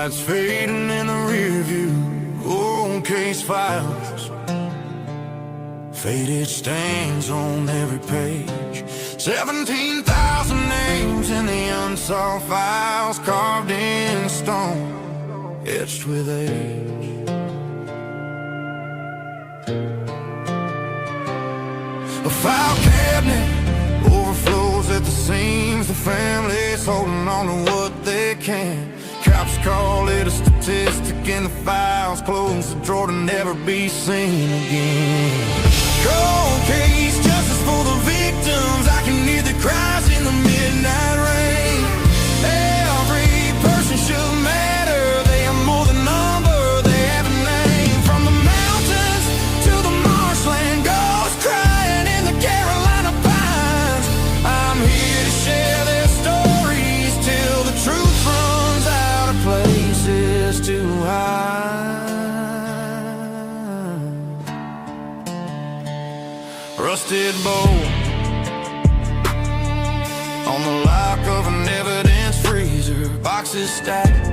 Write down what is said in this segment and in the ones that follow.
lights fading in the rear view. Old case files, faded stains on every page. 17,000 names in the unsolved files, carved in stone, etched with age. A file cabinet overflows at the seams. The family's holding on to what they can. Cops call it a statistic in the files. Close the drawer to never be seen again. Cold case, justice for the victims. I can hear the cries in the midnight rain. Every person should matter. They are more than number, they have a name. From the mountains to the marshland, ghosts crying in the Carolina pines. I'm here to share their stories till the truth runs out of places to hide. Rusted bowl on the lock of an evidence freezer. Boxes stacked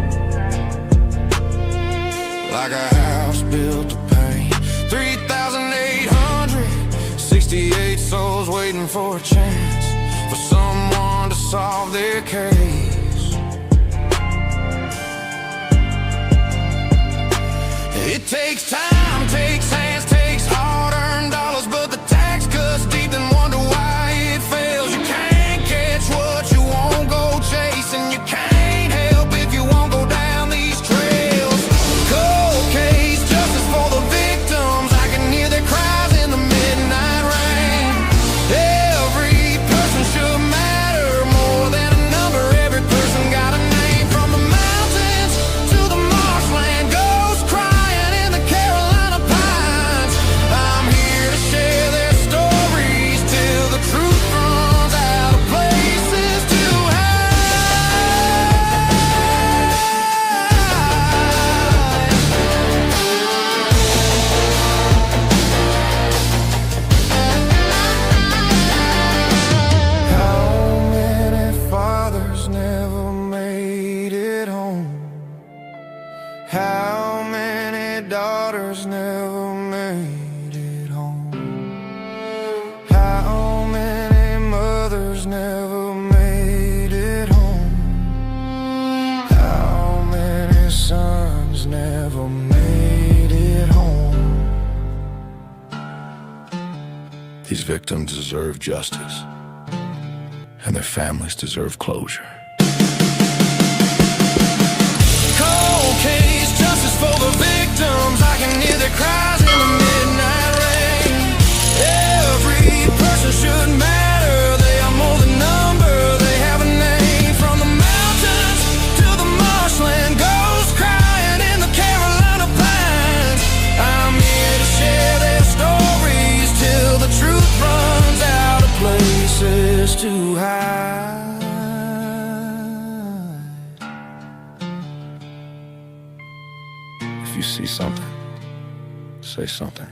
like a house built to paint. 3,868 souls waiting for a chance, for someone to solve their case. It takes time, takes hands, takes hard-earned dollars, but the tax cuts deep and wonder why it fails. You can't catch what you won't go chasing. You can't help if you won't go down these trails. Cold case, justice for the victims. I can hear their cries in the midnight rain. Every person should matter, more than a number. Every person got a name. From the mountains to the marshland, ghosts crying in the Carolina pines. I'm here to share their stories till the truth runs out of places to hide. How many fathers never made it home? How many daughters never made it home? How many mothers never made it home? How many sons never made it home? These victims deserve justice, and their families deserve closure. Cold case, justice for the victims. I can hear their cries in the midnight rain. Every person should matter. They are more than number, they have a name. From the mountains to the marshland, ghosts crying in the Carolina pines. I'm here to share their stories till the truth runs out of places to hide. If you see something, say something.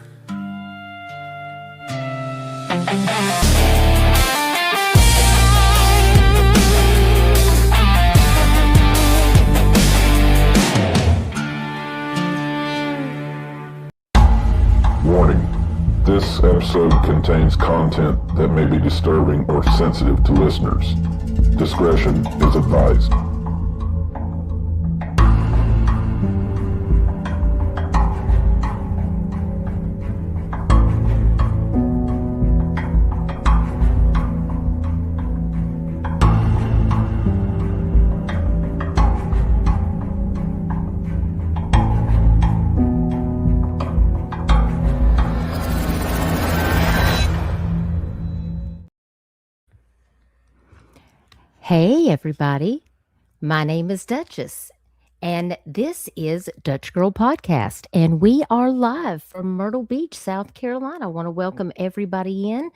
Warning. This episode contains content that may be disturbing or sensitive to listeners. Discretion is advised. Hey everybody, my name is Duchess, and this is Dutch Girl Podcast, and we are live from Myrtle Beach, South Carolina. I want to welcome everybody in.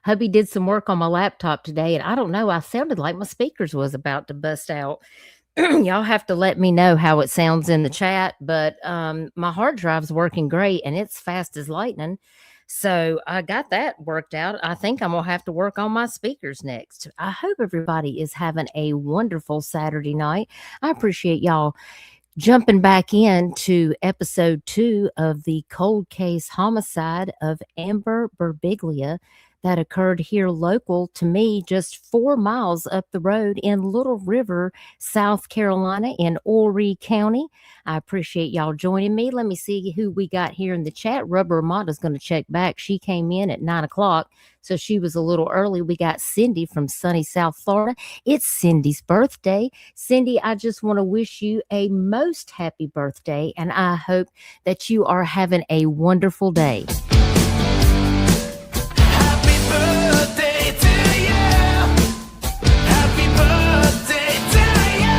Hubby did some work on my laptop today, and I don't know, I sounded like my speakers was about to bust out. Y'all have to let me know how it sounds in the chat, but my hard drive's working great, and it's fast as lightning. So I got that worked out. I think I'm going to have to work on my speakers next. I hope everybody is having a wonderful Saturday night. I appreciate y'all Jumping back into episode 2 of the cold case homicide of Amber Berbiglia that occurred here local to me, just 4 miles up the road in Little River, South Carolina, in Horry County. I appreciate y'all joining me. Let me see who we got here in the chat. Rubber Armando's going to check back. She came in at 9 o'clock, so she was a little early. We got Cindy from sunny South Florida. It's Cindy's birthday. Cindy, I just want to wish you a most happy birthday, and I hope that you are having a wonderful day. Happy birthday to you. Happy birthday to you.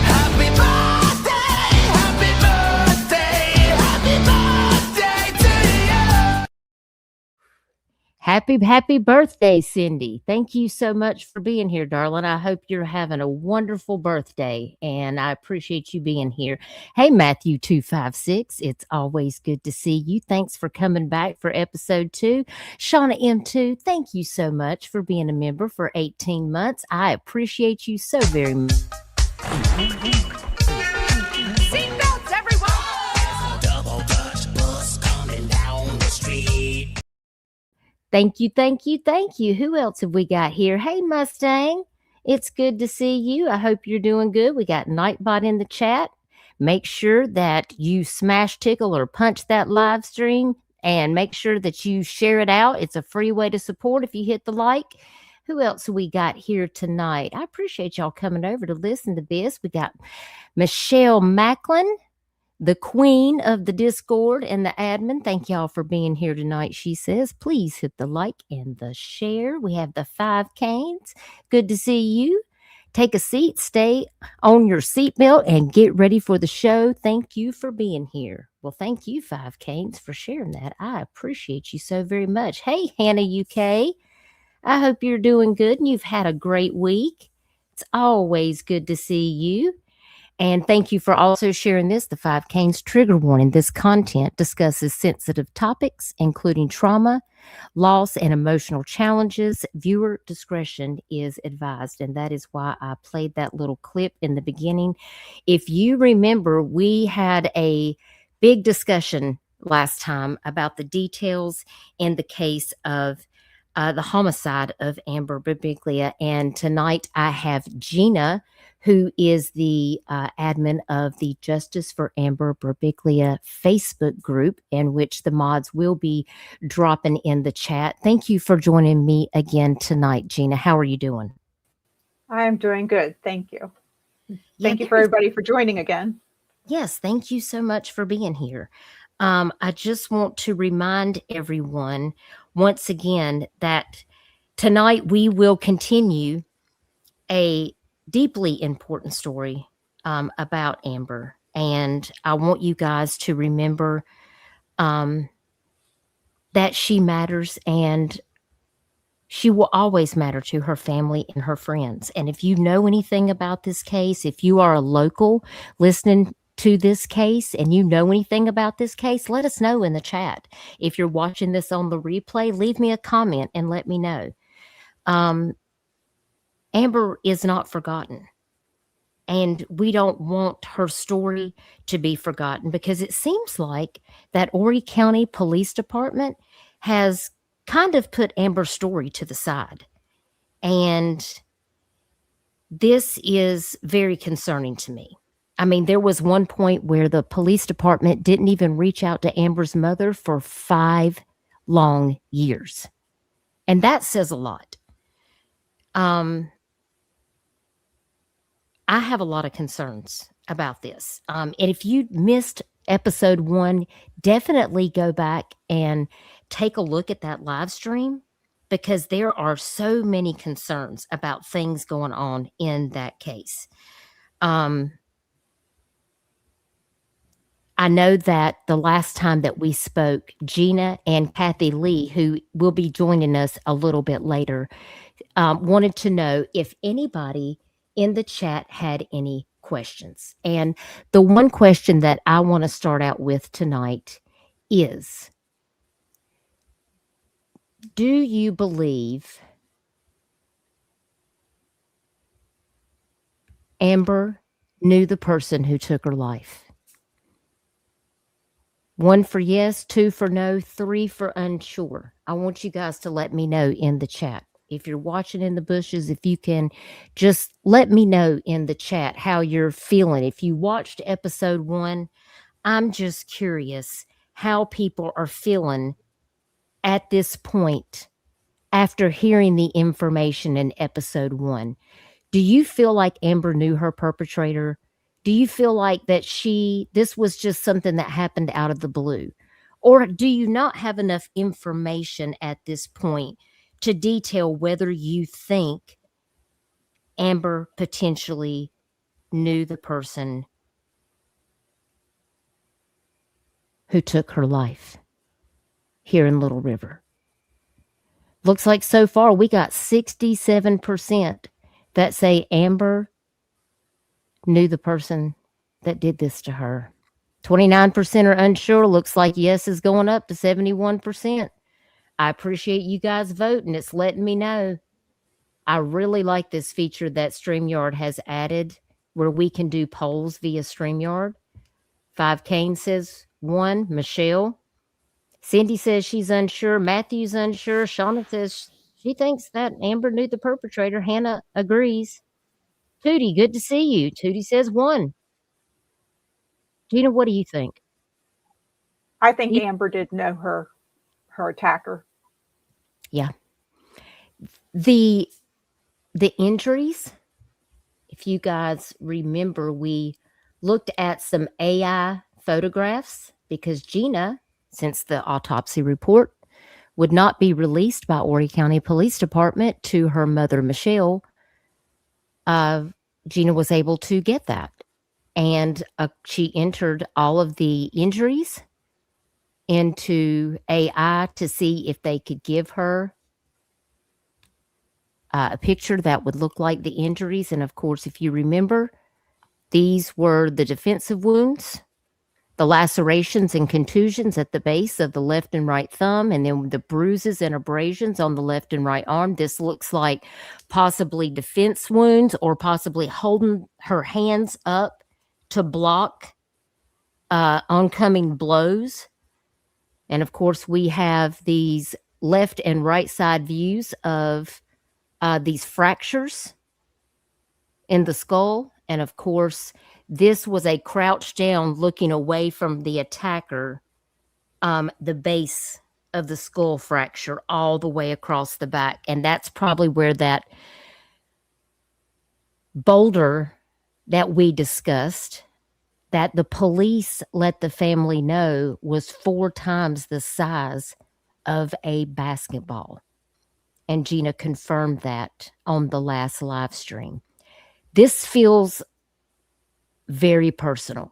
Happy birthday. Happy birthday. Happy birthday to you. Happy birthday, Cindy. Thank you so much for being here, darling. I hope you're having a wonderful birthday, and I appreciate you being here. Hey, Matthew 256, it's always good to see you. Thanks for coming back for episode 2. Shauna M2, thank you so much for being a member for 18 months. I appreciate you so very much. Seatbelts, everyone. Double Dutch bus coming down the street. Thank you. Who else have we got here? Hey, Mustang. It's good to see you. I hope you're doing good. We got Nightbot in the chat. Make sure that you smash, tickle, or punch that live stream, and make sure that you share it out. It's a free way to support if you hit the like. Who else we got here tonight? I appreciate y'all coming over to listen to this. We got Michelle Macklin, the queen of the Discord and the admin. Thank y'all for being here tonight. She says, please hit the like and the share. We have the 5 Canes. Good to see you. Take a seat, stay on your seatbelt, and get ready for the show. Thank you for being here. Well, thank you, 5 Canes, for sharing that. I appreciate you so very much. Hey, Hannah UK. I hope you're doing good and you've had a great week. It's always good to see you. And thank you for also sharing this. The 5 Canes trigger warning. This content discusses sensitive topics, including trauma, loss, and emotional challenges. Viewer discretion is advised. And that is why I played that little clip in the beginning. If you remember, we had a big discussion last time about the details in the case of the homicide of Amber Berbiglia. And tonight I have Gina, who is the admin of the Justice for Amber Berbiglia Facebook group, in which the mods will be dropping in the chat. Thank you for joining me again tonight, Gina. How are you doing? I'm doing good. Thank you. Yeah, Thank you for everybody for joining again. Yes, thank you so much for being here. I just want to remind everyone once again that tonight we will continue a deeply important story about Amber. And I want you guys to remember that she matters, and she will always matter to her family and her friends. And if you know anything about this case, if you are a local listening to this case and you know anything about this case, let us know in the chat. If you're watching this on the replay, leave me a comment and let me know. Amber is not forgotten. And we don't want her story to be forgotten, because it seems like that Horry County Police Department has kind of put Amber's story to the side. And this is very concerning to me. I mean, there was one point where the police department didn't even reach out to Amber's mother for 5 long years. And that says a lot. I have a lot of concerns about this. And if you missed episode 1, definitely go back and take a look at that live stream, because there are so many concerns about things going on in that case. I know that the last time that we spoke, Gina and Kathy Lee, who will be joining us a little bit later, wanted to know if anybody in the chat had any questions. And the one question that I want to start out with tonight is, do you believe Amber knew the person who took her life. 1 for yes, 2 for no, 3 for unsure. I want you guys to let me know in the chat. If you're watching in the bushes, if you can just let me know in the chat how you're feeling. If you watched episode 1, I'm just curious how people are feeling at this point after hearing the information in episode 1. Do you feel like Amber knew her perpetrator? Do you feel like that this was just something that happened out of the blue? Or do you not have enough information at this point to detail whether you think Amber potentially knew the person who took her life here in Little River? Looks like so far we got 67% that say Amber knew the person that did this to her. 29% are unsure. Looks like yes is going up to 71%. I appreciate you guys voting. It's letting me know. I really like this feature that StreamYard has added where we can do polls via StreamYard. 5 Kane says 1. Michelle. Cindy says she's unsure. Matthew's unsure. Shauna says she thinks that Amber knew the perpetrator. Hannah agrees. Tootie, good to see you. Tootie says 1. Gina, what do you think? I think Amber did know her attacker. Yeah. The injuries, if you guys remember, we looked at some AI photographs because Gina, since the autopsy report would not be released by Horry County Police Department to her mother, Michelle, Gina was able to get that. And she entered all of the injuries into AI to see if they could give her a picture that would look like the injuries. And of course, if you remember, these were the defensive wounds, the lacerations and contusions at the base of the left and right thumb, and then the bruises and abrasions on the left and right arm. This looks like possibly defense wounds or possibly holding her hands up to block oncoming blows. And of course, we have these left and right side views of these fractures in the skull. And of course, this was a crouched down looking away from the attacker, the base of the skull fracture all the way across the back. And that's probably where that boulder that we discussed, that the police let the family know was 4 times the size of a basketball. And Gina confirmed that on the last live stream. This feels very personal.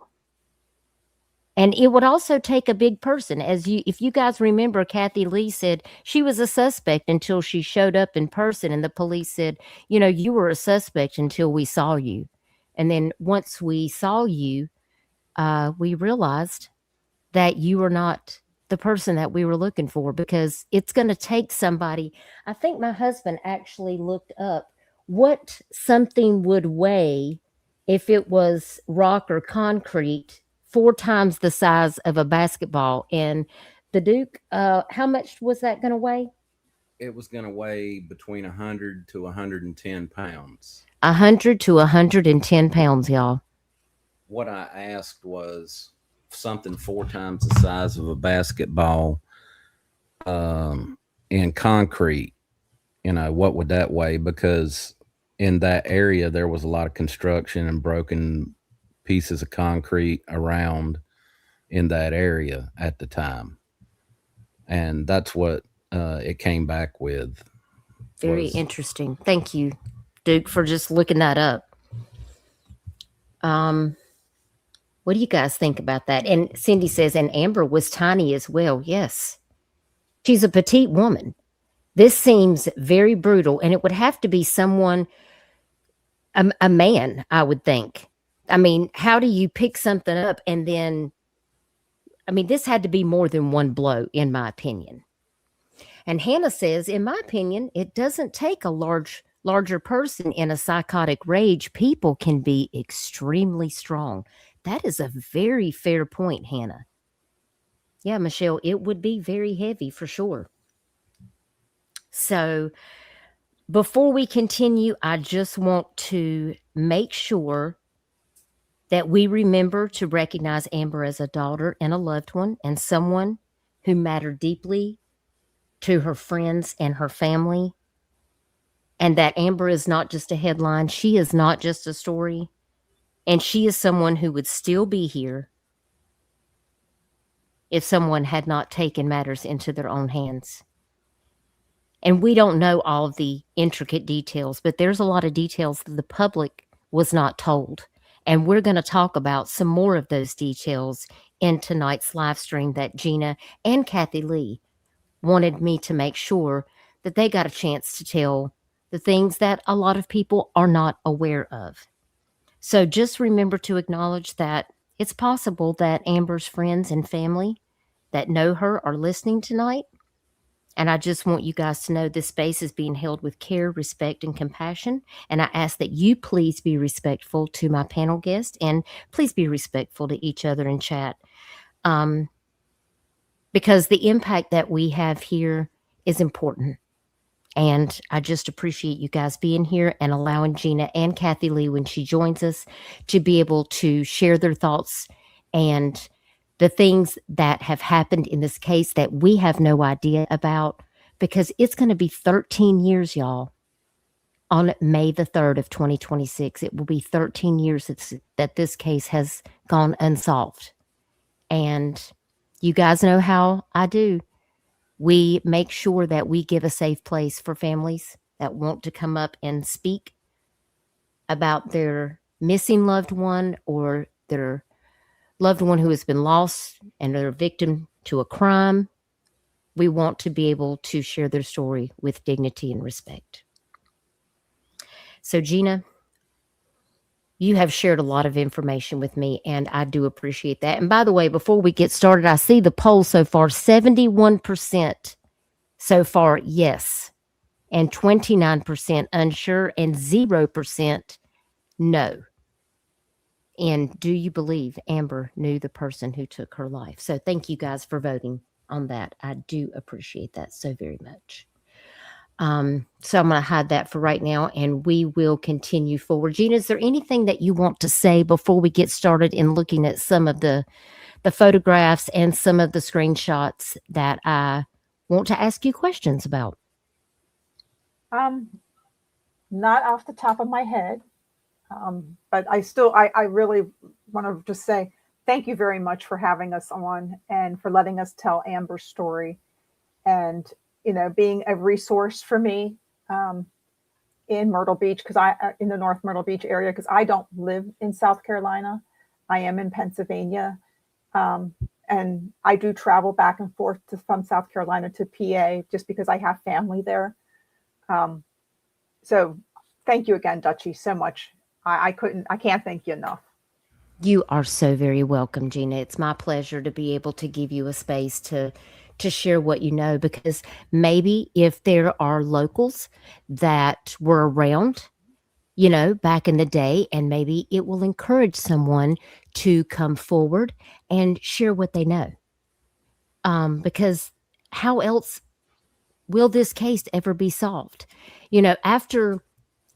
And it would also take a big person. If you guys remember, Kathy Lee said she was a suspect until she showed up in person, and the police said, you were a suspect until we saw you. And then once we saw you, we realized that you were not the person that we were looking for, because it's going to take somebody. I think my husband actually looked up what something would weigh if it was rock or concrete 4 times the size of a basketball. And the Duke, how much was that going to weigh? It was going to weigh between 100 to 110 pounds. 100 to 110 pounds, y'all. What I asked was something 4 times the size of a basketball in concrete. What would that weigh? Because in that area, there was a lot of construction and broken pieces of concrete around in that area at the time. And that's what it came back with. Very interesting. Thank you, Duke, for just looking that up. What do you guys think about that? And Cindy says, and Amber was tiny as well. Yes. She's a petite woman. This seems very brutal, and it would have to be someone, a man, I would think. I mean, how do you pick something up and then, this had to be more than one blow, in my opinion. And Hannah says, in my opinion, it doesn't take a large larger person in a psychotic rage, people can be extremely strong. That is a very fair point, Hannah. Yeah, Michelle, it would be very heavy for sure. So before we continue, I just want to make sure that we remember to recognize Amber as a daughter and a loved one and someone who mattered deeply to her friends and her family. And that Amber is not just a headline. She is not just a story. And she is someone who would still be here if someone had not taken matters into their own hands. And we don't know all of the intricate details, but there's a lot of details that the public was not told. And we're going to talk about some more of those details in tonight's live stream that Gina and Kathy Lee wanted me to make sure that they got a chance to tell the things that a lot of people are not aware of. So just remember to acknowledge that it's possible that Amber's friends and family that know her are listening tonight. And I just want you guys to know this space is being held with care, respect, and compassion. And I ask that you please be respectful to my panel guest and please be respectful to each other in chat. Because the impact that we have here is important. And I just appreciate you guys being here and allowing Gina and Kathy Lee, when she joins us, to be able to share their thoughts and the things that have happened in this case that we have no idea about, because it's going to be 13 years, y'all. On May the 3rd of 2026, it will be 13 years that this case has gone unsolved. And you guys know how I do. We make sure that we give a safe place for families that want to come up and speak about their missing loved one or their loved one who has been lost and they're a victim to a crime. We want to be able to share their story with dignity and respect. So, Gina, you have shared a lot of information with me, and I do appreciate that. And by the way, before we get started, I see the poll so far, 71% so far, yes, and 29% unsure, and 0% no. And do you believe Amber knew the person who took her life? So thank you guys for voting on that. I do appreciate that so very much. So I'm going to hide that for right now, and we will continue forward. Gina, is there anything that you want to say before we get started in looking at some of the photographs and some of the screenshots that I want to ask you questions about? Not off the top of my head, but I really want to just say thank you very much for having us on and for letting us tell Amber's story, and being a resource for me in Myrtle Beach, in the North Myrtle Beach area, because I don't live in South Carolina. I am in Pennsylvania, and I do travel back and forth from South Carolina to PA just because I have family there. So thank you again, Dutchie, so much. I can't thank you enough. You are so very welcome, Gina. It's my pleasure to be able to give you a space to share what you know, because maybe if there are locals that were around, back in the day, and maybe it will encourage someone to come forward and share what they know. Because how else will this case ever be solved? After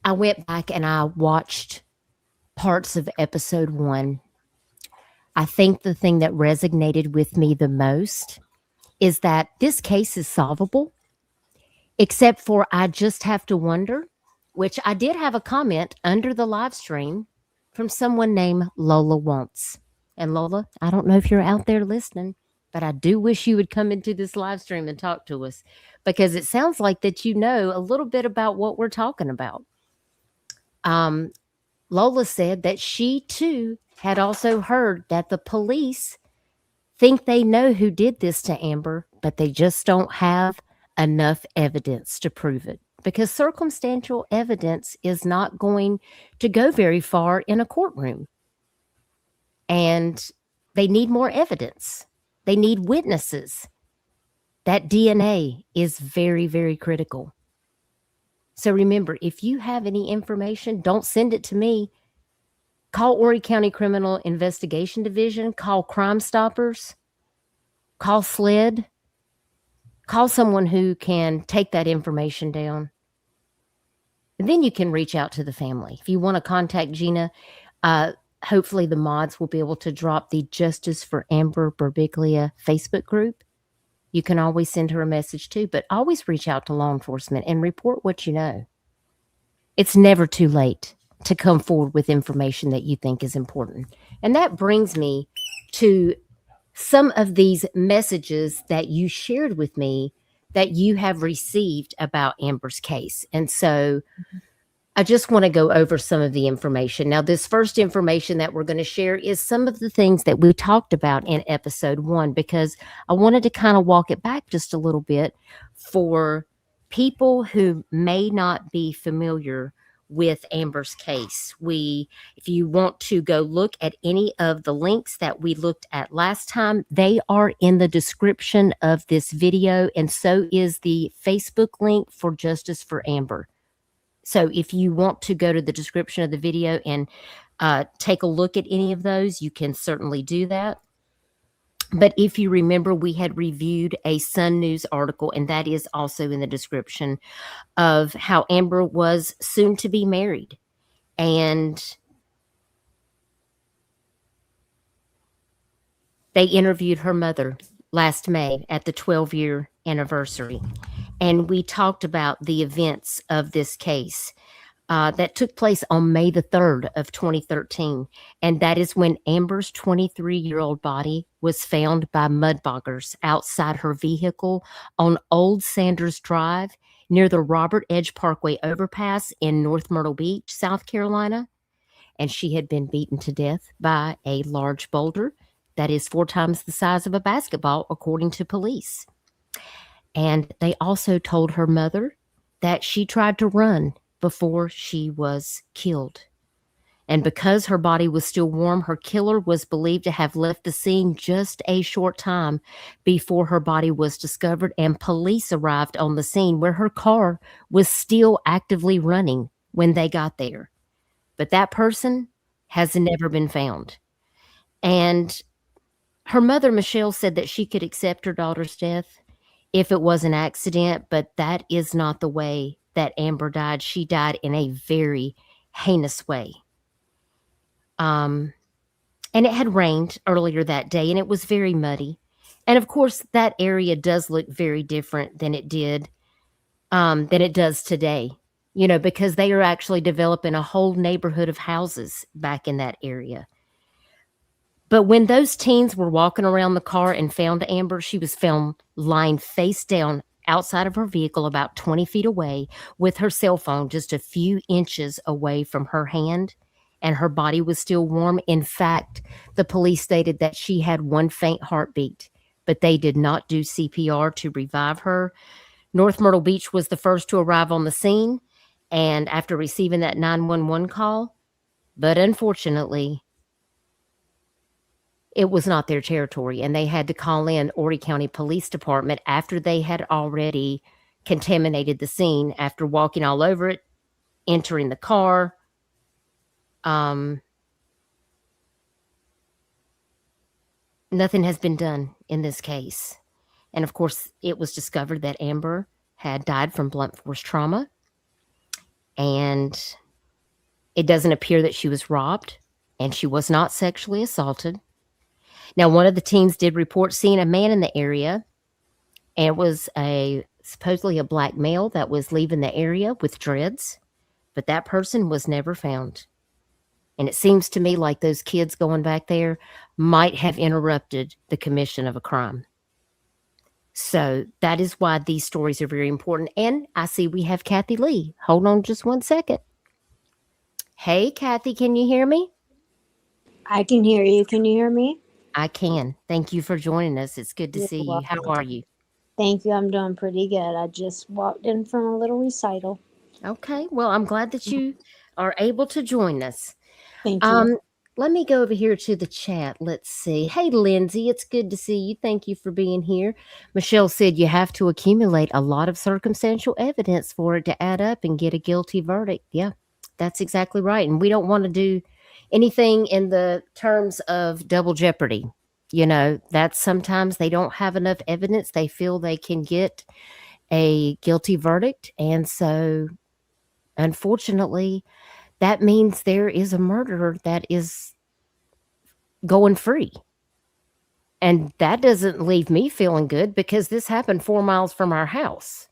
I went back and I watched parts of episode 1, I think the thing that resonated with me the most is that this case is solvable, except for I just have to wonder, which I did have a comment under the live stream from someone named Lola Wants. And Lola, I don't know if you're out there listening, but I do wish you would come into this live stream and talk to us, because it sounds like that you know a little bit about what we're talking about. Lola said that she too had also heard that the police think they know who did this to Amber, but they just don't have enough evidence to prove it, because circumstantial evidence is not going to go very far in a courtroom. And they need more evidence. They need witnesses. That DNA is very, very critical. So remember, if you have any information, don't send it to me. Call Horry County Criminal Investigation Division, call Crime Stoppers, call SLED, call someone who can take that information down. And then you can reach out to the family. If you want to contact Gina, hopefully the mods will be able to drop the Justice for Amber Berbiglia Facebook group. You can always send her a message too, but always reach out to law enforcement and report what you know. It's never too late to come forward with information that you think is important. And that brings me to some of these messages that you shared with me that you have received about Amber's case. And so I just want to go over some of the information. Now, this first information that we're going to share is some of the things that we talked about in episode 1, because I wanted to kind of walk it back just a little bit for people who may not be familiar with Amber's case. If you want to go look at any of the links that we looked at last time, they are in the description of this video, and so is the Facebook link for Justice for Amber. So if you want to go to the description of the video and take a look at any of those, you can certainly do that. But if you remember, we had reviewed a Sun News article, and that is also in the description, of how Amber was soon to be married. And they interviewed her mother last May at the 12-year anniversary. And we talked about the events of this case that took place on May the 3rd of 2013. And that is when Amber's 23-year-old body was found by mudboggers outside her vehicle on Old Sanders Drive near the Robert Edge Parkway overpass in North Myrtle Beach, South Carolina. And she had been beaten to death by a large boulder that is 4 times the size of a basketball, according to police. And they also told her mother that she tried to run before she was killed. And because her body was still warm, her killer was believed to have left the scene just a short time before her body was discovered, and police arrived on the scene where her car was still actively running when they got there. But that person has never been found. And her mother, Michelle, said that she could accept her daughter's death if it was an accident, but that is not the way that Amber died. She died in a very heinous way. And it had rained earlier that day, and it was very muddy. And of course, that area does look very different than it does today, because they are actually developing a whole neighborhood of houses back in that area. But when those teens were walking around the car and found Amber, she was found lying face down outside of her vehicle about 20 feet away with her cell phone just a few inches away from her hand, and her body was still warm. In fact, the police stated that she had one faint heartbeat, but they did not do CPR to revive her. North Myrtle Beach was the first to arrive on the scene, and after receiving that 911 call, but unfortunately, it was not their territory, and they had to call in Horry County Police Department after they had already contaminated the scene after walking all over it, entering the car. Nothing has been done in this case. And of course, it was discovered that Amber had died from blunt force trauma, and it doesn't appear that she was robbed, and she was not sexually assaulted. Now, one of the teens did report seeing a man in the area, and it was supposedly a black male that was leaving the area with dreads, but that person was never found. And it seems to me like those kids going back there might have interrupted the commission of a crime. So that is why these stories are very important. And I see we have Kathy Lee. Hold on just one second. Hey, Kathy, can you hear me? I can hear you. Can you hear me? I can. Thank you for joining us. It's good to see you. How are you? Thank you. I'm doing pretty good. I just walked in from a little recital. Okay. Well, I'm glad that you are able to join us. Thank you. let me go over here to the chat. Let's see. Hey, Lindsay, it's good to see you. Thank you for being here. Michelle said you have to accumulate a lot of circumstantial evidence for it to add up and get a guilty verdict. Yeah, that's exactly right. And we don't want to do anything in the terms of double jeopardy. You know, that's sometimes they don't have enough evidence. They feel they can get a guilty verdict. And so, unfortunately, that means there is a murderer that is going free. And that doesn't leave me feeling good because this happened 4 miles from our house.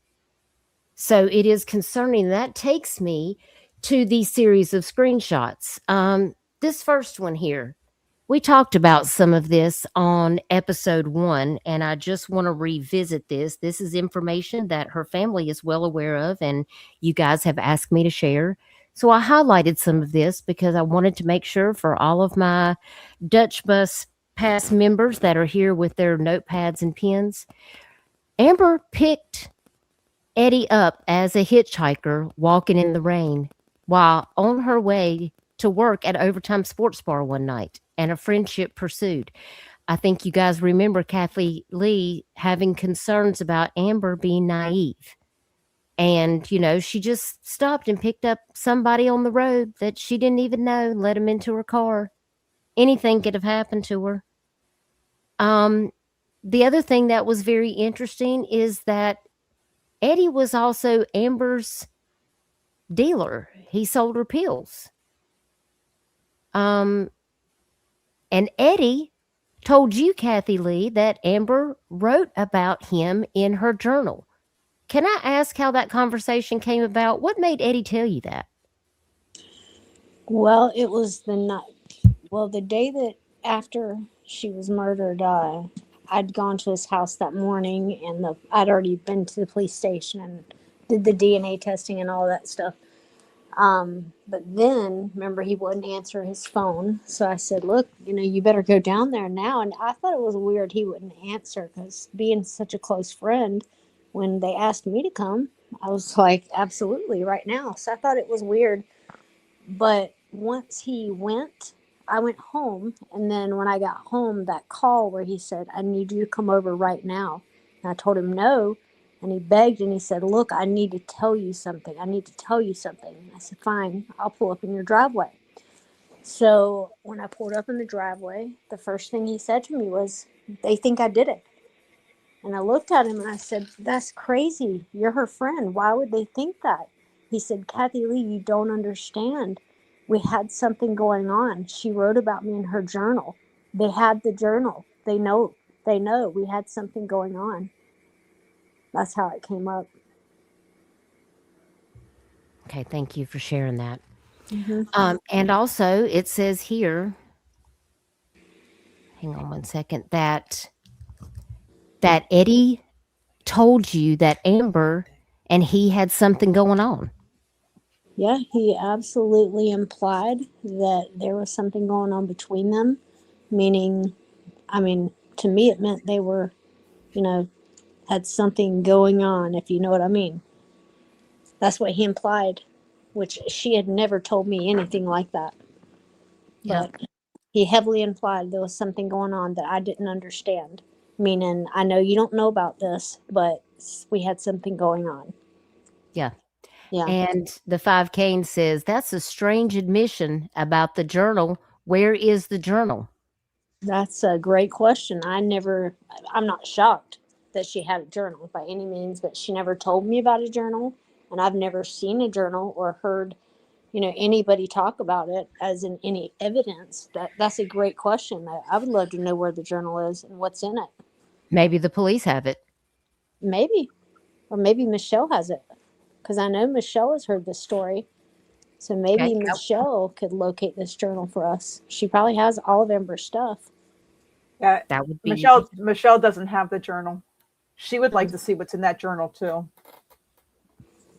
So it is concerning. That takes me to the series of screenshots. This first one here, we talked about some of this on episode 1, and I just want to revisit this. This is information that her family is well aware of, and you guys have asked me to share. So I highlighted some of this because I wanted to make sure for all of my Dutch Bus Pass members that are here with their notepads and pens. Amber picked Eddie up as a hitchhiker walking in the rain while on her way to work at Overtime Sports Bar one night, and a friendship pursued. I think you guys remember Kathy Lee having concerns about Amber being naive. And, you know, she just stopped and picked up somebody on the road that she didn't even know and let him into her car. Anything could have happened to her. The other thing that was very interesting is that Eddie was also Amber's dealer. He sold her pills. And Eddie told you, Kathy Lee, that Amber wrote about him in her journal. Can I ask how that conversation came about? What made Eddie tell you that? Well, it was the night. Well, the day that after she was murdered, I'd gone to his house that morning, and I'd already been to the police station and did the DNA testing and all that stuff. But then, remember, he wouldn't answer his phone. So I said, look, you better go down there now. And I thought it was weird he wouldn't answer, because being such a close friend, when they asked me to come, I was like, absolutely, right now. So I thought it was weird. But once he went, I went home. And then when I got home, that call where he said, I need you to come over right now. And I told him no. And he begged and he said, look, I need to tell you something. I need to tell you something. And I said, fine, I'll pull up in your driveway. So when I pulled up in the driveway, the first thing he said to me was, they think I did it. And I looked at him and I said, that's crazy. You're her friend. Why would they think that? He said, Kathy Lee, you don't understand. We had something going on. She wrote about me in her journal. They had the journal. They know we had something going on. That's how it came up. Okay, thank you for sharing that. Mm-hmm. And also, it says here, hang on one second, that Eddie told you that Amber and he had something going on. Yeah, he absolutely implied that there was something going on between them, meaning, to me, it meant they were, had something going on, if you know what I mean. That's what he implied, which she had never told me anything like that. Yeah. But he heavily implied there was something going on that I didn't understand, meaning, I know you don't know about this, but we had something going on. Yeah. Yeah. And the 5 Cane says, that's a strange admission about the journal. Where is the journal? That's a great question. I'm not shocked that she had a journal by any means, but she never told me about a journal, and I've never seen a journal or heard, anybody talk about it as in any evidence. That's a great question. I would love to know where the journal is and what's in it. Maybe the police have it. Maybe, or maybe Michelle has it, because I know Michelle has heard this story. So maybe Okay. Michelle could locate this journal for us. She probably has all of Amber's stuff. Yeah, That would be Michelle doesn't have the journal. She would like to see what's in that journal too.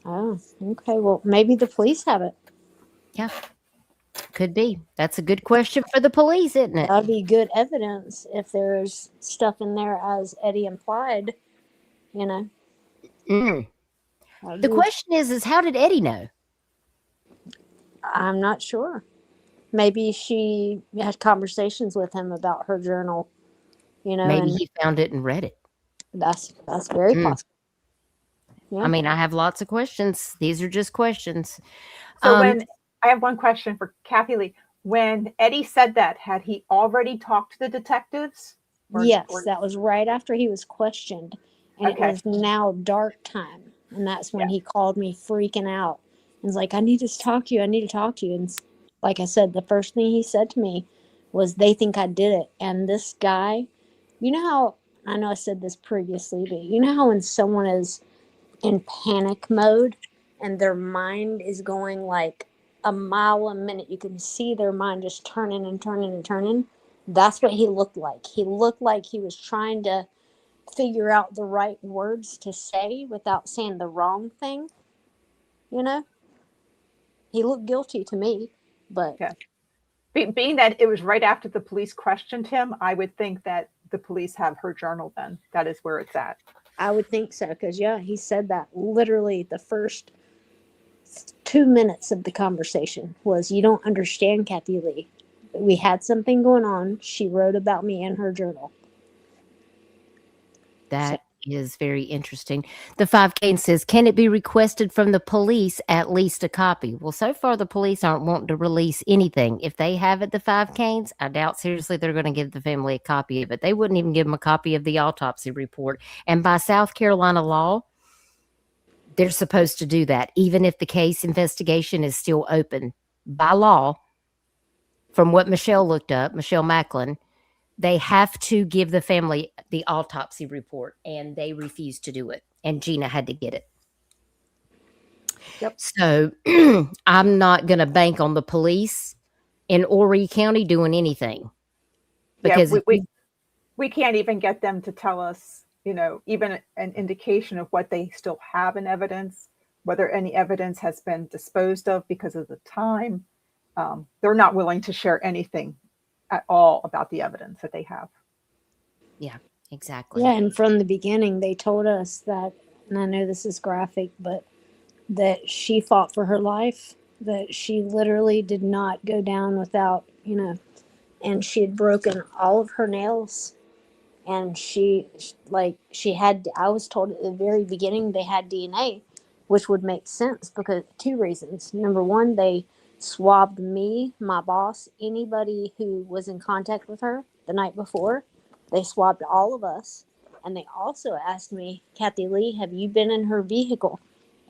Oh, okay. Well, maybe the police have it. Yeah. Could be. That's a good question for the police, isn't it? That'd be good evidence if there's stuff in there as Eddie implied, Mm. That'd The be- question is how did Eddie know? I'm not sure. Maybe she had conversations with him about her journal, Maybe and he found it and read it. that's very Mm. possible. Yeah. I mean, I have lots of questions. These are just questions. So when I have one question for Kathy Lee, when Eddie said that, had he already talked to the detectives? Yes, that was right after he was questioned, and it Okay. was now dark time, and that's when Yeah. he called me freaking out. And was like, "I need to talk to you. I need to talk to you." And like I said, the first thing he said to me was, "They think I did it." And this guy, how I know I said this previously, but you know how when someone is in panic mode and their mind is going like a mile a minute, you can see their mind just turning and turning and turning. That's what he looked like. He looked like he was trying to figure out the right words to say without saying the wrong thing. He looked guilty to me, but Yeah. Being that it was right after the police questioned him, I would think that the police have her journal then. That is where it's at. I would think so, because he said that literally the first 2 minutes of the conversation was, "You don't understand, Kathy Lee. We had something going on. She wrote about me in her journal." That is very interesting. The 5K says, can it be requested from the police at least a copy? Well, so far the police aren't wanting to release anything. If they have it, the 5Ks, I doubt seriously they're going to give the family a copy of it. They wouldn't even give them a copy of the autopsy report. And by South Carolina law, they're supposed to do that, even if the case investigation is still open. By law, from what Michelle looked up, Michelle Macklin, they have to give the family the autopsy report, and they refused to do it. And Gina had to get it. Yep. So I'm not going to bank on the police in Horry County doing anything. Because Yeah, we can't even get them to tell us, even an indication of what they still have in evidence, whether any evidence has been disposed of because of the time. They're not willing to share anything at all about the evidence that they have. yeah, exactly. Yeah, and from the beginning, they told us that, and I know this is graphic, but that she fought for her life, that she literally did not go down without, and she had broken all of her nails. And she had, I was told at the very beginning they had DNA, which would make sense because 2 reasons. Number one, they swabbed me, my boss, anybody who was in contact with her the night before. They swabbed all of us. And they also asked me, "Kathy Lee, have you been in her vehicle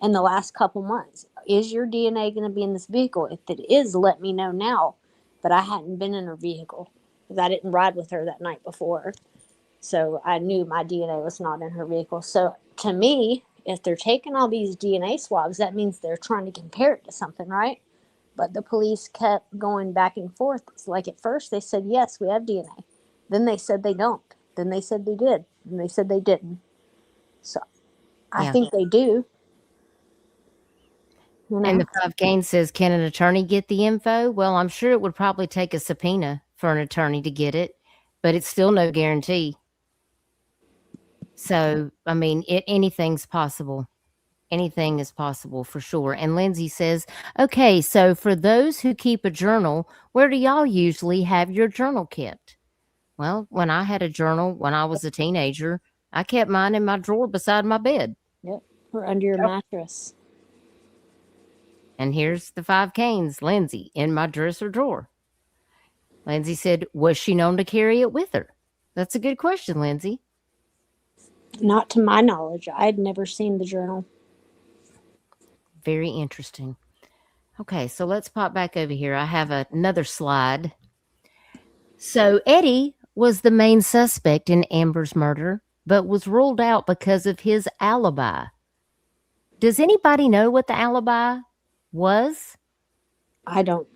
in the last couple months? Is your DNA going to be in this vehicle? If it is, let me know now." But I hadn't been in her vehicle because I didn't ride with her that night before. So I knew my DNA was not in her vehicle. So to me, if they're taking all these DNA swabs, that means they're trying to compare it to something, right? But the police kept going back and forth. It's like at first they said, yes, we have DNA. Then they said they don't. Then they said they did. And they said they didn't. So I think they do. And the 5K says, can an attorney get the info? Well, I'm sure it would probably take a subpoena for an attorney to get it, but it's still no guarantee. So, I mean, anything's possible. Anything is possible for sure. And Lindsay says, okay, so for those who keep a journal, where do y'all usually have your journal kept? Well, when I had a journal when I was a teenager, I kept mine in my drawer beside my bed. Yep. Or under your mattress. And here's the 5Ks, Lindsay, in my dresser drawer. Lindsay said, was she known to carry it with her? That's a good question, Lindsay. Not to my knowledge. I'd never seen the journal. Very interesting. Okay, so let's pop back over here. I have another slide. So Eddie was the main suspect in Amber's murder, but was ruled out because of his alibi. Does anybody know what the alibi was? I don't.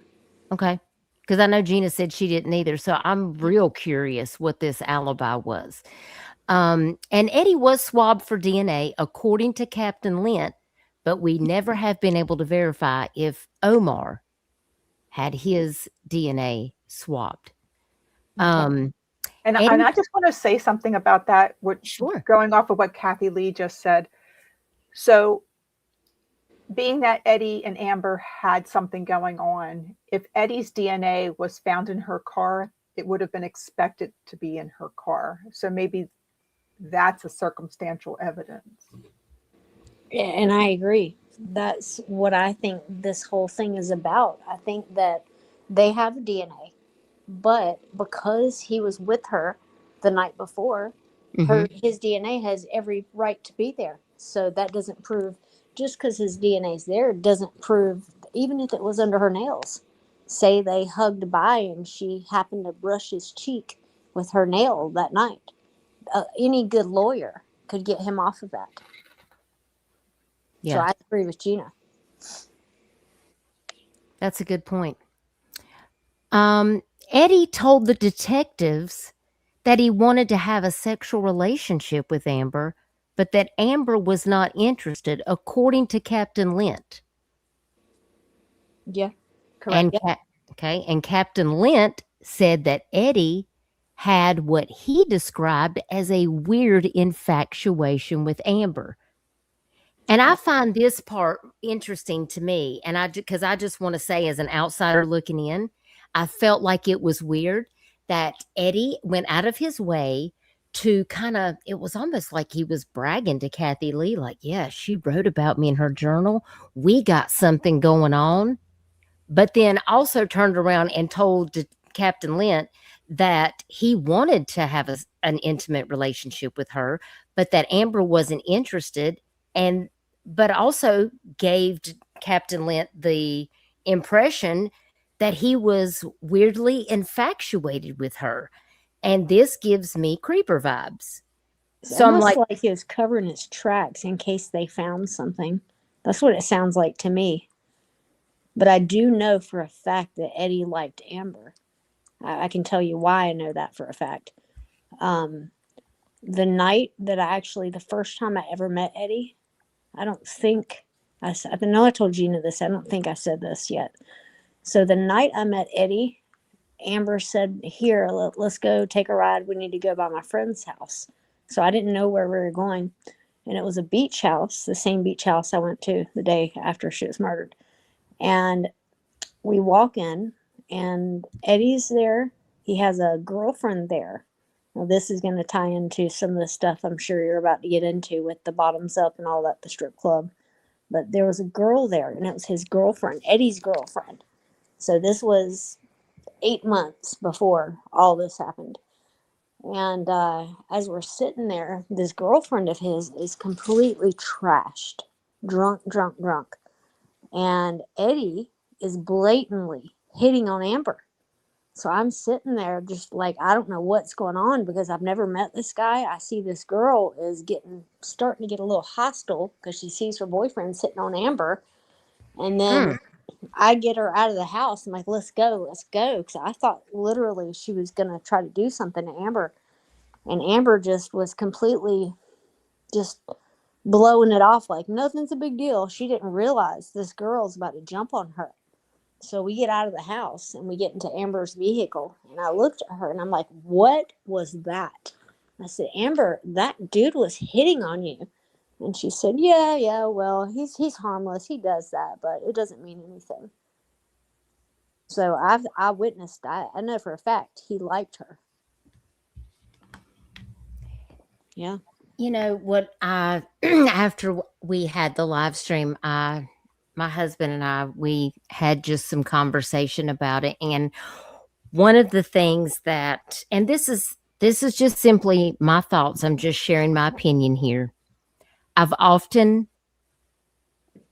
Okay. Because I know Gina said she didn't either. So I'm real curious what this alibi was. And Eddie was swabbed for DNA, according to Captain Lent, but we never have been able to verify if Omar had his DNA swabbed. And I just want to say something about that. Sure. Going off of what Kathy Lee just said. So being that Eddie and Amber had something going on, if Eddie's DNA was found in her car, it would have been expected to be in her car. So maybe that's a circumstantial evidence. And I agree. That's what I think this whole thing is about. I think that they have DNA, but because he was with her the night before, his DNA has every right to be there. So that doesn't prove, just because his DNA is there doesn't prove, even if it was under her nails. Say they hugged by and she happened to brush his cheek with her nail that night. Any good lawyer could get him off of that. Yeah. So I agree with Gina. That's a good point. Eddie told the detectives that he wanted to have a sexual relationship with Amber, but that Amber was not interested, according to Captain Lint. Yeah, And correct. and Captain Lint said that Eddie had what he described as a weird infatuation with Amber. And I find this part interesting to me, and because I just want to say, as an outsider looking in, I felt like it was weird that Eddie went out of his way to kind of, it was almost like he was bragging to Kathy Lee, like, yeah, she wrote about me in her journal. We got something going on. But then also turned around and told Captain Lint that he wanted to have an intimate relationship with her, but that Amber wasn't interested. And but also gave Captain Lint the impression that he was weirdly infatuated with her. And this gives me creeper vibes. It's So I'm almost like, like he was covering his tracks in case they found something. That's what it sounds like to me. But I do know for a fact that Eddie liked Amber. I can tell you why I know that for a fact. The night that the first time I ever met Eddie, I don't think I know I told Gina this. I don't think I said this yet. So the night I met Eddie, Amber said, "Here, let's go take a ride. We need to go by my friend's house." So I didn't know where we were going. And it was a beach house, the same beach house I went to the day after she was murdered. And we walk in, and Eddie's there. He has a girlfriend there. Now, this is going to tie into some of the stuff I'm sure you're about to get into with the bottoms up and all that, the strip club. But there was a girl there, and it was his girlfriend, Eddie's girlfriend. So this was 8 months before all this happened. And as we're sitting there, this girlfriend of his is completely trashed, drunk, drunk, drunk. And Eddie is blatantly hitting on Amber. So I'm sitting there just like, I don't know what's going on because I've never met this guy. I see this girl is starting to get a little hostile because she sees her boyfriend sitting on Amber. And then I get her out of the house. I'm like, let's go, let's go. Because I thought literally she was going to try to do something to Amber. And Amber just was completely just blowing it off like nothing's a big deal. She didn't realize this girl's about to jump on her. So we get out of the house and we get into Amber's vehicle. And I looked at her and I'm like, what was that? I said, Amber, that dude was hitting on you. And she said, yeah, well, he's harmless. He does that, but it doesn't mean anything. So I witnessed that. I know for a fact he liked her. Yeah. you know what, I after we had the live stream, my husband and I, we had just some conversation about it. And one of the things that, and this is just simply my thoughts, I'm just sharing my opinion here. I've often,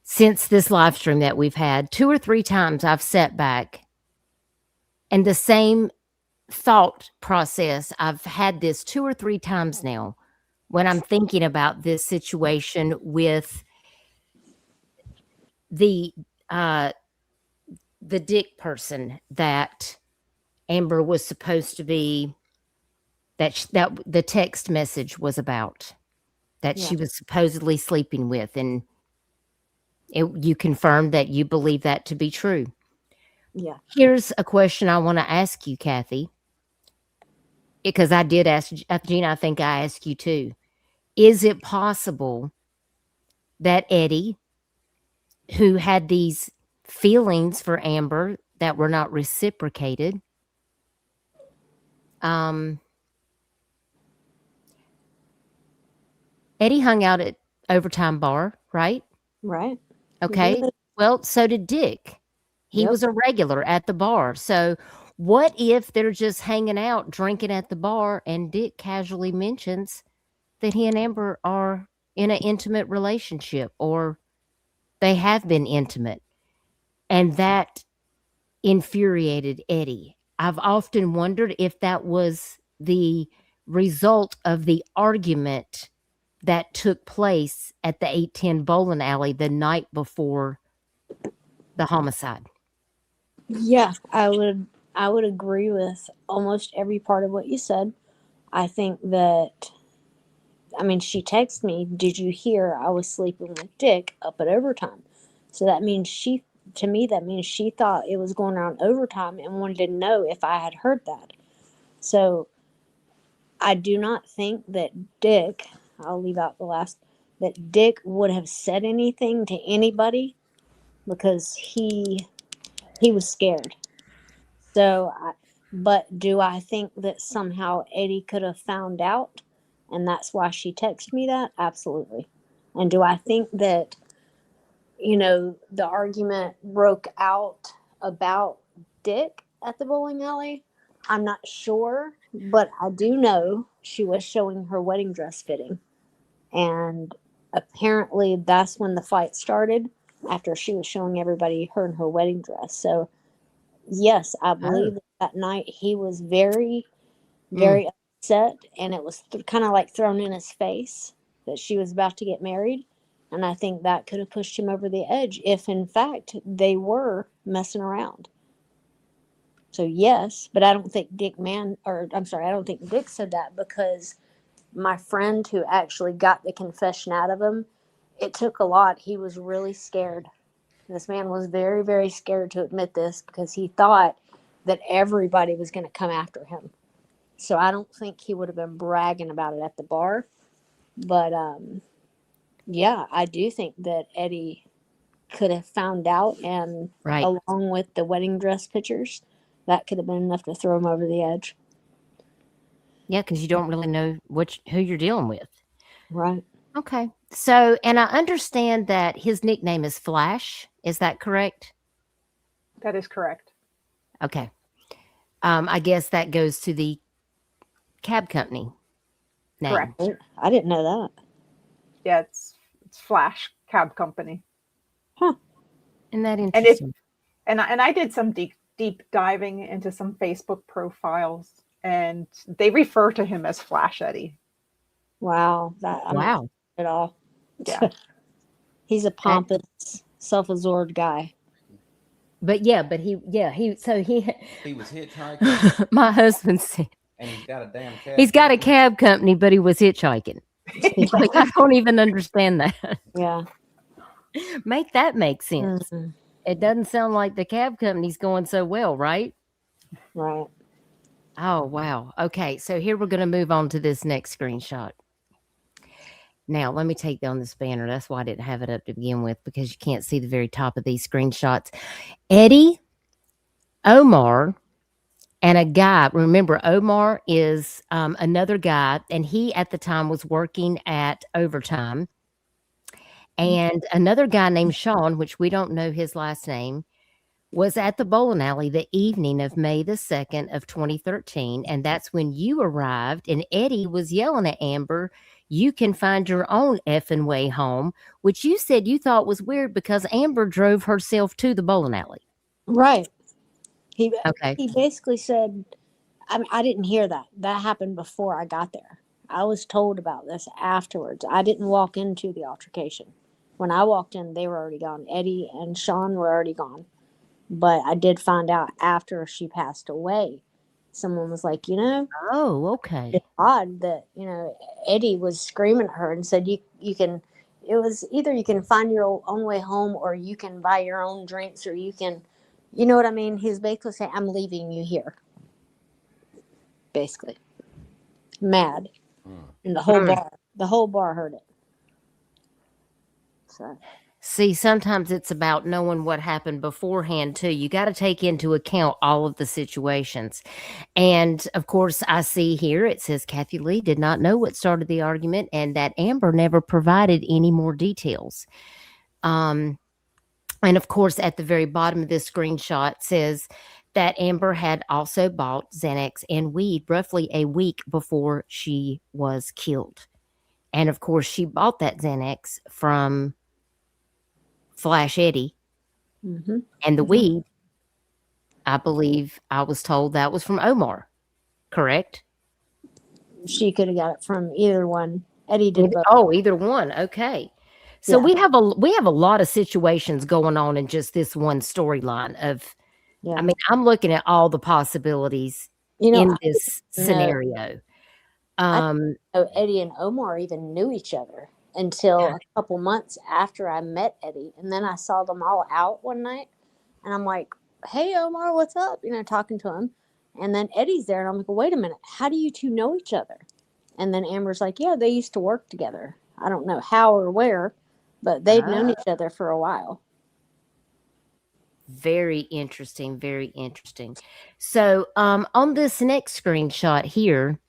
since this live stream that we've had, 2 or 3 times I've sat back and the same thought process, I've had this 2 or 3 times now when I'm thinking about this situation with the dick person that Amber was supposed to be, that the text message was about, that she was supposedly sleeping with, and you confirmed that you believe that to be true. Yeah. Here's a question I want to ask you, Kathy, because I did ask Gina. I think I asked you too. Is it possible that Eddie who had these feelings for Amber that were not reciprocated. Eddie hung out at Overtime Bar, right? Right. He Okay. did. Well, so did Dick. He Yep. was a regular at the bar. So, what if they're just hanging out, drinking at the bar, and Dick casually mentions that he and Amber are in an intimate relationship or they have been intimate? And that infuriated Eddie. I've often wondered if that was the result of the argument that took place at the 810 bowling alley the night before the homicide. Yeah, I would agree with almost every part of what you said. I think that I mean she texted me, "Did you hear I was sleeping with Dick up at overtime?" So that means she to me that means she thought it was going on overtime and wanted to know if I had heard that. So I do not think that Dick, I'll leave out the last, that Dick would have said anything to anybody because he was scared. So, but do I think that somehow Eddie could have found out and that's why she texted me that? Absolutely. And do I think that, the argument broke out about Dick at the bowling alley? I'm not sure, but I do know she was showing her wedding dress fitting. And apparently that's when the fight started after she was showing everybody her and her wedding dress. So, yes, I believe that night he was very, very upset, and it was kind of like thrown in his face that she was about to get married. And I think that could have pushed him over the edge if, in fact, they were messing around. So, yes, but I don't think I don't think Dick said that because my friend who actually got the confession out of him, it took a lot. He was really scared. This man was very, very scared to admit this because he thought that everybody was going to come after him. So I don't think he would have been bragging about it at the bar. But yeah, I do think that Eddie could have found out, and Right. along with the wedding dress pictures, that could have been enough to throw him over the edge. Yeah, because you don't really know who you're dealing with. Right. Okay. So, and I understand that his nickname is Flash. Is that correct? That is correct. Okay. I guess that goes to the cab company name. Correct. I didn't know that. Yeah, it's Flash Cab Company. Huh. Isn't that And interesting? I did some deep diving into some Facebook profiles, and they refer to him as Flash Eddie. Wow. That I'm not Wow. at all. Yeah. He's a pompous, self-absorbed guy. But yeah, he He was hitchhiking, my husband said and he's got a damn cab. he's got a cab company, but he was hitchhiking. Like, I don't even understand that. Yeah. Make that make sense. Mhm. It doesn't sound like the cab company's going so well, right? Right. Oh, wow. Okay, so here we're going to move on to this next screenshot. Now, let me take down this banner. That's why I didn't have it up to begin with, because you can't see the very top of these screenshots. Eddie, Omar, and a guy. Remember, Omar is another guy, and he at the time was working at Overtime. And another guy named Sean, which we don't know his last name, was at the bowling alley the evening of May the 2nd of 2013. And that's when you arrived, and Eddie was yelling at Amber, "You can find your own effing way home," which you said you thought was weird because Amber drove herself to the bowling alley. Right. He Okay. he basically said, I mean, I didn't hear that. That happened before I got there. I was told about this afterwards. I didn't walk into the altercation. When I walked in, they were already gone. Eddie and Sean were already gone. But I did find out after she passed away. Someone was like, Oh, okay. it's odd that, Eddie was screaming at her and said, you can, it was either you can find your own way home or you can buy your own drinks or you can, you know what I mean? He's basically saying, I'm leaving you here. Basically. Mad. And the whole bar heard it. See, sometimes it's about knowing what happened beforehand, too. You got to take into account all of the situations. And of course, I see here it says Kathy Lee did not know what started the argument and that Amber never provided any more details. And of course, at the very bottom of this screenshot says that Amber had also bought Xanax and weed roughly a week before she was killed. And of course, she bought that Xanax from Flash Eddie. Mm-hmm. And the Mhm. weed, I believe I was told that was from Omar, correct? She could have got it from either one. Eddie did both. Oh, either one. Okay. So Yeah. we have a lot of situations going on in just this one storyline of Yeah. I mean, I'm looking at all the possibilities You know, in this scenario. know Eddie and Omar even knew each other until a couple months after I met Eddie. And then I saw them all out one night and I'm like, hey, Omar, what's up? You know, talking to him. And then Eddie's there and I'm like, well, wait a minute. How do you two know each other? And then Amber's like, yeah, they used to work together. I don't know how or where, but they'd known each other for a while. Very interesting, very interesting. So on this next screenshot here,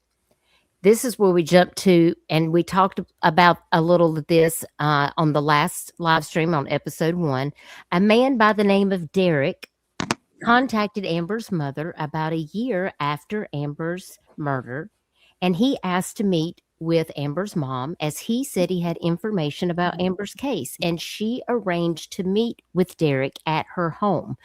this is where we jump to, and we talked about a little of this on the last live stream on episode 1. A man by the name of Derek contacted Amber's mother about a year after Amber's murder, and he asked to meet with Amber's mom as he said he had information about Amber's case, and she arranged to meet with Derek at her home,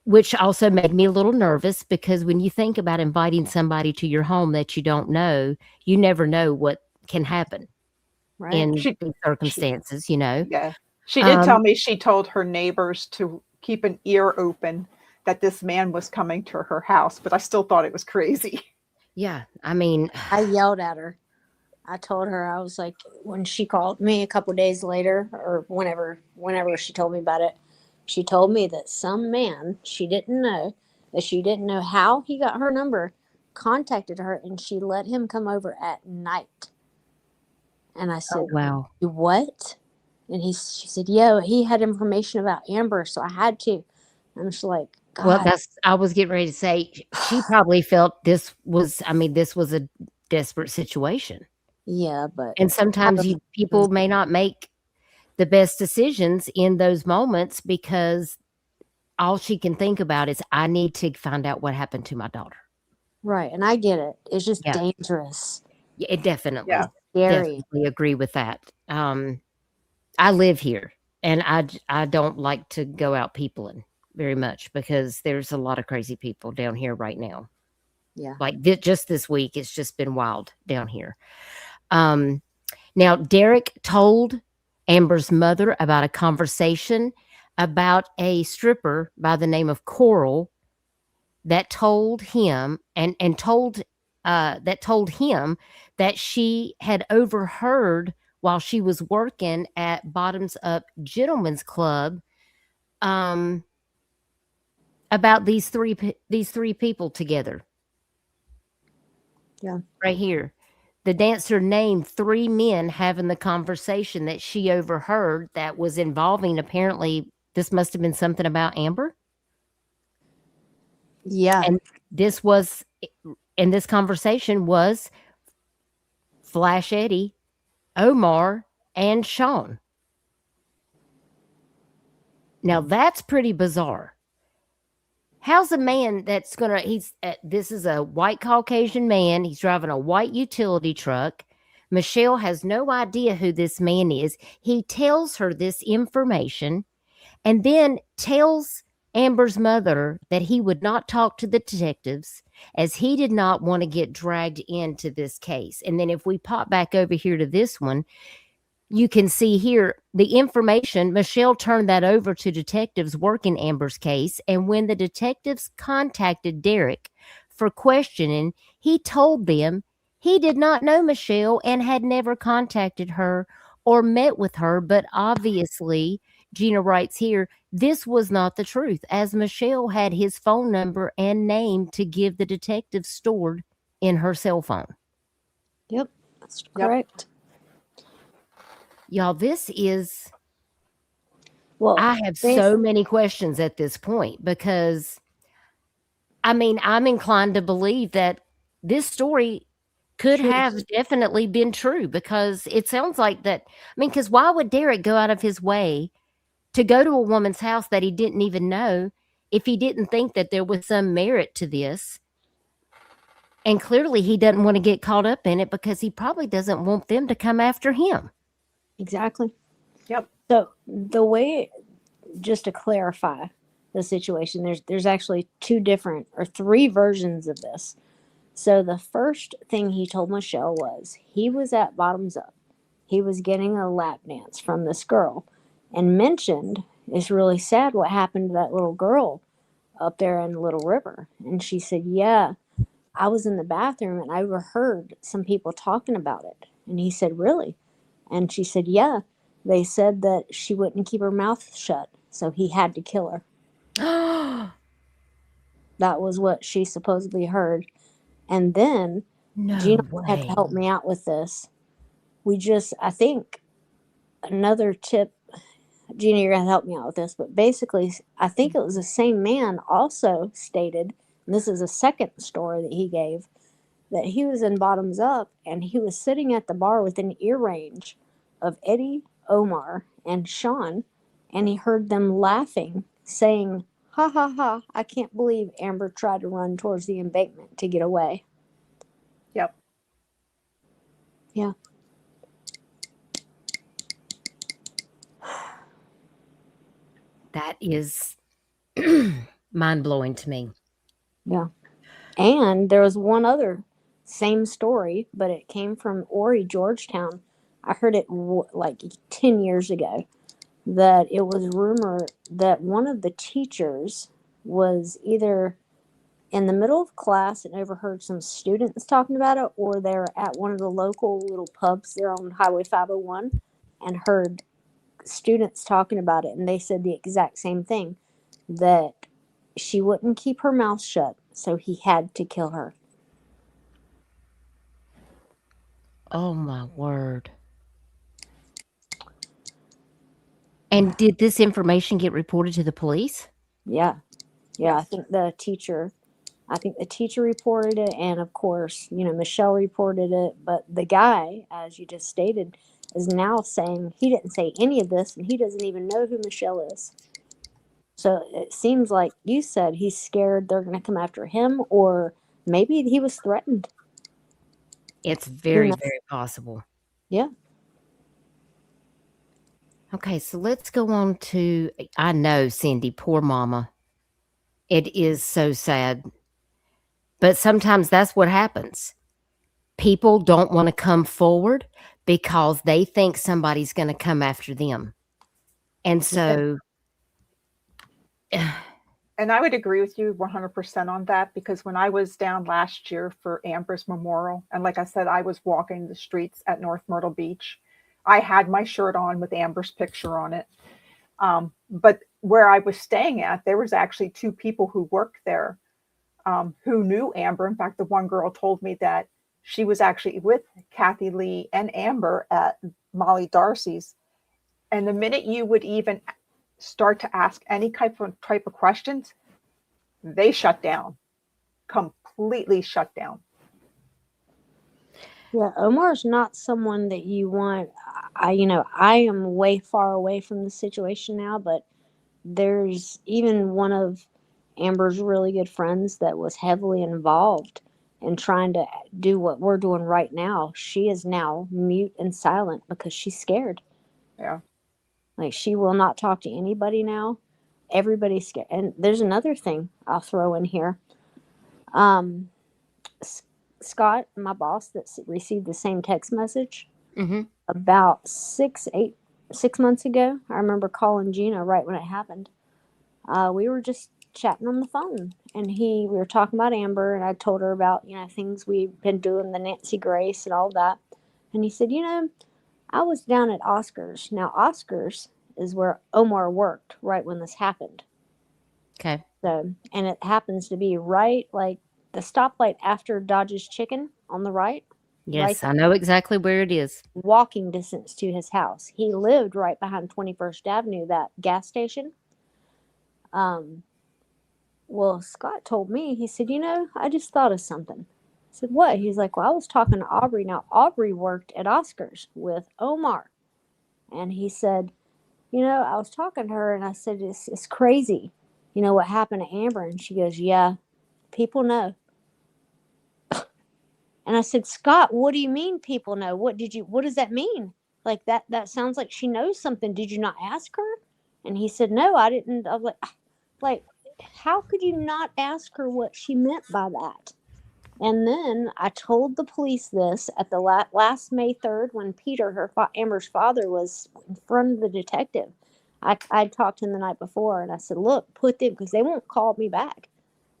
which also made me a little nervous because when you think about inviting somebody to your home that you don't know, you never know what can happen Right. in these circumstances, you know. Yeah. She did tell me she told her neighbors to keep an ear open that this man was coming to her house, but I still thought it was crazy. Yeah, I mean, I yelled at her. I told her, I was like, when she called me a couple days later or whenever she told me about it, she told me that some man she didn't know how he got her number, contacted her, and she let him come over at night. And I said, oh, wow. what? And she said, yeah, he had information about Amber, so I had to. And she's like, God. Well, I was getting ready to say, she probably felt this was a desperate situation. Yeah, but And sometimes people may not make the best decisions in those moments because all she can think about is, I need to find out what happened to my daughter. Right, and I get it. It's just dangerous. Yeah, it definitely. Yeah. Scary. Definitely agree with that. I live here, and I don't like to go out peopling very much because there's a lot of crazy people down here right now. Yeah. Like just this week, it's just been wild down here. Now, Derek told Amber's mother about a conversation about a stripper by the name of Coral that told him that she had overheard while she was working at Bottoms Up Gentlemen's Club about these three people together. Yeah. Right here. The dancer named 3 men having the conversation that she overheard that was involving, apparently, this must have been something about Amber. Yeah. And this conversation was Flash Eddie, Omar, and Sean. Now that's pretty bizarre. How's a man that's this is a white Caucasian man. He's driving a white utility truck. Michelle has no idea who this man is. He tells her this information and then tells Amber's mother that he would not talk to the detectives as he did not want to get dragged into this case. And then if we pop back over here to this one, you can see here the information. Michelle turned that over to detectives working Amber's case. And when the detectives contacted Derek for questioning, he told them he did not know Michelle and had never contacted her or met with her. But obviously, Gina writes here, this was not the truth, as Michelle had his phone number and name to give the detectives stored in her cell phone. Yep, that's correct. Y'all, this is Well, I have bas- so many questions at this point because, I mean, I'm inclined to believe that this story could should have definitely been true because it sounds like that. I mean, because why would Derek go out of his way to go to a woman's house that he didn't even know if he didn't think that there was some merit to this? And clearly he doesn't want to get caught up in it because he probably doesn't want them to come after him. exactly. Yep. So the way, just to clarify the situation, there's actually two different or three versions of this. So the first thing he told Michelle was he was at Bottoms Up. He was getting a lap dance from this girl and mentioned it's really sad what happened to that little girl up there in Little River. And she said, yeah, I was in the bathroom and I overheard some people talking about it. And he said, really? And she said, yeah. They said that she wouldn't keep her mouth shut, so he had to kill her. No That was what she supposedly heard. And then Gina had to way. help me out with this. I think another tip, Gina, you're going to help me out with this, but basically, I think it was the same man also stated, and this is a second story that he gave, that he was in Bottoms Up and he was sitting at the bar within ear range of Eddie, Omar, and Sean, and he heard them laughing, saying, ha ha ha, I can't believe Amber tried to run towards the embankment to get away. Yep. Yeah. That is mind blowing to me. Yeah. And there was one other same story, but it came from Ori, Georgetown. I heard it like 10 years ago that it was rumored that one of the teachers was either in the middle of class and overheard some students talking about it, or they were at one of the local little pubs there on Highway 501 and heard students talking about it. And they said the exact same thing, that she wouldn't keep her mouth shut, so he had to kill her. Oh my word. And did this information get reported to the police? Yeah. Yeah. Yes. I think the teacher reported it. And of course, Michelle reported it. But the guy, as you just stated, is now saying he didn't say any of this and he doesn't even know who Michelle is. So it seems like you said he's scared they're going to come after him, or maybe he was threatened. It's Who very, knows? very possible. Yeah. Okay, so let's go on to, I know, Cindy, poor mama. It is so sad. But sometimes that's what happens. People don't want to come forward because they think somebody's going to come after them. And so, And I would agree with you 100% on that, because when I was down last year for Amber's memorial, and like I said, I was walking the streets at North Myrtle Beach, I had my shirt on with Amber's picture on it. But where I was staying at, there was actually two people who worked there who knew Amber. In fact, the one girl told me that she was actually with Kathy Lee and Amber at Molly Darcy's. And the minute you would even start to ask any type of questions, they shut down, completely shut down. Yeah, Omar's not someone that you want. I am way far away from the situation now, but there's even one of Amber's really good friends that was heavily involved in trying to do what we're doing right now. She is now mute and silent because she's scared. Yeah. Like, she will not talk to anybody now. Everybody's scared. And there's another thing I'll throw in here. Um, Scott, my boss, that received the same text message mhm. about 6 months ago. I remember calling Gina right when it happened. We were just chatting on the phone, and we were talking about Amber, and I told her about things we've been doing, the Nancy Grace and all that. And he said, I was down at Oscars. Now Oscars is where Omar worked right when this happened. Okay. So, and it happens to be right like the stoplight after Dodge's Chicken on the right. right Yes, I know exactly where it is. walking distance to his house. He lived right behind 21st Avenue, that gas station. Um, well, Scott told me, he said, I just thought of something. I said, what? He's like, well, I was talking to Aubrey. Now, Aubrey worked at Oscar's with Omar. And he said, I was talking to her and I said, it's crazy. What happened to Amber? And she goes, yeah, people know. And I said, Scott, what do you mean people know? What does that mean? Like that sounds like she knows something. Did you not ask her? And he said, no, I didn't. I was like, how could you not ask her what she meant by that? And then I told the police this at the last May 3rd when Peter, Amber's father, was in front of the detective. I talked to him the night before and I said, look, put them, because they won't call me back.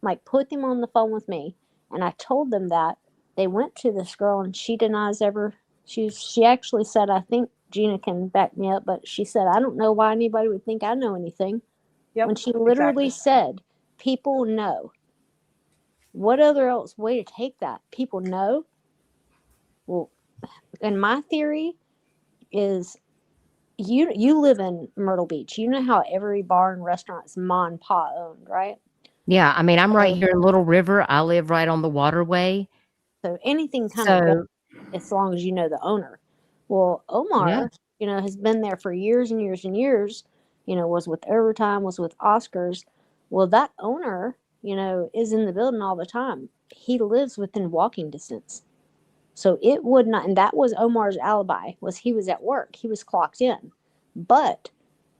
I'm like, put them on the phone with me. And I told them that. They went to this girl and she denies ever. She actually said, I think Gina can back me up, but she said, I don't know why anybody would think I know anything. Yep, When she literally exactly. said, people know. What other else way to take that? People know. Well, and my theory is you live in Myrtle Beach. You know how every bar and restaurant is ma and pa owned, right? Yeah, I mean, I'm right So, here in Little River. I live right on the waterway. so anything kind of goes So, as long as you know the owner. Well, yeah. Omar, has been there for years and years and years. Was with Overtime, was with Oscars. Well, that owner, is in the building all the time. He lives within walking distance. So it would not, and that was Omar's alibi, was he was at work. He was clocked in. But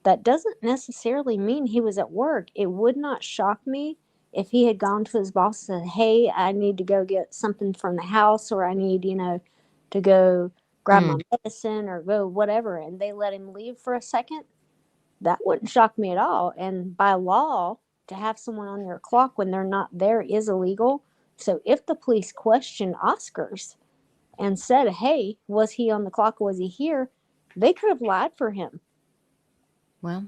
that doesn't necessarily mean he was at work. It would not shock me if he had gone to his boss and said, hey, I need to go get something from the house, or I need, to go grab my Mm. medicine or go whatever, and they let him leave for a second. That wouldn't shock me at all. And by law, to have someone on your clock when they're not there is illegal. So if the police question Oscars and said, hey, was he on the clock? Was he here? They could have lied for him. Well,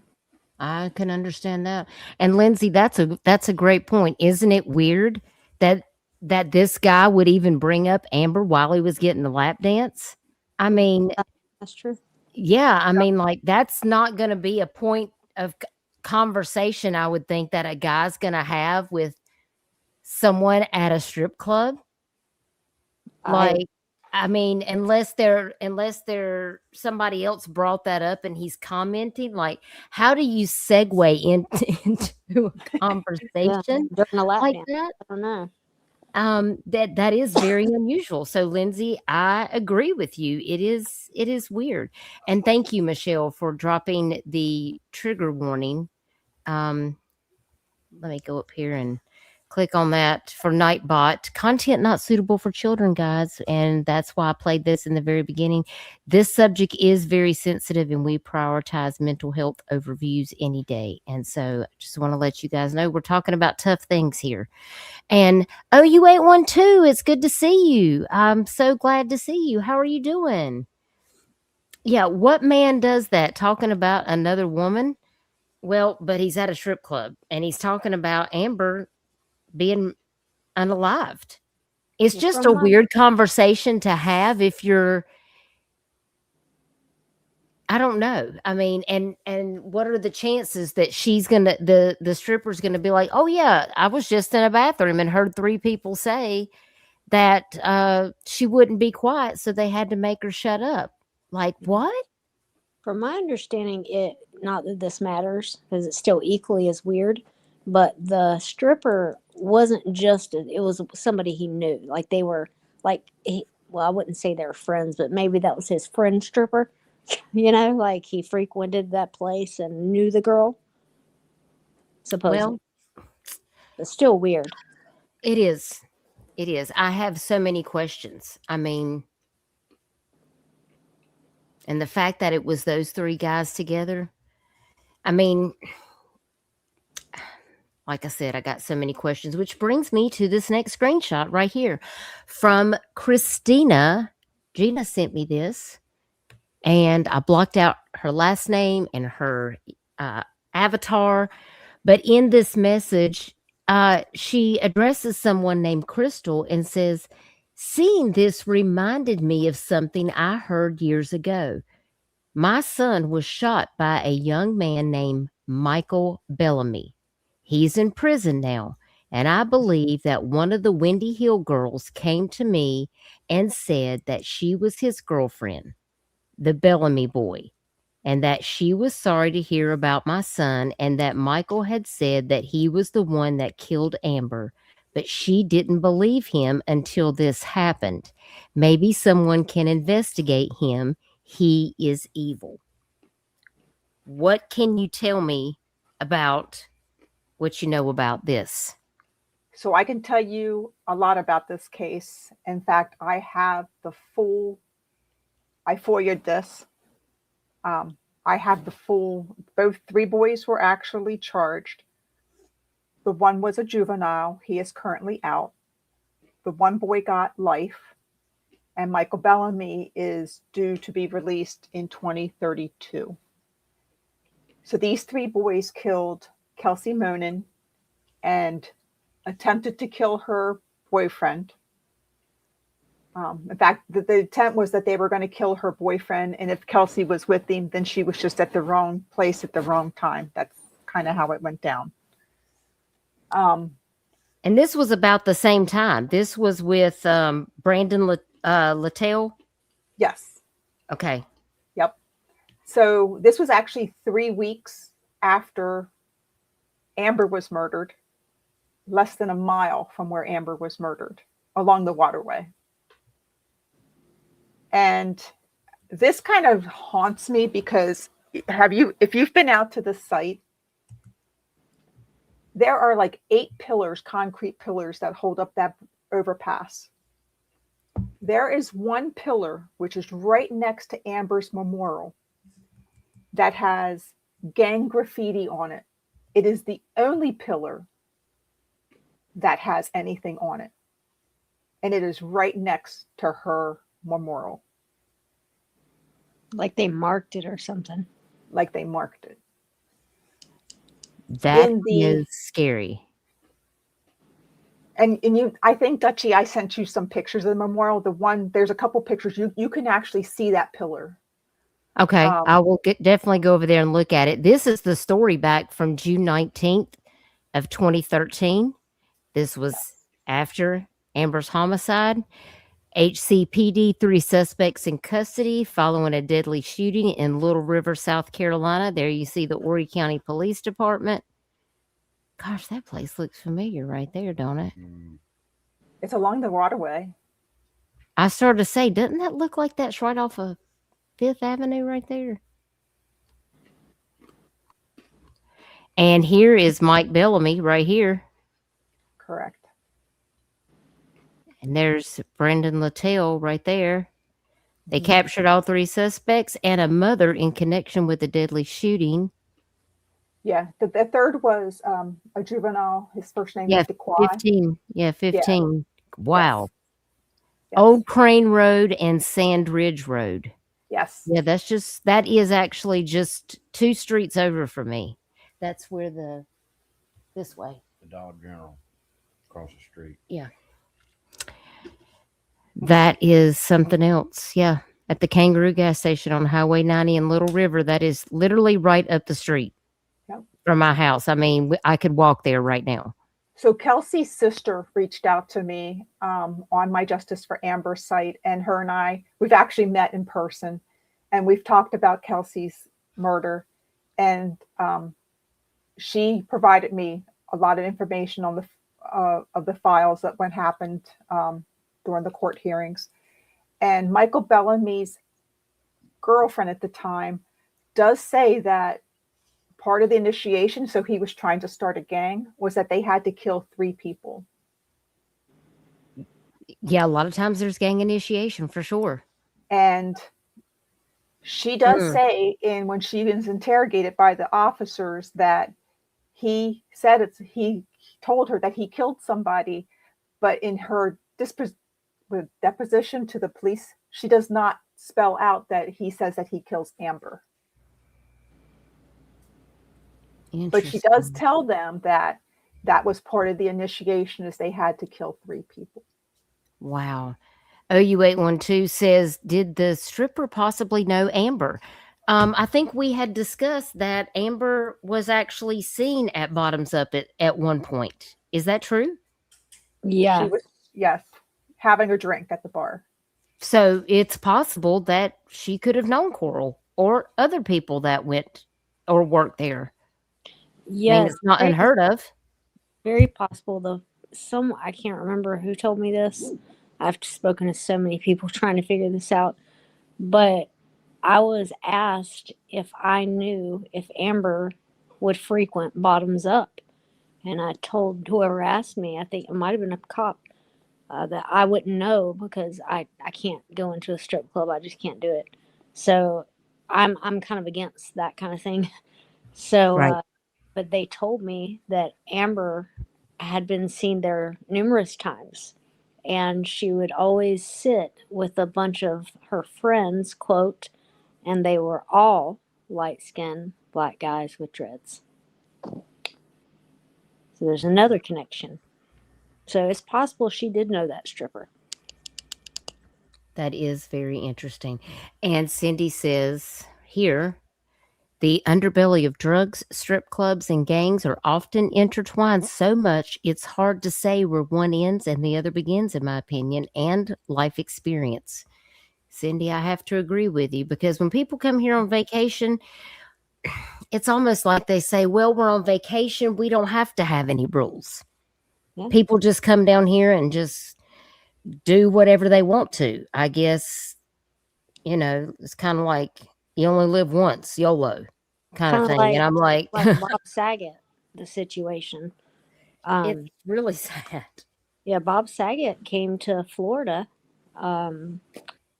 I can understand that. And Lindsay, that's a great point. Isn't it weird that this guy would even bring up Amber while he was getting the lap dance? I mean, That's true. yeah, I mean, like, that's not going to be a point of conversation, I would think, that a guy's going to have with someone at a strip club. Like, I mean, unless somebody else brought that up and he's commenting, like, how do you segue into a Yeah, conversation during a lap like dance. that? I don't know. That is very unusual. So, Lindsay, I agree with you. It is weird. And thank you, Michelle, for dropping the trigger warning. Let me go up here and click on that for Nightbot. Content not suitable for children, guys. And that's why I played this in the very beginning. This subject is very sensitive and we prioritize mental health over views any day. And so I just want to let you guys know we're talking about tough things here. And OU812, it's good to see you. I'm so glad to see you. How are you doing? Yeah, what man does that? Talking about another woman? Well, but he's at a strip club and he's talking about Amber being unalived. It's just From a my weird conversation to have if you're, I don't know. I mean, and what are the chances that the stripper's gonna be like, oh yeah, I was just in a bathroom and heard three people say that she wouldn't be quiet, so they had to make her shut up. Like, what? From my understanding, not that this matters because it's still equally as weird, but the stripper wasn't just it was somebody he knew. Like they were well, I wouldn't say they were friends, but maybe that was his friend stripper. Like he frequented that place and knew the girl, supposedly. Well, But still weird. it is. It is. I have so many questions. I mean, and the fact that it was those three guys together. I mean, like I said, I got so many questions, which brings me to this next screenshot right here from Christina. Gina sent me this, and I blocked out her last name and her avatar. But in this message, she addresses someone named Crystal and says, Seeing this reminded me of something I heard years ago. My son was shot by a young man named Michael Bellamy. He's in prison now, and I believe that one of the Windy Hill girls came to me and said that she was his girlfriend, the Bellamy boy, and that she was sorry to hear about my son and that Michael had said that he was the one that killed Amber, but she didn't believe him until this happened. Maybe someone can investigate him. He is evil. What can you tell me about what you know about this? So I can tell you a lot about this case. In fact, I have I FOIA'd this. I have both three boys were actually charged. The one was a juvenile. He is currently out. The one boy got life, and Michael Bellamy is due to be released in 2032. So these three boys killed Kelsey Monin and attempted to kill her boyfriend. In fact, the attempt was that they were going to kill her boyfriend, and if Kelsey was with him, then she was just at the wrong place at the wrong time. That's kind of how it went down. And this was about the same time. This was with Brandon Littell. Yes. Okay. Yep. So this was actually 3 weeks after Amber was murdered, less than a mile from where Amber was murdered, along the waterway. And this kind of haunts me because if you've been out to the site, there are like 8 pillars, concrete pillars that hold up that overpass. There is one pillar, which is right next to Amber's memorial, that has gang graffiti on it. It is the only pillar that has anything on it. And it is right next to her memorial. Like they marked it or something. Like they marked it. That is scary. And I think, Dutchie, I sent you some pictures of the memorial. There's a couple pictures. You can actually see that pillar. Okay, I will definitely go over there and look at it. This is the story back from June 19th of 2013. This was after Amber's homicide. HCPD, 3 suspects in custody following a deadly shooting in Little River, South Carolina. There you see the Horry County Police Department. Gosh, that place looks familiar right there, don't it? It's along the waterway. I started to say, doesn't that look like that's right off of 5th Avenue right there? And here is Mike Bellamy right here. Correct. And there's Brendan Littell right there. They captured all 3 suspects and a mother in connection with the deadly shooting. Yeah, the third was a juvenile. His first name is DeQuai. 15. Yeah, 15. Yeah. Wow. Yes. Old Crane Road and Sand Ridge Road. Yes. Yeah, that is actually just 2 streets over from me. That's where this way. The Dollar General across the street. Yeah. That is something else. Yeah. At the Kangaroo gas station on Highway 90 in Little River. That is literally right up the street from my house. I mean, I could walk there right now. So Kelsey's sister reached out to me on my Justice for Amber site, and her and I, we've actually met in person, and we've talked about Kelsey's murder. And she provided me a lot of information on the files that happened during the court hearings. And Michael Bellamy's girlfriend at the time does say that part of the initiation, so he was trying to start a gang, was that they had to kill 3 people. Yeah, a lot of times there's gang initiation for sure. And she does say, when she was interrogated by the officers, that he told her that he killed somebody, but in her deposition to the police, she does not spell out that he says that he kills Amber. But she does tell them that was part of the initiation, is they had to kill 3 people. Wow. OU812 says, did the stripper possibly know Amber? I think we had discussed that Amber was actually seen at Bottoms Up at one point. Is that true? She Yeah. was, yes, having a drink at the bar. So it's possible that she could have known Coral or other people that went or worked there. I mean, Yes. it's not Very, unheard of. very possible. I can't remember who told me this. I've spoken to so many people trying to figure this out. But I was asked if I knew if Amber would frequent Bottoms Up. And I told whoever asked me, I think it might have been a cop, that I wouldn't know because I can't go into a strip club. I just can't do it. So I'm kind of against that kind of thing. So, Right. but they told me that Amber had been seen there numerous times, and she would always sit with a bunch of her friends, quote, and they were all light skinned black guys with dreads. So there's another connection. So it's possible she did know that stripper. That is very interesting. And Cindy says here, the underbelly of drugs, strip clubs, and gangs are often intertwined so much it's hard to say where one ends and the other begins, in my opinion, and life experience. Cindy, I have to agree with you because when people come here on vacation, it's almost like they say, well, we're on vacation. We don't have to have any rules. Yeah. People just come down here and just do whatever they want to. I guess, it's kind of like you only live once, YOLO kind Kind of of thing. And I'm like, like Bob Saget, the situation. it's really sad. Yeah, Bob Saget came to Florida. I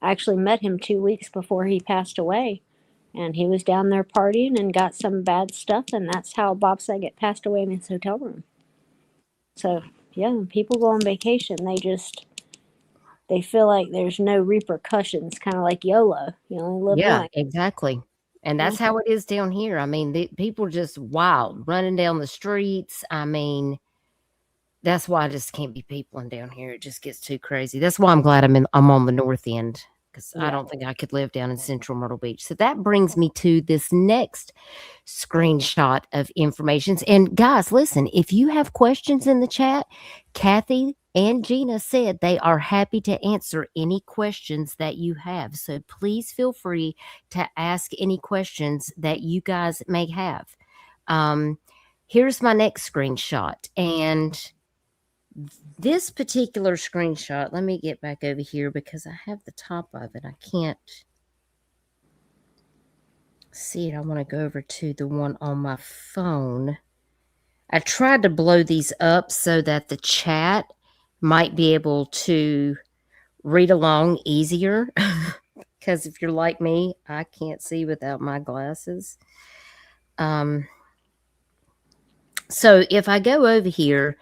actually met him 2 weeks before he passed away, and he was down there partying and got some bad stuff, and that's how Bob Saget passed away in his hotel room. So yeah, when people go on vacation, they feel like there's no repercussions, kind of like YOLO. You only live Yeah, once. exactly. And Yeah. that's how it is down here. I mean, people are just wild running down the streets. I mean, that's why I just can't be peopling down here. It just gets too crazy. That's why I'm glad I'm on the north end because I Yeah. don't think I could live down in central Myrtle Beach. So that brings me to this next screenshot of information. And guys, listen, if you have questions in the chat, Kathy and Gina said they are happy to answer any questions that you have. So please feel free to ask any questions that you guys may have. Here's my next screenshot. And this particular screenshot, let me get back over here because I have the top of it. I can't see it. I want to go over to the one on my phone. I tried to blow these up so that the chat might be able to read along easier. Because if you're like me, I can't see without my glasses. So if I go over here,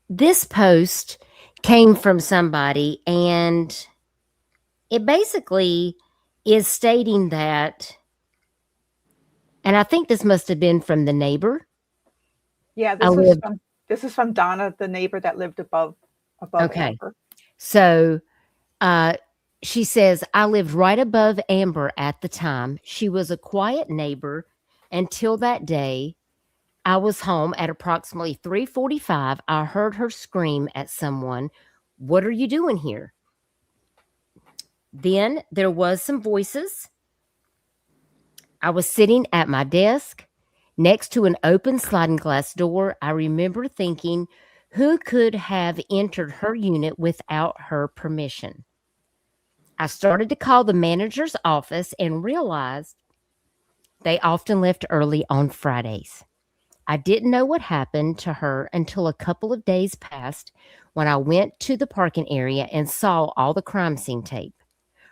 this post came from somebody, and it basically is stating that, and I think this must have been from the neighbor. Yeah, I live, this is from Donna, the neighbor that lived above okay. Amber. So she says, I lived right above Amber at the time. She was a quiet neighbor until that day. I was home at approximately 3:45. I heard her scream at someone, "What are you doing here?" Then there was some voices. I was sitting at my desk next to an open sliding glass door. I remember thinking, who could have entered her unit without her permission? I started to call the manager's office and realized they often left early on Fridays. I didn't know what happened to her until a couple of days passed when I went to the parking area and saw all the crime scene tape.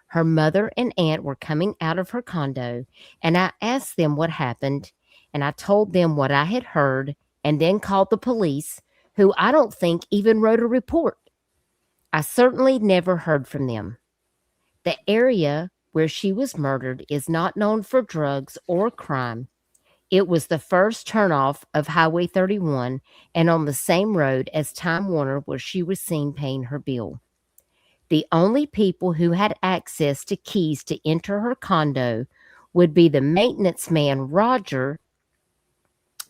Her mother and aunt were coming out of her condo, and I asked them what happened, and I told them what I had heard, and then called the police, who I don't think even wrote a report. I certainly never heard from them. The area where she was murdered is not known for drugs or crime. It was the first turnoff of Highway 31 and on the same road as Time Warner where she was seen paying her bill. The only people who had access to keys to enter her condo would be the maintenance man, Roger,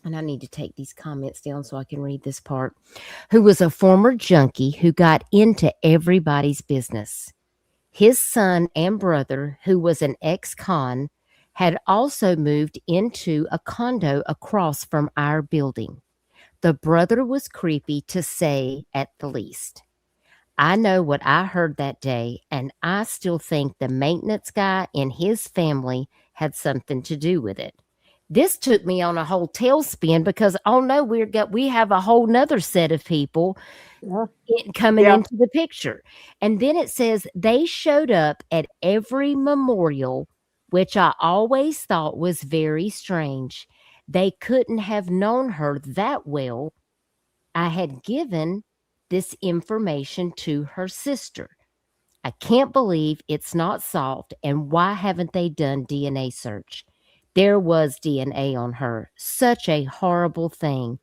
and I need to take these comments down so I can read this part, who was a former junkie who got into everybody's business. His son and brother, who was an ex-con, had also moved into a condo across from our building. The brother was creepy, to say at the least. I know what I heard that day, and I still think the maintenance guy and his family had something to do with it. This took me on a whole tailspin because, oh no, we have a whole nother set of people Yeah. coming Yeah. into the picture. And then it says they showed up at every memorial, which I always thought was very strange. They couldn't have known her that well. I had given this information to her sister. I can't believe it's not solved. And why haven't they done DNA search? There was DNA on her. Such a horrible thing.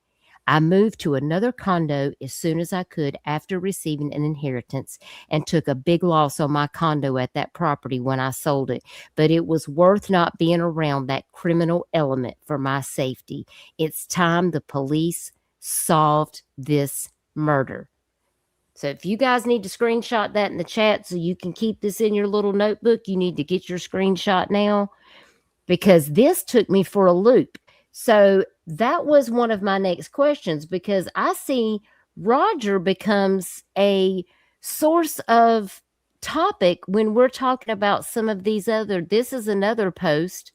I moved to another condo as soon as I could after receiving an inheritance and took a big loss on my condo at that property when I sold it. But it was worth not being around that criminal element for my safety. It's time the police solved this murder. So if you guys need to screenshot that in the chat so you can keep this in your little notebook, you need to get your screenshot now, because this took me for a loop. So that was one of my next questions, because I see Roger becomes a source of topic when we're talking about some of these other. This is another post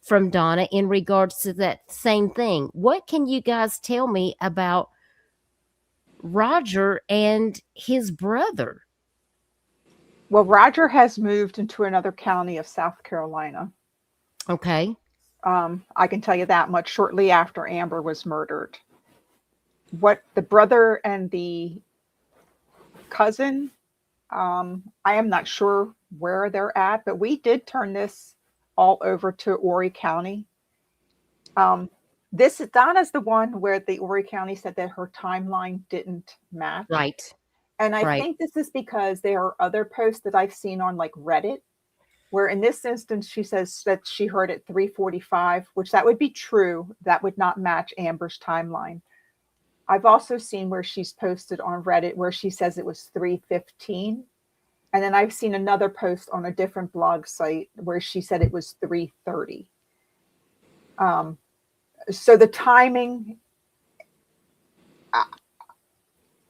from Donna in regards to that same thing. What can you guys tell me about Roger and his brother? Well, Roger has moved into another county of South Carolina. Okay. I can tell you that much, shortly after Amber was murdered. What the brother and the cousin, I am not sure where they're at, but we did turn this all over to Horry County. Donna's the one where the Horry County said that her timeline didn't match. Right. And I Right. think this is because there are other posts that I've seen on like Reddit, where in this instance, she says that she heard at 3:45, which that would be true. That would not match Amber's timeline. I've also seen where she's posted on Reddit where she says it was 3:15. And then I've seen another post on a different blog site where she said it was 3:30. So the timing,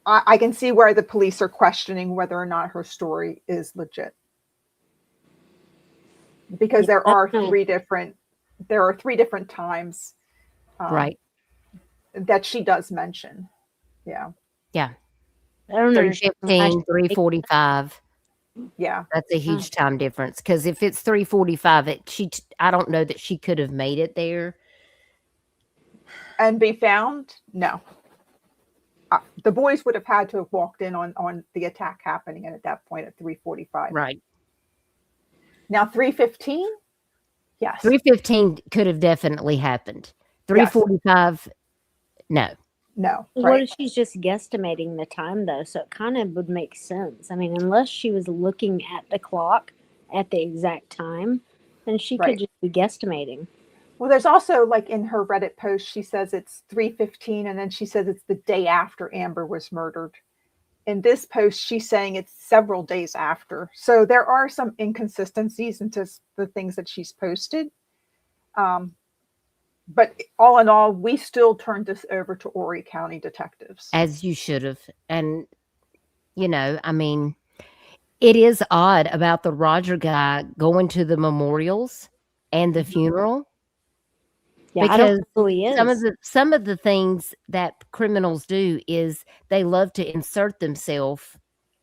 I can see where the police are questioning whether or not her story is legit. Because there are three different times Right. that she does mention. Yeah. Yeah. I don't understand why 3:15, she- 3:45. Yeah. That's a huge time difference. Because if it's 3:45, I don't know that she could have made it there. And be found? No. The boys would have had to have walked in on the attack happening, and at that point at 3:45. Right. Now 3:15? Yes. 3:15 could have definitely happened. 3:45, no. No. What Right. if she's just guesstimating the time though? So it kind of would make sense. I mean, unless she was looking at the clock at the exact time, then she Right. could just be guesstimating. Well, there's also like in her Reddit post, she says it's 3:15, and then she says it's the day after Amber was murdered. In this post, she's saying it's several days after. So there are some inconsistencies into the things that she's posted. But all in all, we still turned this over to Horry County detectives. As you should have. And, I mean, it is odd about the Roger guy going to the memorials and the funeral. Yeah, I don't Because know who he is. some of the things that criminals do is they love to insert themselves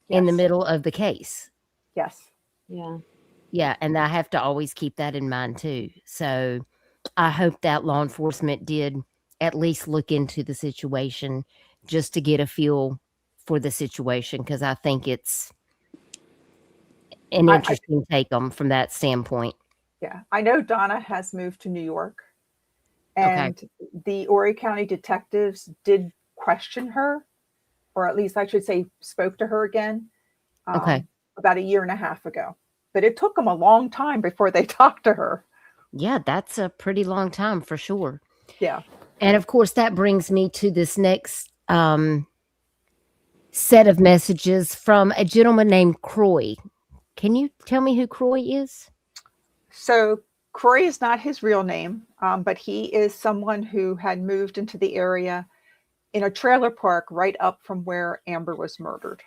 in the Yes. middle of the case. Yes. Yeah. Yeah, and I have to always keep that in mind too. So I hope that law enforcement did at least look into the situation just to get a feel for the situation, because I think it's an interesting take on from that standpoint. Yeah. I know Donna has moved to New York, and the Horry County detectives did question her, or at least I should say spoke to her again. Okay. about a year and a half ago. But it took them a long time before they talked to her. Yeah, that's a pretty long time for sure. Yeah. And of course, that brings me to this next set of messages from a gentleman named Croy. Can you tell me who Croy is? So Corey is not his real name, but he is someone who had moved into the area in a trailer park right up from where Amber was murdered.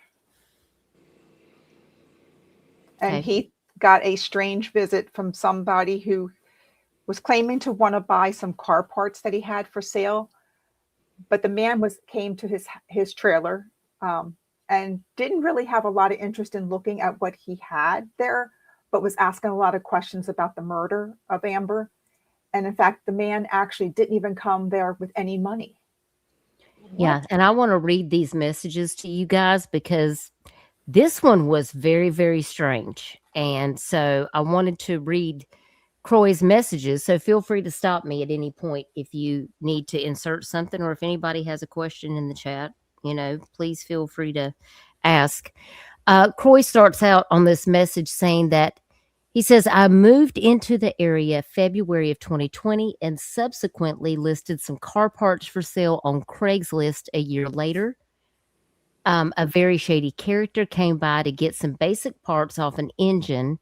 And Okay. he got a strange visit from somebody who was claiming to want to buy some car parts that he had for sale. But the man came to his trailer and didn't really have a lot of interest in looking at what he had there, but was asking a lot of questions about the murder of Amber. And in fact, the man actually didn't even come there with any money. Yeah, and I want to read these messages to you guys because this one was very, very strange. And so I wanted to read Croy's messages. So feel free to stop me at any point if you need to insert something or if anybody has a question in the chat, please feel free to ask. Croy starts out on this message saying that he says, I moved into the area February of 2020 and subsequently listed some car parts for sale on Craigslist a year later. A very shady character came by to get some basic parts off an engine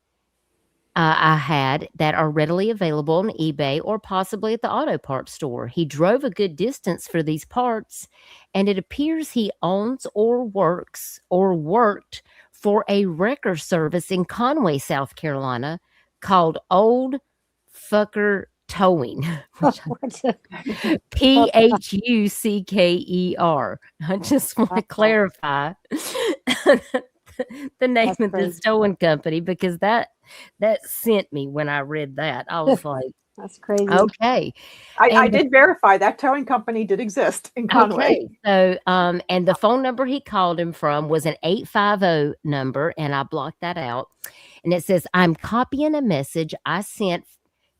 I had that are readily available on eBay or possibly at the auto parts store. He drove a good distance for these parts, and it appears he owns or worked for a wrecker service in Conway, South Carolina called Old Fucker Towing. Phucker. I just want to clarify the name That's of this towing company because that sent me when I read that. I was like, That's crazy. okay. I did verify that towing company did exist in Conway. Okay. So, and the phone number he called him from was an 850 number, and I blocked that out. And it says, I'm copying a message I sent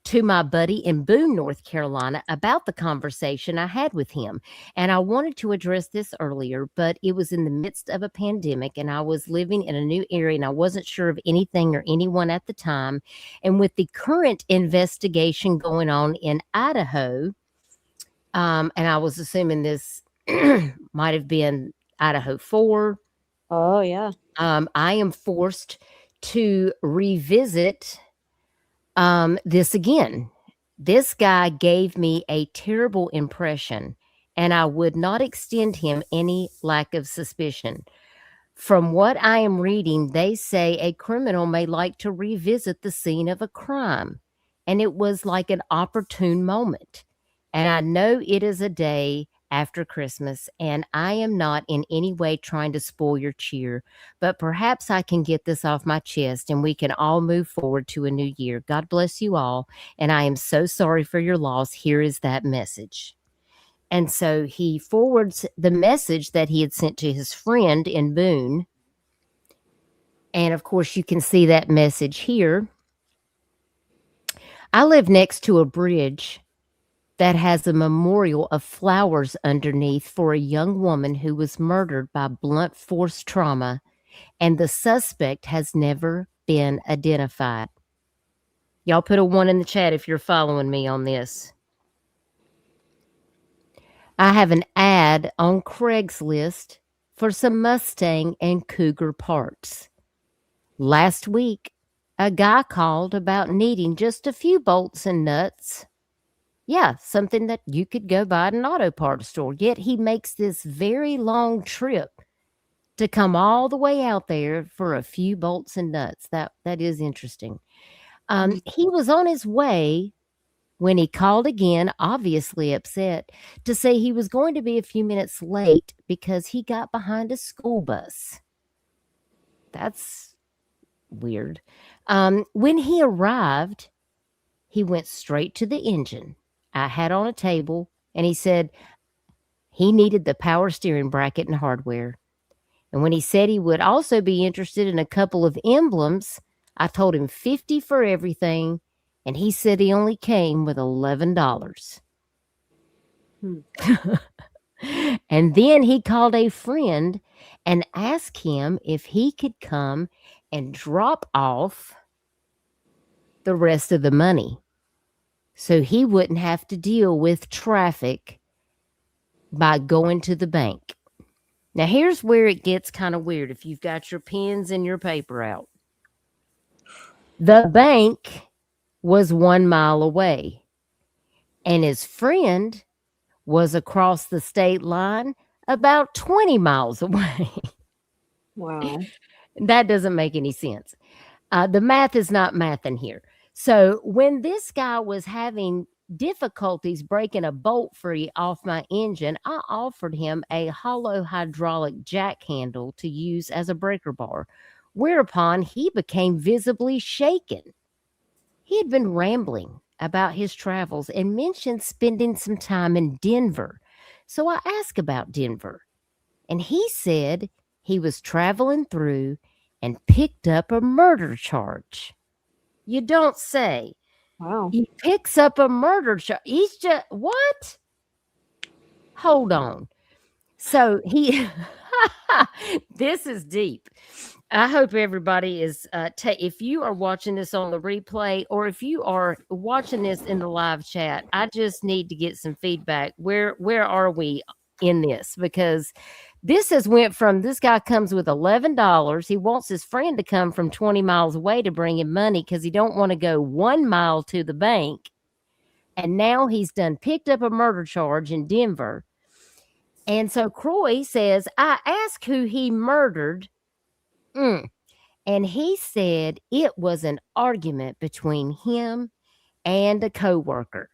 to my buddy in Boone, North Carolina about the conversation I had with him. And I wanted to address this earlier, but it was in the midst of a pandemic and I was living in a new area and I wasn't sure of anything or anyone at the time. And with the current investigation going on in Idaho, and I was assuming this might have been Idaho 4. Oh, yeah. I am forced to revisit this again. This guy gave me a terrible impression, and I would not extend him any lack of suspicion. From what I am reading, they say a criminal may like to revisit the scene of a crime, and it was like an opportune moment. And I know it is a day after Christmas, and I am not in any way trying to spoil your cheer, but perhaps I can get this off my chest and we can all move forward to a new year. God bless you all, and I am so sorry for your loss. Here is that message. And so he forwards the message that he had sent to his friend in Boone. And of course, you can see that message here. I live next to a bridge that has a memorial of flowers underneath for a young woman who was murdered by blunt force trauma, and the suspect has never been identified. Y'all put a 1 in the chat if you're following me on this. I have an ad on Craigslist for some Mustang and Cougar parts. Last week, a guy called about needing just a few bolts and nuts. Yeah, something that you could go buy at an auto parts store. Yet he makes this very long trip to come all the way out there for a few bolts and nuts. That is interesting. He was on his way when he called again, obviously upset, to say he was going to be a few minutes late because he got behind a school bus. That's weird. When he arrived, he went straight to the engine I had on a table, and he said he needed the power steering bracket and hardware. And when he said he would also be interested in a couple of emblems, I told him $50 for everything, and he said he only came with $11. And then he called a friend and asked him if he could come and drop off the rest of the money so he wouldn't have to deal with traffic by going to the bank. Now, here's where it gets kind of weird if you've got your pens and your paper out. The bank was 1 mile away, and his friend was across the state line about 20 miles away. Wow. That doesn't make any sense. The math is not mathing here. So when this guy was having difficulties breaking a bolt free off my engine, I offered him a hollow hydraulic jack handle to use as a breaker bar, whereupon he became visibly shaken. He had been rambling about his travels and mentioned spending some time in Denver. So I asked about Denver, and he said he was traveling through and picked up a murder charge. You don't say. Wow. He picks up a murder charge. He's just, what? Hold on. So he, this is deep. I hope everybody is, if you are watching this on the replay or if you are watching this in the live chat, I just need to get some feedback. Where are we in this? Because this has went from, this guy comes with $11. He wants his friend to come from 20 miles away to bring him money because he don't want to go 1 mile to the bank. And now he's done picked up a murder charge in Denver. And so Croy says, I asked who he murdered. And he said it was an argument between him and a coworker.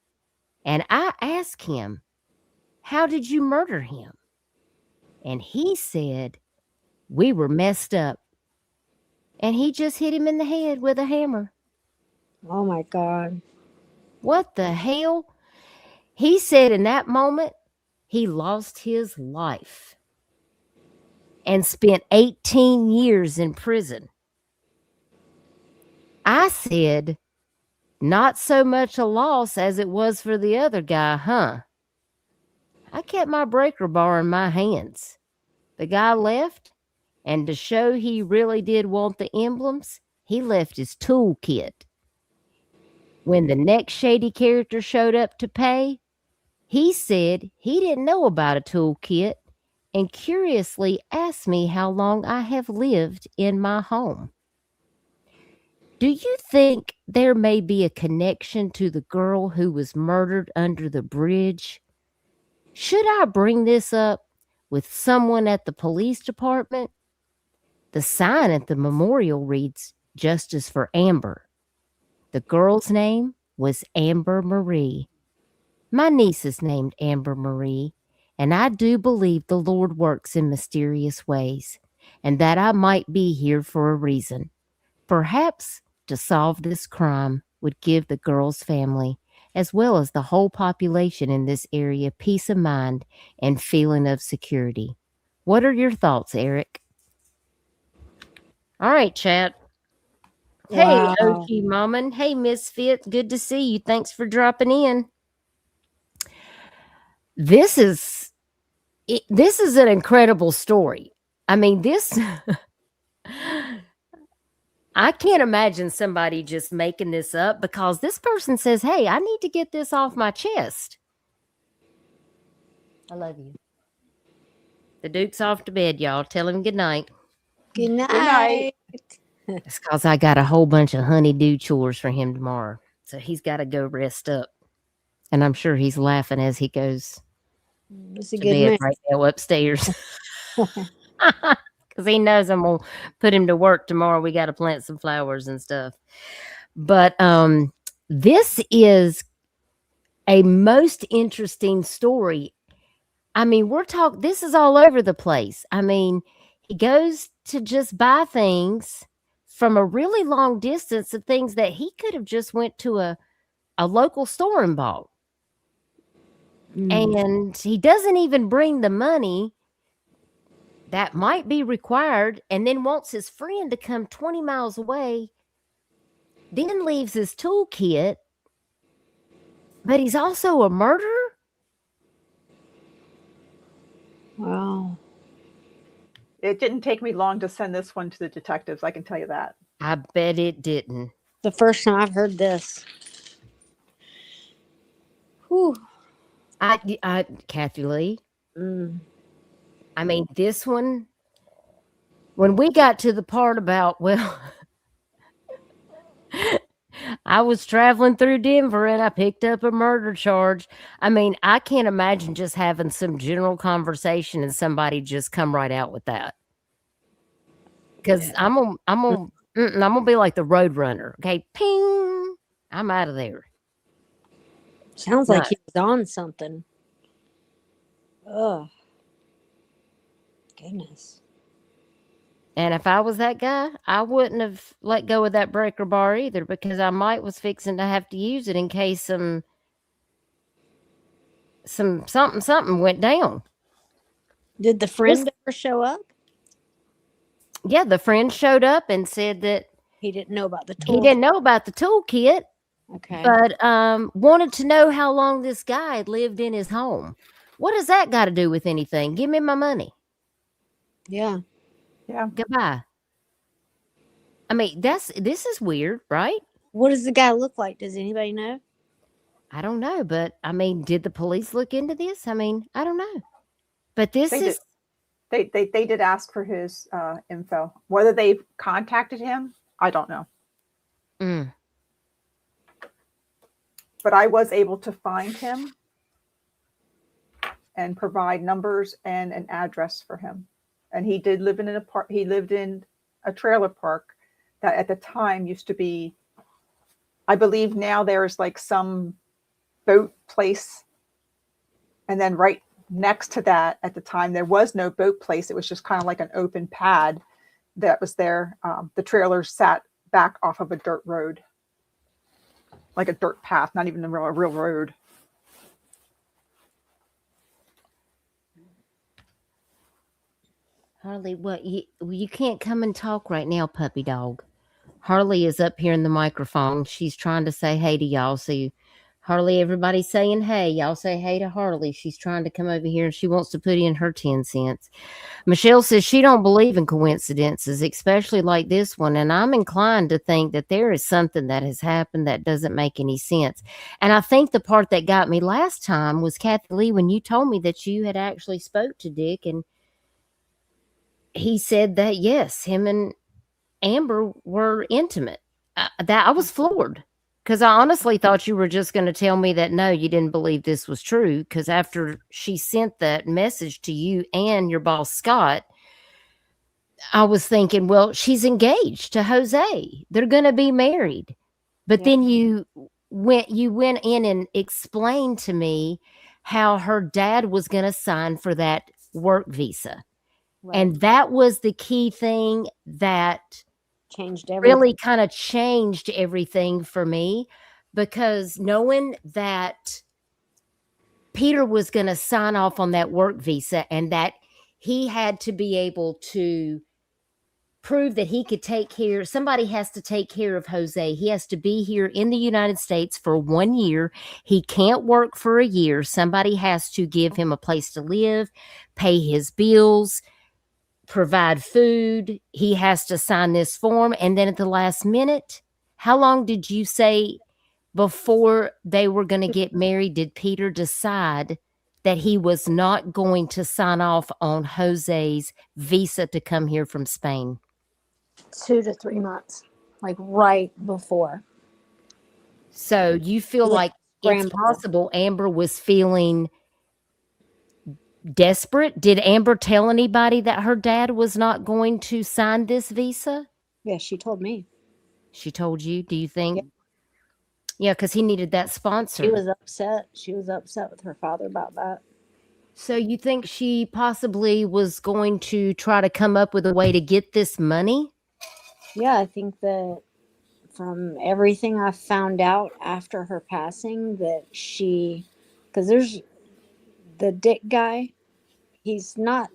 And I asked him, how did you murder him? And he said, we were messed up. And he just hit him in the head with a hammer. Oh my God. What the hell? He said in that moment, he lost his life and spent 18 years in prison. I said, not so much a loss as it was for the other guy, huh? I kept my breaker bar in my hands. The guy left, and to show he really did want the emblems, he left his toolkit. When the next shady character showed up to pay, he said he didn't know about a toolkit and curiously asked me how long I have lived in my home. Do you think there may be a connection to the girl who was murdered under the bridge? Should I bring this up with someone at the police department? The sign at the memorial reads, Justice for Amber. The girl's name was Amber Marie. My niece is named Amber Marie, and I do believe the Lord works in mysterious ways, and that I might be here for a reason. Perhaps to solve this crime would give the girl's family, as well as the whole population in this area, peace of mind and feeling of security. What are your thoughts, Eric? All right, chat. Wow. Hey, OG Mammon. Hey, Misfit. Good to see you. Thanks for dropping in. This is an incredible story. I mean, this I can't imagine somebody just making this up because this person says, hey, I need to get this off my chest. I love you. The Duke's off to bed, y'all. Tell him good night. Good night. night. It's because I got a whole bunch of honey-do chores for him tomorrow. So he's got to go rest up. And I'm sure he's laughing as he goes It's a to good bed man. right now upstairs. Because he knows I'm going to put him to work tomorrow. We got to plant some flowers and stuff. But this is a most interesting story. I mean, this is all over the place. I mean, he goes to just buy things from a really long distance of things that he could have just went to a local store and bought. And he doesn't even bring the money that might be required and then wants his friend to come 20 miles away, then leaves his toolkit, but he's also a murderer? Wow. It didn't take me long to send this one to the detectives. I can tell you that. I bet it didn't. The first time I've heard this. Whew. Kathy Lee. Mm. I mean, this one, when we got to the part about, well, I was traveling through Denver and I picked up a murder charge. I mean, I can't imagine just having some general conversation and somebody just come right out with that. Because I'm gonna be like the road runner. Okay, ping, I'm out of there. Sounds No. like he was on something. Ugh. Goodness. And if I was that guy, I wouldn't have let go of that breaker bar either, because I might was fixing to have to use it in case some something went down. Did the friend ever show up? Yeah, the friend showed up and said that He didn't know about the he tool. didn't know about the toolkit, Okay. but wanted to know how long this guy had lived in his home. What does that got to do with anything? Give me my money. Yeah. Yeah. Goodbye. I mean, this is weird, right? What does the guy look like? Does anybody know? I don't know, but I mean, did the police look into this? I mean, I don't know. But this They is did. They did ask for his info. Whether they contacted him, I don't know. mm, But I was able to find him and provide numbers and an address for him. And he did live in he lived in a trailer park that at the time used to be, I believe now there's like some boat place. And then right next to that, at the time, there was no boat place. It was just kind of like an open pad that was there. The trailer sat back off of a dirt road, like a dirt path, not even a real road. Harley, what you can't come and talk right now, puppy dog. Harley is up here in the microphone. She's trying to say hey to y'all. So Harley, everybody's saying hey. Y'all say hey to Harley. She's trying to come over here and she wants to put in her 10 cents. Michelle says she don't believe in coincidences, especially like this one. And I'm inclined to think that there is something that has happened that doesn't make any sense. And I think the part that got me last time was, Kathy Lee, when you told me that you had actually spoke to Dick and he said that, yes, him and Amber were intimate. That I was floored, because I honestly thought you were just going to tell me that no, you didn't believe this was true. Because after she sent that message to you and your boss Scott, I was thinking, well, she's engaged to Jose. They're going to be married. But then you went in and explained to me how her dad was going to sign for that work visa. Right. And that was the key thing that Changed everything. really kind of changed everything for me, because knowing that Peter was going to sign off on that work visa and that he had to be able to prove that he could take care, somebody has to take care of Jose. He has to be here in the United States for 1 year. He can't work for a year. Somebody has to give him a place to live, pay his bills, provide food. He has to sign this form. And then at the last minute, how long did you say before they were going to get married did Peter decide that he was not going to sign off on Jose's visa to come here from Spain? 2 to 3 months, like right before. So you feel like it's possible Amber was feeling desperate? Did Amber tell anybody that her dad was not going to sign this visa? Yeah, she told me. She told you? Do you think? Yeah, because he needed that sponsor. She was upset. She was upset with her father about that. So you think she possibly was going to try to come up with a way to get this money? Yeah, I think that from everything I found out after her passing, that because there's the Dick guy, he's not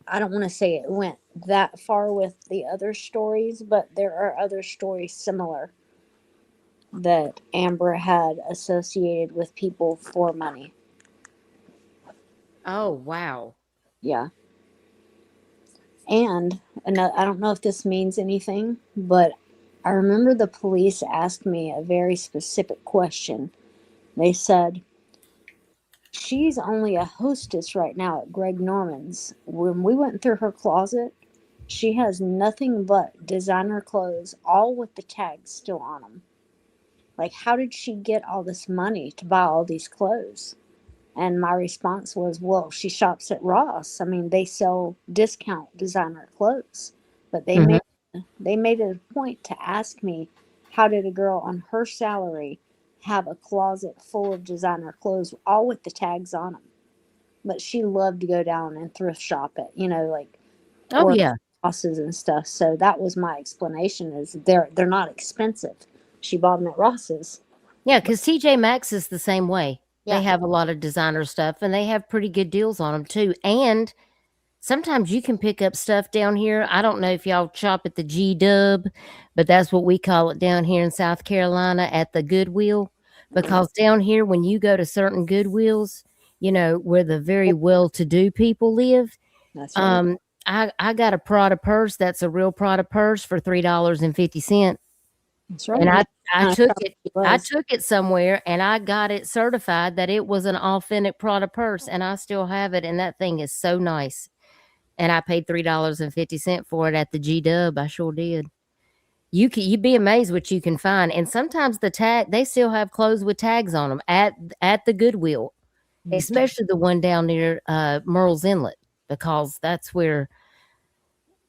I don't want to say it went that far with the other stories, but there are other stories similar that Amber had associated with people for money. Oh, wow. Yeah. And I don't know if this means anything, but I remember the police asked me a very specific question. They said, she's only a hostess right now at Greg Norman's. When we went through her closet, she has nothing but designer clothes, all with the tags still on them. Like, how did she get all this money to buy all these clothes? And my response was, well, she shops at Ross. I mean, they sell discount designer clothes. But Mhm. they made it a point to ask me, how did a girl on her salary have a closet full of designer clothes, all with the tags on them? But she loved to go down and thrift shop at, like Oh or yeah. Ross's and stuff. So that was my explanation: is they're not expensive. She bought them at Ross's. Yeah, because TJ Maxx is the same way. They Yeah, have a lot of designer stuff and they have pretty good deals on them too. And sometimes you can pick up stuff down here. I don't know if y'all shop at the G Dub, but that's what we call it down here in South Carolina at the Goodwill. Because down here, when you go to certain Goodwills, where the very well to do people live, that's right. um, I got a Prada purse that's a real Prada purse for $3.50. That's right. And And I that's the I kind of took shop it she I was. took it somewhere and I got it certified that it was an authentic Prada purse, and I still have it, and that thing is so nice. And I paid $3.50 for it at the G Dub. I sure did. You'd be amazed what you can find. And sometimes they still have clothes with tags on them at the Goodwill, Mhm. especially the one down near Myrtle's Inlet, because that's where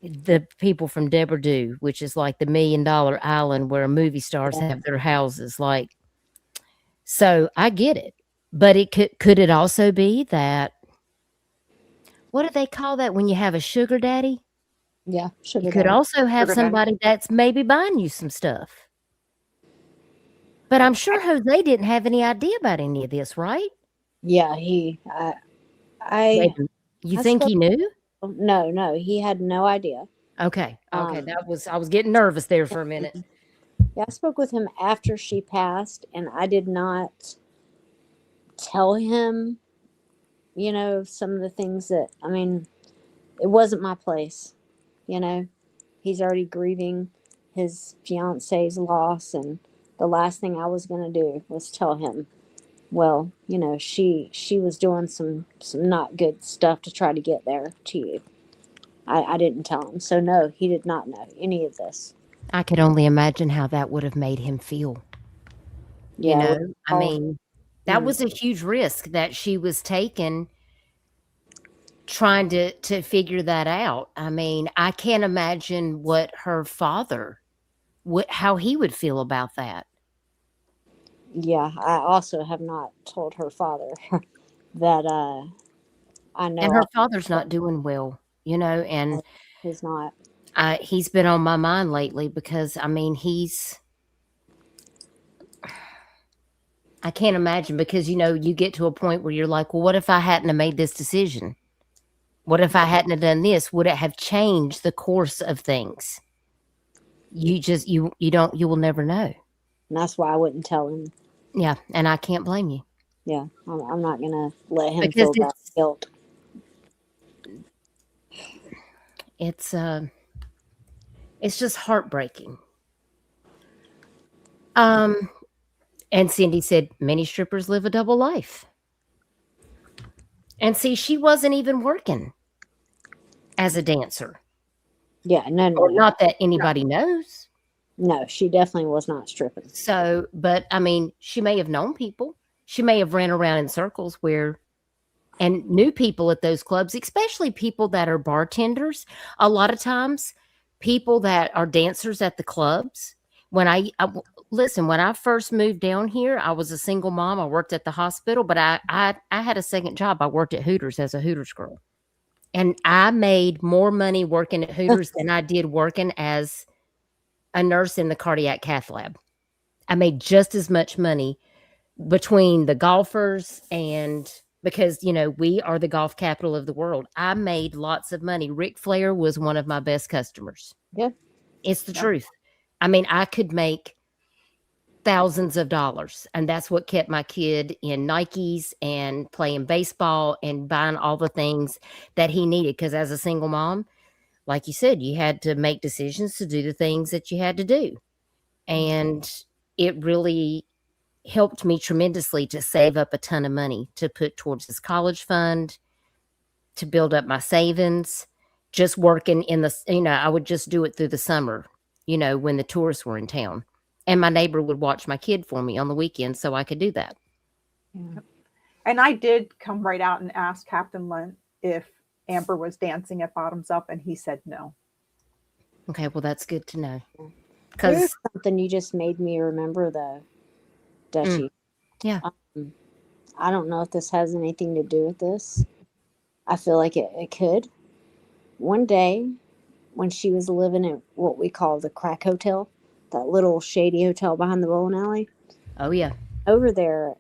the people from Deborah, which is like the $1 million island where movie stars Yeah. have their houses. Like, so I get it. But could it also be that, what do they call that when you have a sugar daddy? Yeah. You Sugar could daddy. also have Sugar daddy. somebody that's maybe buying you some stuff. But I'm sure Jose didn't have any idea about any of this, right? Yeah. Wait, I, you I think spoke. he knew? No, no, he had no idea. Okay. Okay. Um, I was getting nervous there for a minute. yeah, I spoke with him after she passed, and I did not tell him, some of the things that, I mean, it wasn't my place, you know. He's already grieving his fiance's loss, and the last thing I was going to do was tell him, well, she was doing some not good stuff to try to get there to you. I didn't tell him. So no, he did not know any of this. I could only imagine how that would have made him feel. You Yeah, it was know, I all, mean, that mm, was a huge risk that she was taking trying to figure that out. I mean, I can't imagine what her father how he would feel about that. yeah. I also have not told her father that I And know her all father's that not doing well, and he's not. he's been on my mind lately because I mean, I can't imagine because you get to a point where you're like, well, what if I hadn't have made this decision? What if I hadn't have done this? Would it have changed the course of things? You will never know. And that's why I wouldn't tell him. Yeah, and I can't blame you Yeah, I'm not gonna let him because feel that guilt. it's uh it's just heartbreaking. Um and Cindy said many strippers live a double life. And see, she wasn't even working as a dancer. Yeah, no, no, Or no, not that No. anybody knows. no. She definitely was not stripping. So, but I mean, she may have known people. She may have ran around in circles where and knew people at those clubs, especially people that are bartenders. A lot of times, people that are dancers at the clubs. Listen, when I first moved down here, I was a single mom. I worked at the hospital, but I had a second job. I worked at Hooters as a Hooters girl, and I made more money working at Hooters than I did working as a nurse in the cardiac cath lab. I made just as much money between the golfers and because we are the golf capital of the world. I made lots of money. Ric Flair was one of my best customers. Yeah, It's the Yeah. truth. I mean, I could make thousands of dollars, and that's what kept my kid in Nikes and playing baseball and buying all the things that he needed, because as a single mom, like you said, you had to make decisions to do the things that you had to do. And it really helped me tremendously to save up a ton of money to put towards this college fund, to build up my savings, just working in the, I would just do it through the summer, when the tourists were in town. And my neighbor would watch my kid for me on the weekends so I could do that. Yeah. And I did come right out and ask Captain Lent if Amber was dancing at Bottoms Up, and he said no. Okay, well, that's good to know. Here's Because, something you just made me remember, though, Dutchie. yeah. I don't know if this has anything to do with this. I feel like it could. One day, when she was living at what we call the crack hotel, that little shady hotel behind the bowling alley, Oh, yeah. over there,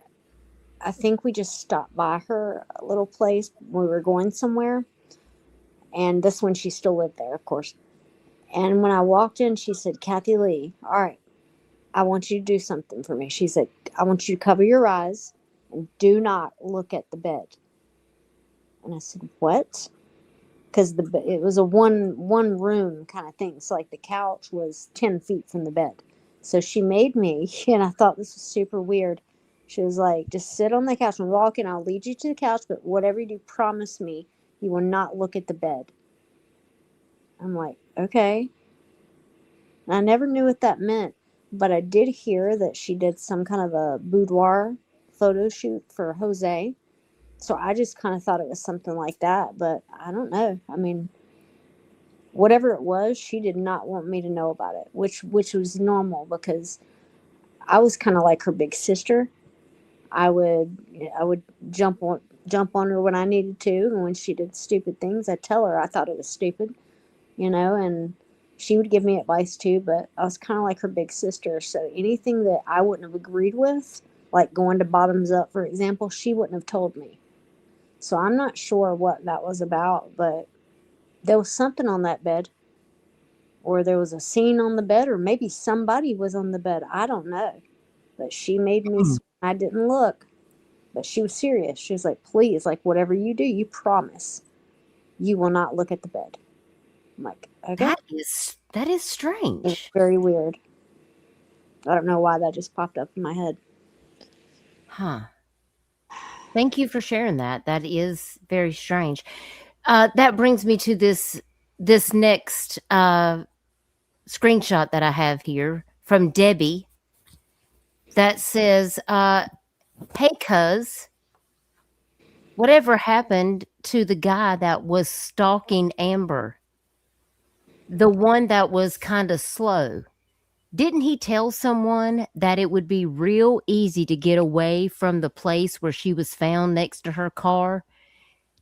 I think we just stopped by her little place when we were going somewhere. And this one, she still lived there, of course. And when I walked in, she said, "Kathy Lee, all right, I want you to do something for me." She said, "I want you to cover your eyes and do not look at the bed." And I said, "What?" Because it was a one room kind of thing. So like the couch was 10 feet from the bed. So she made me, and I thought this was super weird. She was like, "Just sit on the couch and walk, and I'll lead you to the couch. But whatever you do, promise me you will not look at the bed." I'm like, okay. And I never knew what that meant, but I did hear that she did some kind of a boudoir photo shoot for Jose. So I just kind of thought it was something like that, but I don't know. I mean, whatever it was, she did not want me to know about it, which was normal because I was kind of like her big sister. I would jump on her when I needed to, and when she did stupid things, I'd tell her I thought it was stupid, and she would give me advice too, but I was kind of like her big sister. So anything that I wouldn't have agreed with, like going to Bottoms Up, for example, she wouldn't have told me. So I'm not sure what that was about, but there was something on that bed, or there was a scene on the bed, or maybe somebody was on the bed. I don't know. But she made me, I didn't look, but she was serious. She was like, "Please, like whatever you do, you promise you will not look at the bed." I'm like, okay. That is It was strange. very weird. I don't know why that just popped up in my head. Huh. Thank you for sharing that. That is very strange. That brings me to this next screenshot that I have here from Debbie that says, "Hey, cuz, whatever happened to the guy that was stalking Amber? The one that was kind of slow. Didn't he tell someone that it would be real easy to get away from the place where she was found next to her car?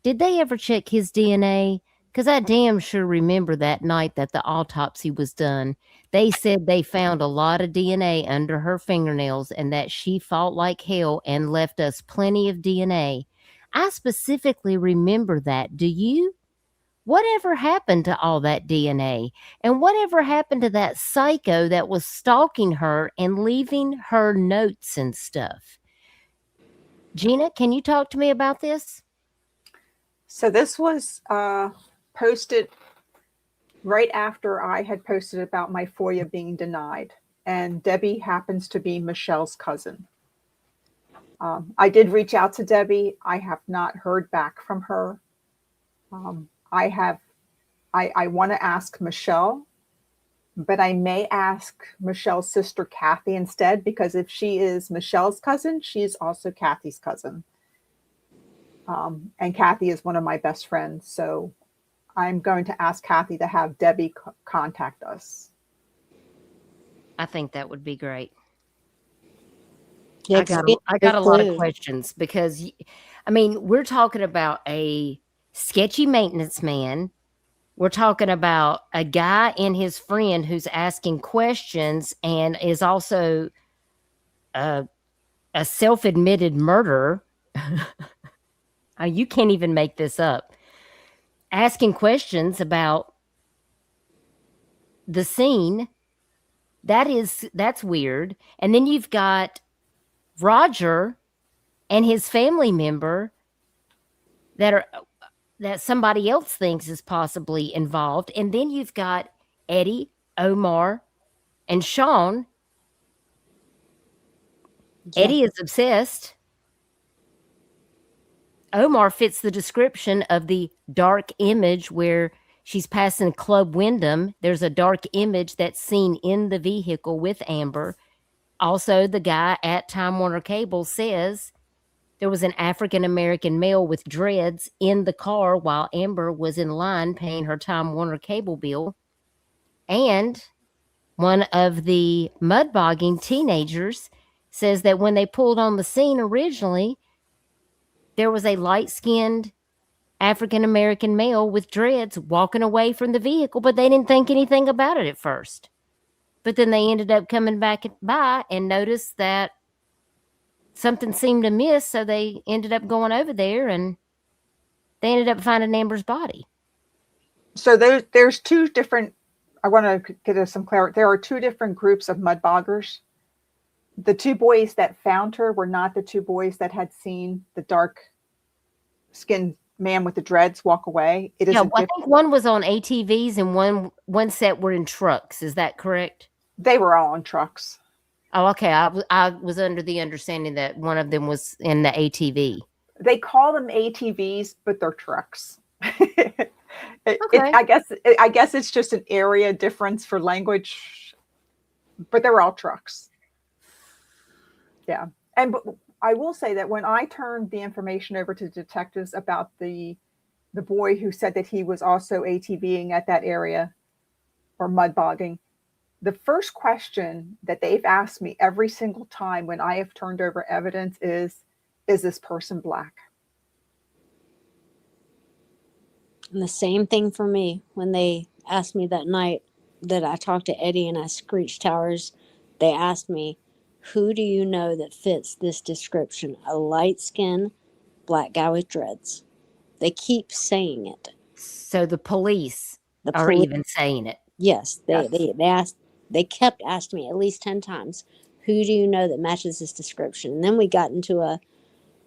Did they ever check his DNA? Because I damn sure remember that night that the autopsy was done. They said they found a lot of DNA under her fingernails and that she fought like hell and left us plenty of DNA. I specifically remember that. Do you? Whatever happened to all that DNA? And whatever happened to that psycho that was stalking her and leaving her notes and stuff?" Gina, can you talk to me about this? So this was posted right after I had posted about my FOIA being denied. And Debbie happens to be Michelle's cousin. I did reach out to Debbie. I have not heard back from her. I want to ask Michelle, but I may ask Michelle's sister Kathy instead, because if she is Michelle's cousin, she is also Kathy's cousin. And Kathy is one of my best friends. So I'm going to ask Kathy to have Debbie contact us. I think that would be great. Yeah, I got a lot of questions because, I mean, we're talking about a sketchy maintenance man. We're talking about a guy and his friend who's asking questions and is also a self-admitted murderer. You can't even make this up. Asking questions about the scene. That's weird. And then you've got Roger and his family member that are that somebody else thinks is possibly involved. And then you've got Eddie, Omar, and Sean. Yeah. Eddie is obsessed. Omar fits the description of the dark image where she's passing Club Wyndham. There's a dark image that's seen in the vehicle with Amber. Also, the guy at Time Warner Cable says there was an African American male with dreads in the car while Amber was in line paying her Time Warner Cable bill. And one of the mudbogging teenagers says that when they pulled on the scene originally, there was a light-skinned African American male with dreads walking away from the vehicle, but they didn't think anything about it at first. But then they ended up coming back by and noticed that something seemed amiss, so they ended up going over there and they ended up finding Amber's body. So there's two different. I want to get us some clarity. There are two different groups of mudboggers. The two boys that found her were not the two boys that had seen the dark-skinned man with the dreads walk away. It is. Yeah, I think one was on ATVs and one set were in trucks. Is that correct? They were all on trucks. Oh, okay. I was under the understanding that one of them was in the ATV. They call them ATVs, but they're trucks. Okay. I guess it's just an area difference for language, but they're all trucks. Yeah. And I will say that when I turned the information over to detectives about the boy who said that he was also ATVing at that area or mudbogging, the first question that they've asked me every single time when I have turned over evidence is this person black? And the same thing for me when they asked me that night that I talked to Eddie and I screeched towers. They asked me, who do you know that fits this description? A light-skinned black guy with dreads. They keep saying it. So the police The are police, even saying it. yes, Yes. they kept asking me at least 10 times, who do you know that matches this description? And then we got into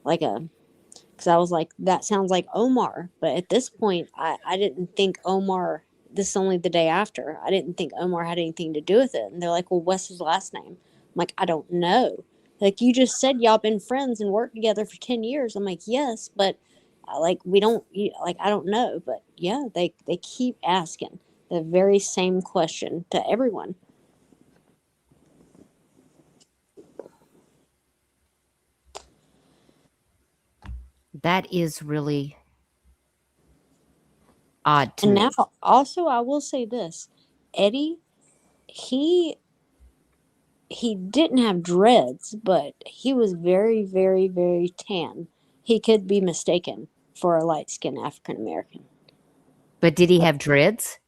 because I was like, that sounds like Omar. But at this point, I didn't think Omar, this is only the day after, I didn't think Omar had anything to do with it. And they're like, well, what's his last name? I'm like, I don't know. Like, you just said y'all been friends and worked together for 10 years. I'm like, yes, but we don't, I don't know. But yeah, they keep asking the very same question to everyone. That is really odd to And me. now, also, I will say this, Eddie, he didn't have dreads, but he was very, very, very tan. He could be mistaken for a light-skinned African American. But did he have dreads?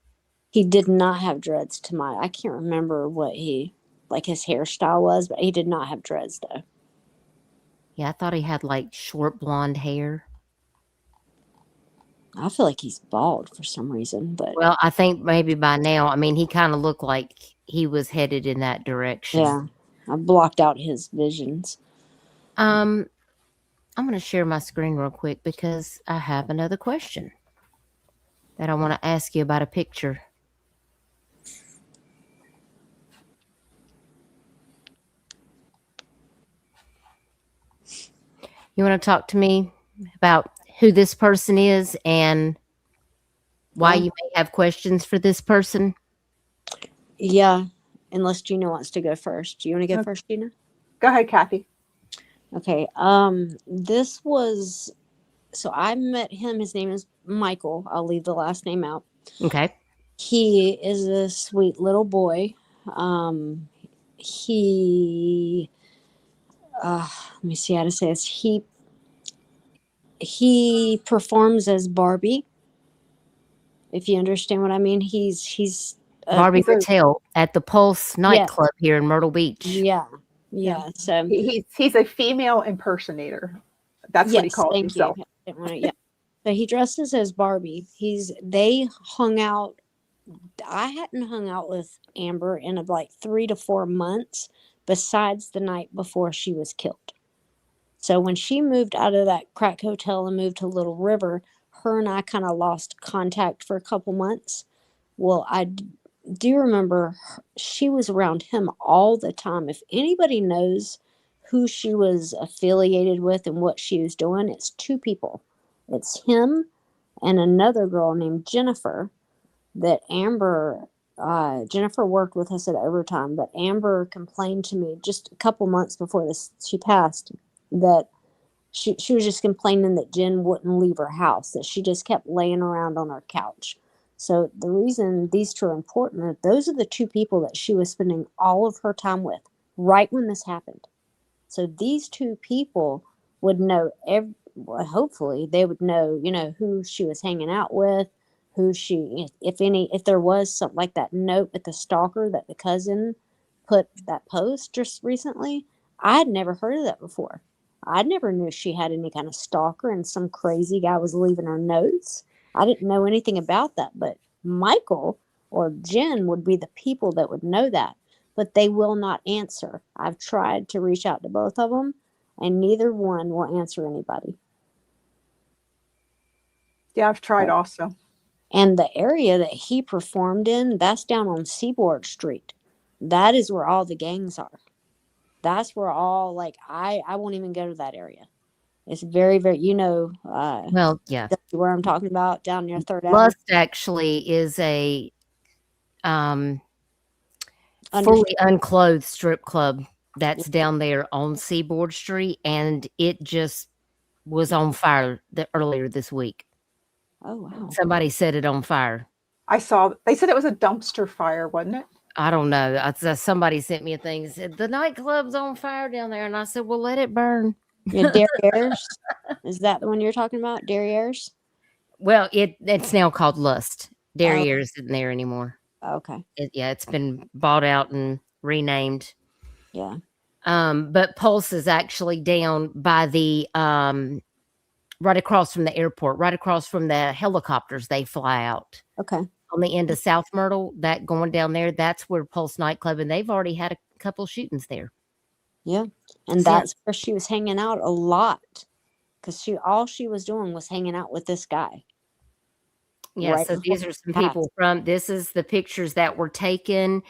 He did not have dreads I can't remember what his hairstyle was, but he did not have dreads though. Yeah, I thought he had like short blonde hair. I feel like he's bald for some reason, but Well, I think maybe by now, I mean, he kind of looked like he was headed in that direction. yeah, I blocked out his visions. I'm going to share my screen real quick because I have another question that I want to ask you about a picture. You want to talk to me about who this person is and why you may have questions for this person? Yeah, unless Gina wants to go first. Do you want to go first, Gina? Go ahead, Kathy. Okay. So I met him. His name is Michael. I'll leave the last name out. Okay. He is a sweet little boy. Let me see how to say this. He performs as Barbie. If you understand what I mean, he's Barbie Patel at the Pulse nightclub here in Myrtle Beach. Yeah. So he's a female impersonator. That's what he calls himself. So he dresses as Barbie. They hung out. I hadn't hung out with Amber in like 3 to 4 months, besides the night before she was killed. So when she moved out of that crack hotel and moved to Little River, her and I kind of lost contact for a couple months. Well, do remember she was around him all the time. If anybody knows who she was affiliated with and what she was doing, it's two people. It's him and another girl named Jennifer that Jennifer worked with us at Overtime, but Amber complained to me just a couple months before she passed that she was just complaining that Jen wouldn't leave her house, that she just kept laying around on her couch. So the reason these two are important is those are the two people that she was spending all of her time with right when this happened. So these two people would know, hopefully they would know, who she was hanging out with, if there was something like that note with the stalker that the cousin put that post just recently. I had never heard of that before. I never knew she had any kind of stalker and some crazy guy was leaving her notes. I didn't know anything about that, but Michael or Jen would be the people that would know that, but they will not answer. I've tried to reach out to both of them and neither one will answer anybody. Yeah, I've tried also. And the area that he performed in, that's down on Seaboard Street. That is where all the gangs are. That's where all, I won't even go to that area. It's very, very, Well, yeah. where I'm talking about, down near 3rd Avenue. Lust actually is a fully unclothed strip club that's down there on Seaboard Street, and it just was on fire earlier this week. Oh, wow. Somebody set it on fire. They said it was a dumpster fire, wasn't it? I don't know. Somebody sent me a thing and said, the nightclub's on fire down there. And I said, well, let it burn. Yeah, Derrieres? Is that the one you're talking about? Derrieres? Well, it's now called Lust. Derrieres isn't there anymore. Okay. It's been bought out and renamed. Yeah. But Pulse is actually down by the right across from the airport, right across from the helicopters they fly out. Okay. On the end of South Myrtle, that going down there, that's where Pulse nightclub, and they've already had a couple shootings there. Yeah. And that's where she was hanging out a lot, because all she was doing was hanging out with this guy. Yeah. Right, so these are some people this is the pictures that were taken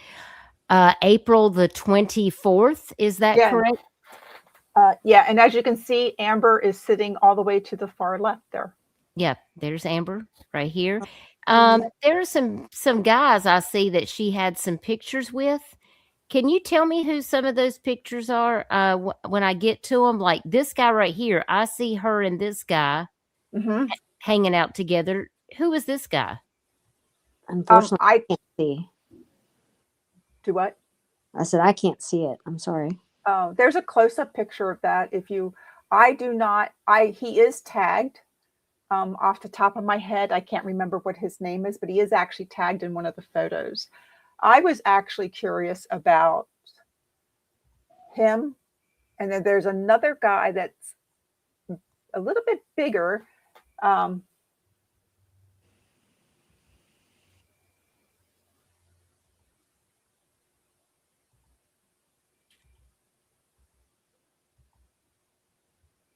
April the 24th. Is that correct? Yeah. And as you can see, Amber is sitting all the way to the far left there. Yeah. There's Amber right here. There are some guys I see that she had some pictures with. Can you tell me who some of those pictures are when I get to them? Like this guy right here, I see her and this guy hanging out together. Who is this guy? Unfortunately, I can't see. Do what? I said, I can't see it. I'm sorry. There's a close-up picture of that. He is tagged. Off the top of my head, I can't remember what his name is, but he is actually tagged in one of the photos. I was actually curious about him. And then there's another guy that's a little bit bigger.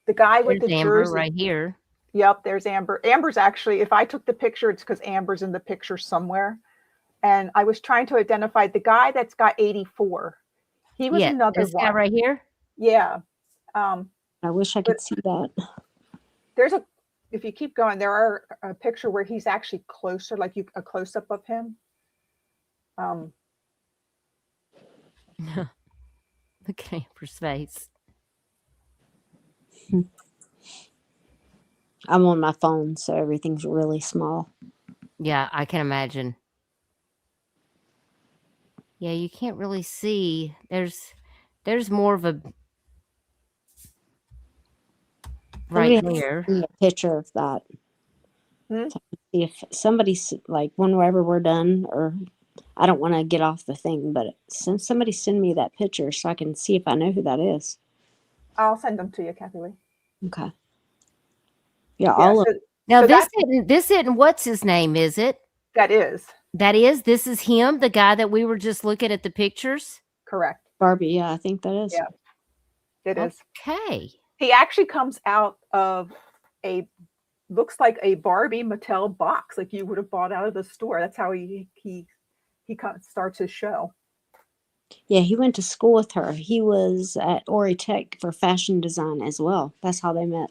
The guy with the Amber jersey right here. Yep, there's Amber. Amber's actually, if I took the picture, it's because Amber's in the picture somewhere. And I was trying to identify the guy that's got 84. He was another this one. guy right here? Yeah. I wish I could see that. If you keep going, there are a picture where he's actually closer, like a close-up of him. Look at Amber's face. I'm on my phone, so everything's really small. Yeah, I can imagine. Yeah, you can't really see. There's more of a right there. A picture of that. If somebody's like, whenever we're done, or I don't want to get off the thing, but somebody send me that picture so I can see if I know who that is. I'll send them to you, Kathy Lee. Okay. Yeah, now this isn't what's his name, is it? That is. This is him, the guy that we were just looking at the pictures? Correct. Barbie, yeah, I think that is. Yeah, it is. Okay. He actually comes out of a looks like a Barbie Mattel box, like you would have bought out of the store. That's how he starts his show. Yeah, he went to school with her. He was at Ori Tech for fashion design as well. That's how they met.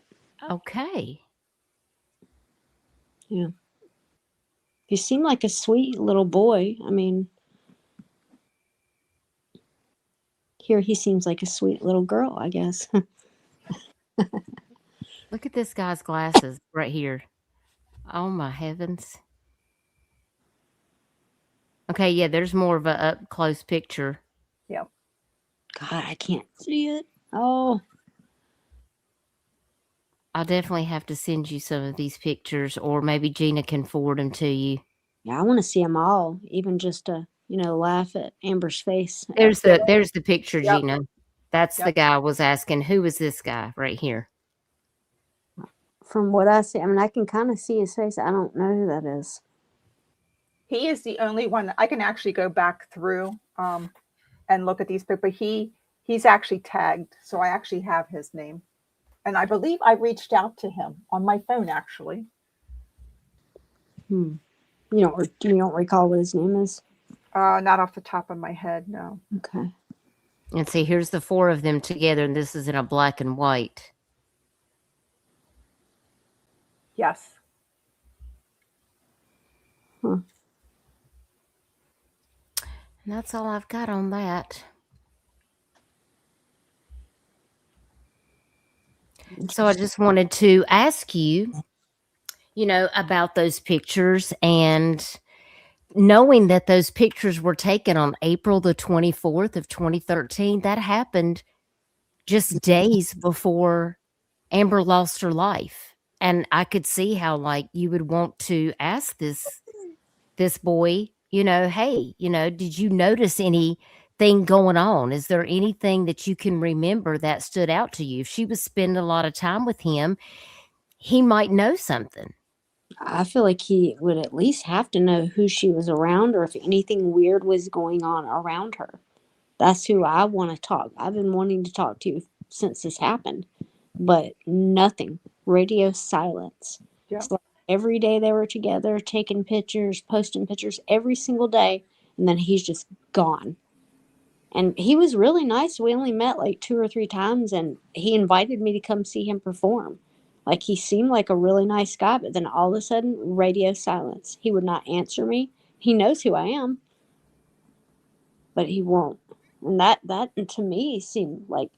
Okay. Yeah. He seemed like a sweet little boy. I mean, here he seems like a sweet little girl, I guess. Look at this guy's glasses right here. Oh my heavens. Okay, yeah, there's more of a up close picture. Yep. God, I can't see it. Oh, I'll definitely have to send you some of these pictures, or maybe Gina can forward them to you. yeah, I want to see them all, even just to, laugh at Amber's face. There's the picture, Yep. Gina. That's the Yep. guy I was asking. Who is this guy right here? From what I see, I mean, I can kind of see his face. I don't know who that is. He is the only one that I can actually go back through and look at these people. But he's actually tagged, so I actually have his name, and I believe I reached out to him on my phone actually. You don't recall what his name is? Not off the top of my head, no. Okay. And see, here's the four of them together, and this is in a black and white. Yes. Huh. And that's all I've got on that. So I just wanted to ask you, about those pictures, and knowing that those pictures were taken on April the 24th of 2013, that happened just days before Amber lost her life. And I could see how, like, you would want to ask this boy, hey, did you notice anything going on? Is there anything that you can remember that stood out to you? If she was spending a lot of time with him, he might know something. I feel like he would at least have to know who she was around, or if anything weird was going on around her. That's who I want to talk. I've been wanting to talk to you since this happened, but nothing. Radio silence. Yeah. It's like every day they were together, taking pictures, posting pictures every single day, and then he's just gone. And he was really nice. We only met like 2 or 3 times, and he invited me to come see him perform. Like, he seemed like a really nice guy, but then all of a sudden, radio silence. He would not answer me. He knows who I am, but he won't. And that to me seemed like,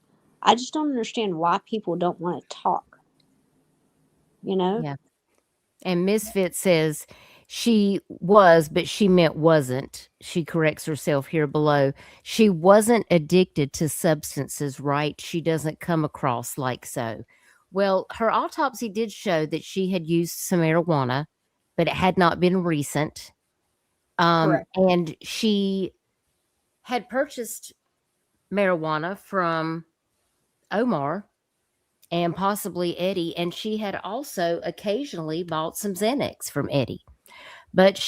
I just don't understand why people don't want to talk. Yeah. And Misfit says she was, but she meant wasn't. She corrects herself here below. She wasn't addicted to substances, right? She doesn't come across like so. Well, her autopsy did show that she had used some marijuana, but it had not been recent. Correct. And she had purchased marijuana from Omar and possibly Eddie, and she had also occasionally bought some Xanax from Eddie, but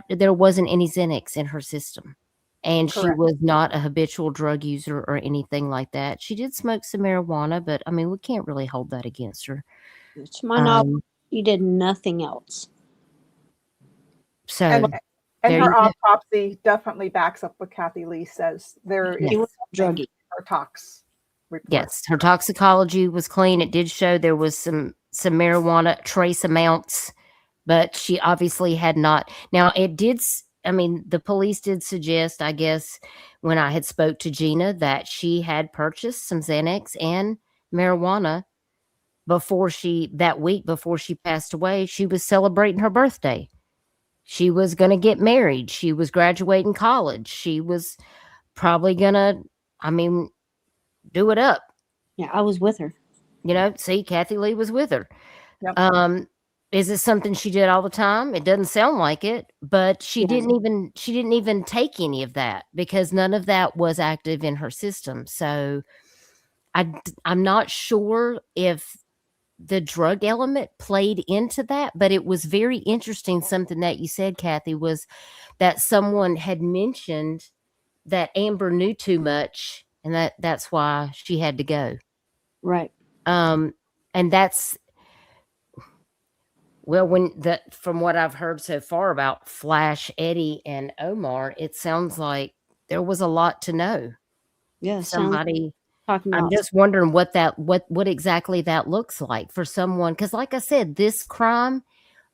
there wasn't any Xanax in her system, and she Correct. was not a habitual drug user or anything like that. She did smoke some marijuana, but I mean, we can't really hold that against her. To my knowledge, she did nothing else. So, And there her you go. autopsy definitely backs up what Kathy Lee says. There Yes. She was is a druggie. her tox report. Yes, her toxicology was clean. It did show there was some marijuana trace amounts, but she obviously had not. Now, the police did suggest, I guess, when I had spoke to Gina, that she had purchased some Xanax and marijuana that week before she passed away. She was celebrating her birthday. She was going to get married. She was graduating college. She was probably going to, do it up. Yeah, I was with her. See, Kathy Lee was with her. Yep. Is it something she did all the time? It doesn't sound like it, but she didn't even take any of that, because none of that was active in her system. So I'm not sure if the drug element played into that, but it was very interesting. Something that you said, Kathy, was that someone had mentioned that Amber knew too much, and that's why she had to go. Right. And Well, from what I've heard so far about Flash, Eddie, and Omar, it sounds like there was a lot to know. Yeah, sounds Somebody, talking I'm about. just wondering what exactly that looks like for someone, because like I said, this crime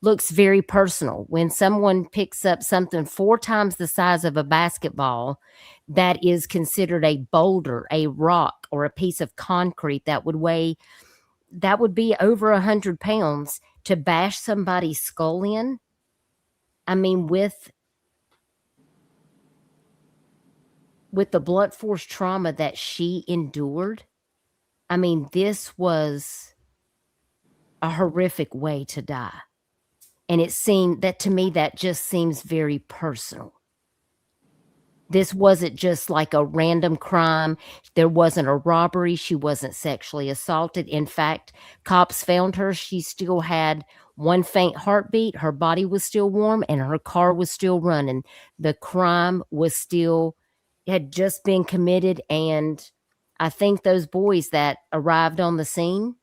looks very personal. When someone picks up something 4 times the size of a basketball, that is considered a boulder, a rock, or a piece of concrete that would be over 100 pounds, to bash somebody's skull in. I mean, with the blunt force trauma that she endured, I mean, this was a horrific way to die. And it seemed that to me, that just seems very personal. This wasn't just like a random crime. There wasn't a robbery. She wasn't sexually assaulted. In fact, cops found her. She still had one faint heartbeat. Her body was still warm and her car was still running. The crime was still, had just been committed. And I think those boys that arrived on the scene,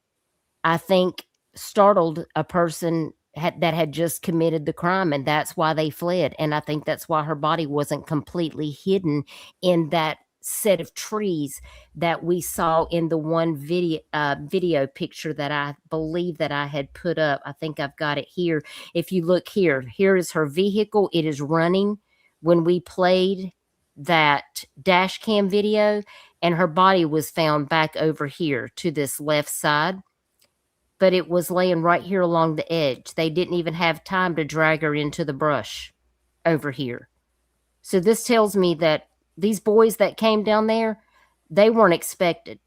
I think, startled a person that had just committed the crime, and that's why they fled. And I think that's why her body wasn't completely hidden in that set of trees that we saw in the one video picture that I believe that I had put up. I think I've got it here. If you look here, here is her vehicle. It is running when we played that dash cam video, and her body was found back over here to this left side, but it was laying right here along the edge. They didn't even have time to drag her into the brush over here. So this tells me that these boys that came down there, they weren't expected.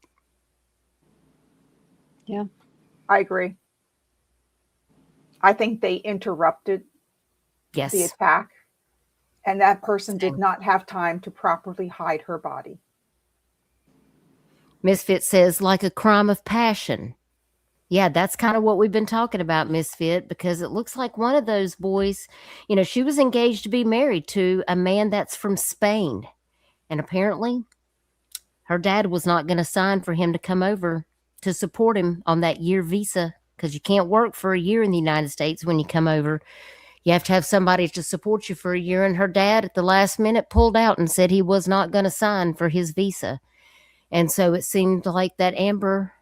Yeah. I agree. I think they interrupted Yes. the attack, and that person did Same. not have time to properly hide her body. Misfit says, like a crime of passion. Yeah, that's kind of what we've been talking about, Misfit, because it looks like one of those boys, she was engaged to be married to a man that's from Spain. And apparently her dad was not going to sign for him to come over to support him on that year visa, because you can't work for a year in the United States when you come over. You have to have somebody to support you for a year. And her dad at the last minute pulled out and said he was not going to sign for his visa. And so it seemed like that Amber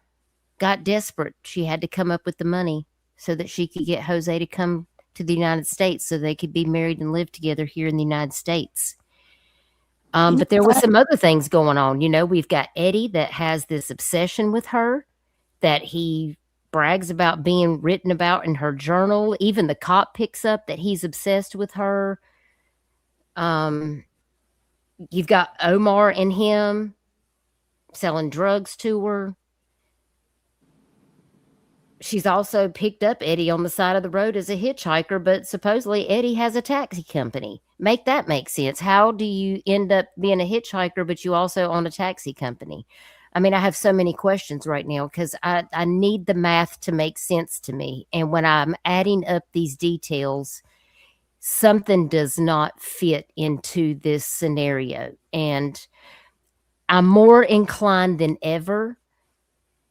got desperate. She had to come up with the money so that she could get Jose to come to the United States so they could be married and live together here in the United States. But there was some other things going on. We've got Eddie that has this obsession with her that he brags about being written about in her journal. Even the cop picks up that he's obsessed with her. You've got Omar and him selling drugs to her. She's also picked up Eddie on the side of the road as a hitchhiker, but supposedly Eddie has a taxi company. Make that make sense. How do you end up being a hitchhiker, but you also own a taxi company? I mean, I have so many questions right now because I need the math to make sense to me. And when I'm adding up these details, something does not fit into this scenario. And I'm more inclined than ever,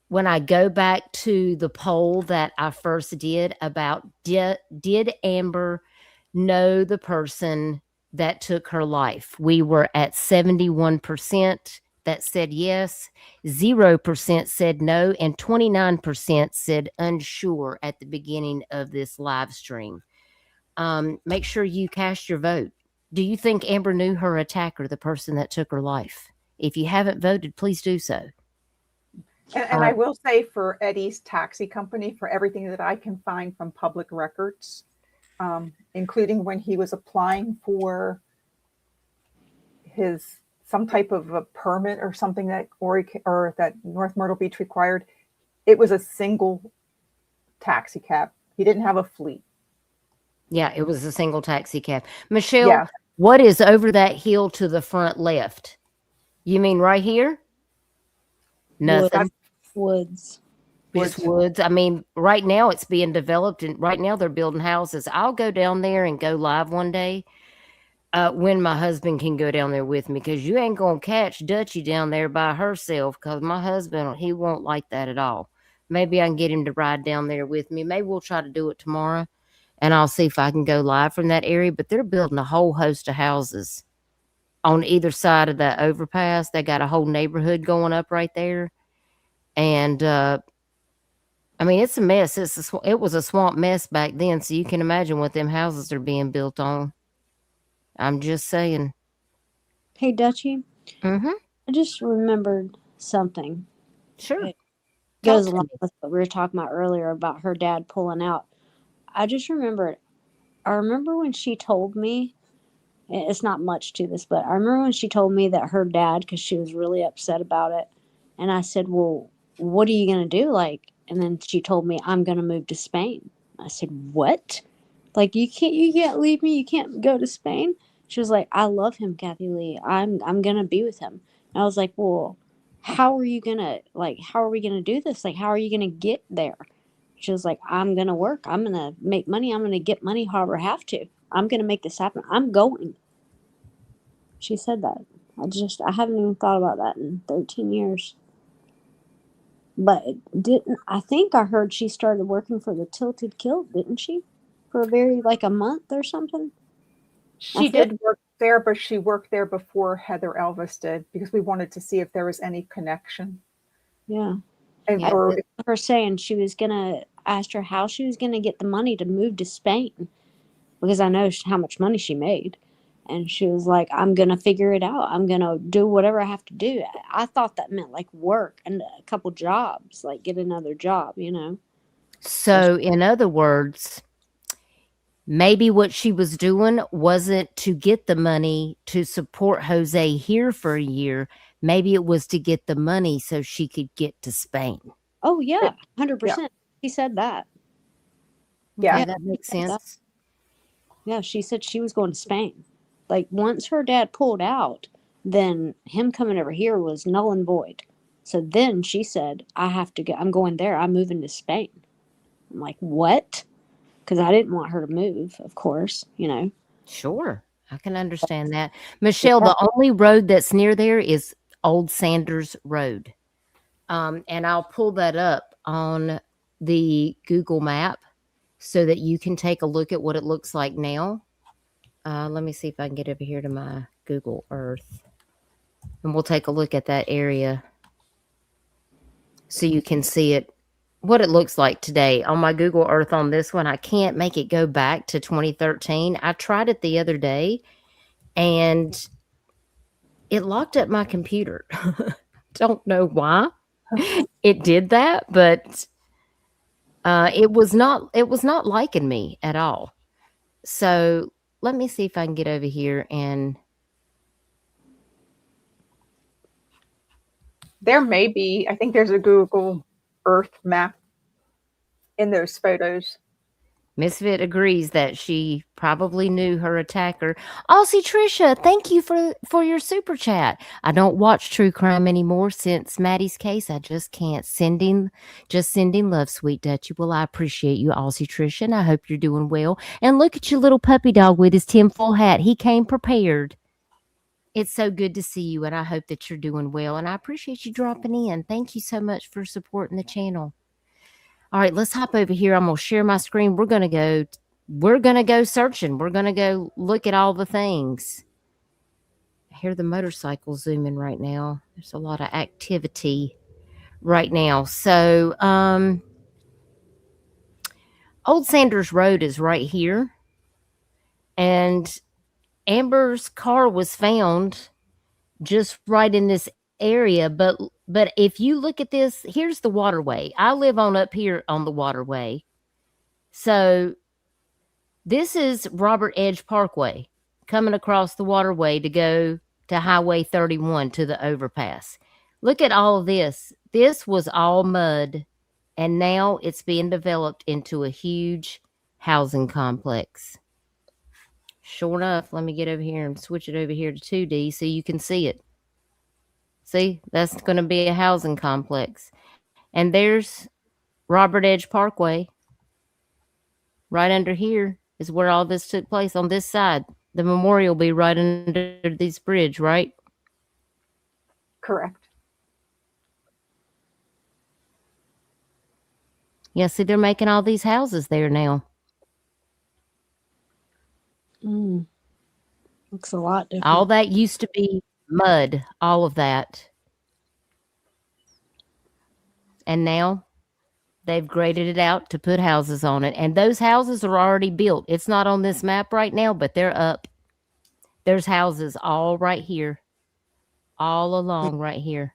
when I go back to the poll that I first did about did Amber know the person that took her life, we were at 71% that said yes, 0% said no, and 29% said unsure at the beginning of this live stream. Make sure you cast your vote. Do you think Amber knew her attacker, the person that took her life? If you haven't voted, please do so. And I will say, for Eddie's taxi company, for everything that I can find from public records, including when he was applying for some type of a permit or something that that North Myrtle Beach required, it was a single taxi cab. He didn't have a fleet. Yeah, it was a single taxi cab. Michelle, Yeah. What is over that hill to the front left? You mean right here? Nothing. Woods. Just woods. I mean, right now it's being developed, and right now they're building houses. I'll go down there and go live one day when my husband can go down there with me, because you ain't going to catch Dutchie down there by herself, because my husband, he won't like that at all. Maybe I can get him to ride down there with me. Maybe we'll try to do it tomorrow. and I'll see if I can go live from that area. But they're building a whole host of houses on either side of that overpass. They got a whole neighborhood going up right there. And I mean, it's a mess. It was a swamp mess back then, so you can imagine what them houses are being built on. I'm just saying. Hey, Dutchie, Mm-hmm. I just remembered something. Sure. It Talk goes to along me. with what we were talking about earlier about her dad pulling out. I just remembered. I remember when she told me, it's not much to this, but I remember when she told me that her dad, because she was really upset about it. And I said, well, what are you going to do? Like, and then she told me, I'm going to move to Spain. I said, what? Like, you can't leave me. You can't go to Spain. She was like, I love him, Kathy Lee. I'm going to be with him. And I was like, well, how are you going to, like, how are we going to do this? Like, how are you going to get there? She was like, I'm going to work. I'm going to make money. I'm going to get money however I have to. I'm going to make this happen. I'm going. She said that. I haven't even thought about that in 13 years. But it didn't, I think I heard she started working for the Tilted Kilt, didn't she? For like a month or something? She did work there, but she worked there before Heather Elvis did because we wanted to see if there was any connection. Yeah. And Yeah. or Her saying she was going to, asked her how she was going to get the money to move to Spain because I know how much money she made. And she was like, I'm going to figure it out. I'm going to do whatever I have to do. I thought that meant like work and a couple jobs, like get another job, you know? So, in other words, maybe what she was doing wasn't to get the money to support Jose here for a year. Maybe it was to get the money so she could get to Spain. Oh, yeah, yeah, 100%. He said that. yeah. Okay, Yeah, that he makes said that. sense. Yeah, she said she was going to Spain. Like, once her dad pulled out, then him coming over here was null and void. So then she said, I have to go. I'm going there. I'm moving to Spain. I'm like, what? Because I didn't want her to move, of course, you know. Sure, I can understand that. Michelle, the only road that's near there is Old Sanders Road. And I'll pull that up on the Google map so that you can take a look at what it looks like now. Let me see if I can get over here to my Google Earth. And we'll take a look at that area so you can see it, what it looks like today. On my Google Earth on this one, I can't make it go back to 2013. I tried it the other day and it locked up my computer. Don't know why it did that, but it was not liking me at all. So let me see if I can get over here and There may be, I think there's a Google Earth map in those photos. Misfit agrees that she probably knew her attacker. Aussie Trisha, thank you for your super chat. I don't watch true crime anymore since Maddie's case. I just can't. Sending love, sweet Dutchie. Well, I appreciate you, Aussie Trisha, and I hope you're doing well. And look at your little puppy dog with his tinfoil hat. He came prepared. It's so good to see you, and I hope that you're doing well. And I appreciate you dropping in. Thank you so much for supporting the channel. All right, let's hop over here. I'm gonna share my screen. We're gonna go searching. We're gonna go look at all the things. I hear the motorcycle zooming right now. There's a lot of activity right now. So Old Sanders Road is right here. And Amber's car was found just right in this area. But if you look at this, here's the waterway. I live on up here on the waterway. So this is Robert Edge Parkway coming across the waterway to go to Highway 31 to the overpass. Look at all of this. This was all mud, and now it's being developed into a huge housing complex. Sure enough, let me get over here and switch it over here to 2D so you can see it. See, that's going to be a housing complex. And there's Robert Edge Parkway. Right under here is where all this took place on this side. The memorial will be right under this bridge, right? Correct. Yeah, see, they're making all these houses there now. Looks a lot different. All that used to be mud, all of that. And now they've graded it out to put houses on it. And those houses are already built. It's not on this map right now, but they're up. There's houses all right here, all along right here.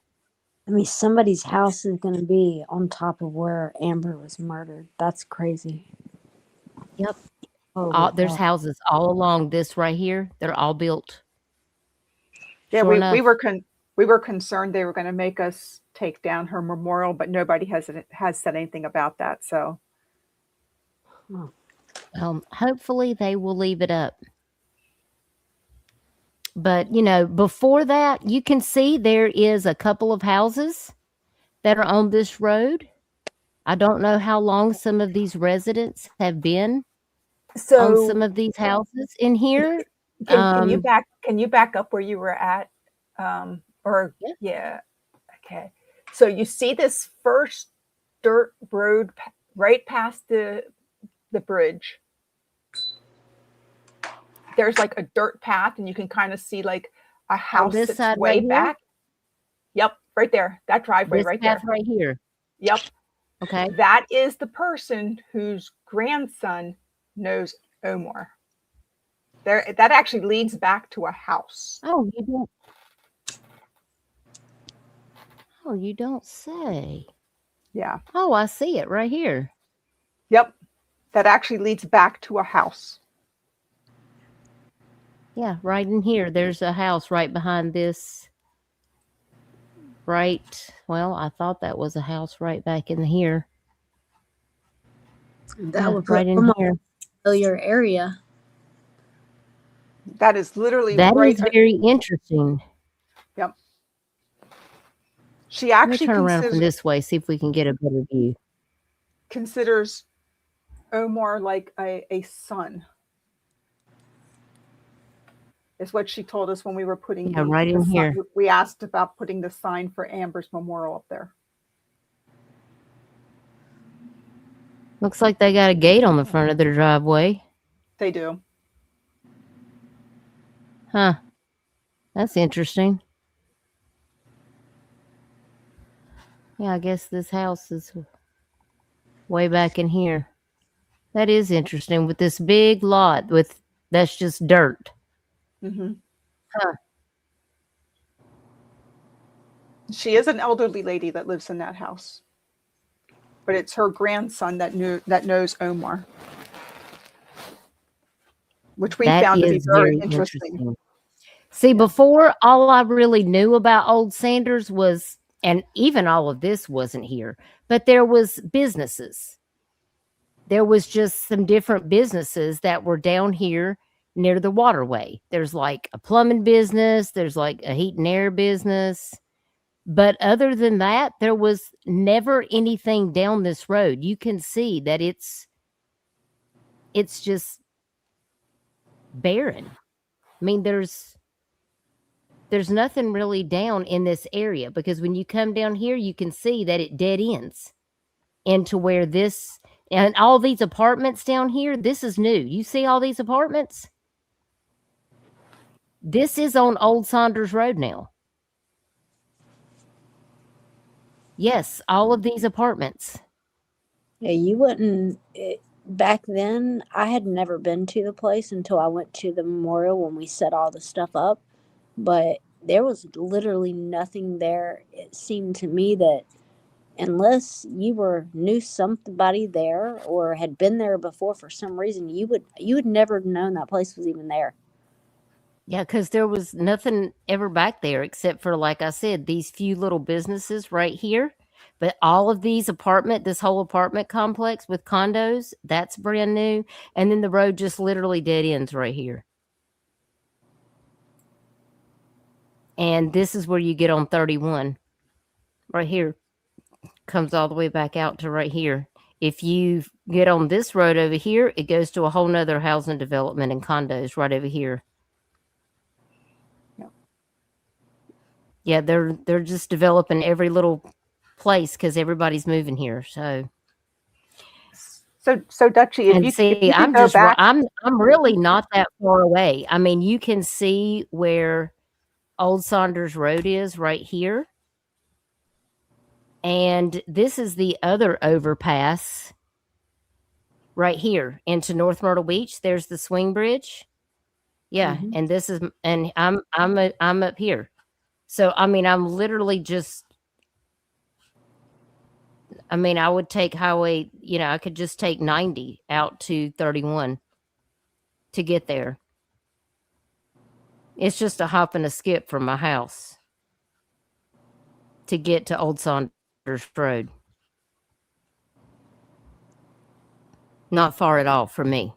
I mean, somebody's house is going to be on top of where Amber was murdered. That's crazy. Yep. Holy There's cow. houses all along this right here. They're all built. Yeah, Sure we enough. we were concerned they were going to make us take down her memorial, but nobody has said anything about that. So Hopefully they will leave it up. But, you know, before that, you can see there is a couple of houses that are on this road. I don't know how long some of these residents have been on some of these houses in here. can you back up where you were at? Yeah. Okay. So you see this first dirt road right past the bridge. There's like a dirt path, and you can kind of see like a house this that's side way right back. Yep, right there. That driveway This right path there. right here. Yep. Okay. That is the person whose grandson knows Omar. There, that actually leads back to a house. Oh, you don't. Oh, you don't say. Yeah. Oh, I see it right here. Yep. That actually leads back to a house. Yeah, right in here. There's a house right behind this. Right. Well, I thought that was a house right back in here. That Yeah, would put right in Omar here. in a familiar area. That is literally That right. is very interesting. Yep. She Let me actually turn around from this way, see if we can get a better view. considers Omar like a son. Is what she told us when we were putting Yeah, right in here. We asked about putting the sign for Amber's memorial up there. Looks like they got a gate on the front of their driveway. They do. Huh. That's interesting. Yeah, I guess this house is way back in here. That is interesting with this big lot that's just dirt. Mm-hmm. Huh. She is an elderly lady that lives in that house, but it's her grandson that knows Omar, which we That found to be is very very interesting. interesting. See, before, all I really knew about Old Sanders was, and even all of this wasn't here, but there was businesses. There was just some different businesses that were down here near the waterway. There's like a plumbing business, there's like a heat and air business. But other than that, there was never anything down this road. You can see that it's just barren. I mean, there's nothing really down in this area, because when you come down here, you can see that it dead ends into where this and all these apartments down here. This is new. You see all these apartments? This is on Old Saunders Road now. Yes, all of these apartments. Yeah, you wouldn't. Back then, I had never been to the place until I went to the memorial when we set all the stuff up. But there was literally nothing there. It seemed to me that unless you knew somebody there or had been there before for some reason, you would never have known that place was even there. Yeah, because there was nothing ever back there except for, like I said, these few little businesses right here. But all of these this whole apartment complex with condos, that's brand new. And then the road just literally dead ends right here. And this is where you get on 31. Right here. Comes all the way back out to right here. If you get on this road over here, it goes to a whole nother housing development and condos right over here. Yeah, they're just developing every little place because everybody's moving here. So So Dutchie, if And you see, can go back, I'm really not that far away. I mean, you can see where Old Saunders Road is right here. And this is the other overpass right here into North Myrtle Beach. There's the swing bridge. Yeah, Mhm. and this is and I'm up here. So I mean, I'm literally just I mean, I would take highway, I could just take 90 out to 31 to get there. It's just a hop and a skip from my house to get to Old Saunders Road. Not far at all from me.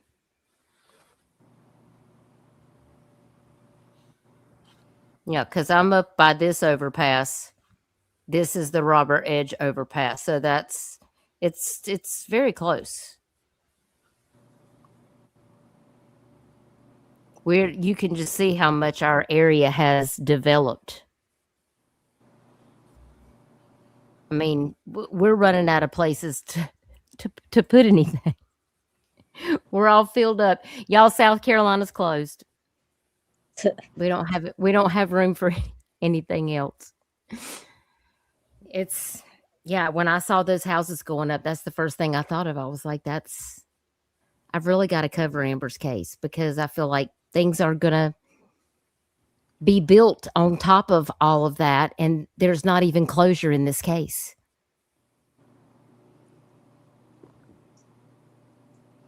Yeah, because I'm up by this overpass. This is the Robert Edge overpass. So it's very close. You can just see how much our area has developed. I mean, we're running out of places to put anything. We're all filled up. Y'all, South Carolina's closed. We don't have room for anything else. It's yeah, when I saw those houses going up, that's the first thing I thought of. I was like, I've really got to cover Amber's case because I feel like things are gonna be built on top of all of that, and there's not even closure in this case.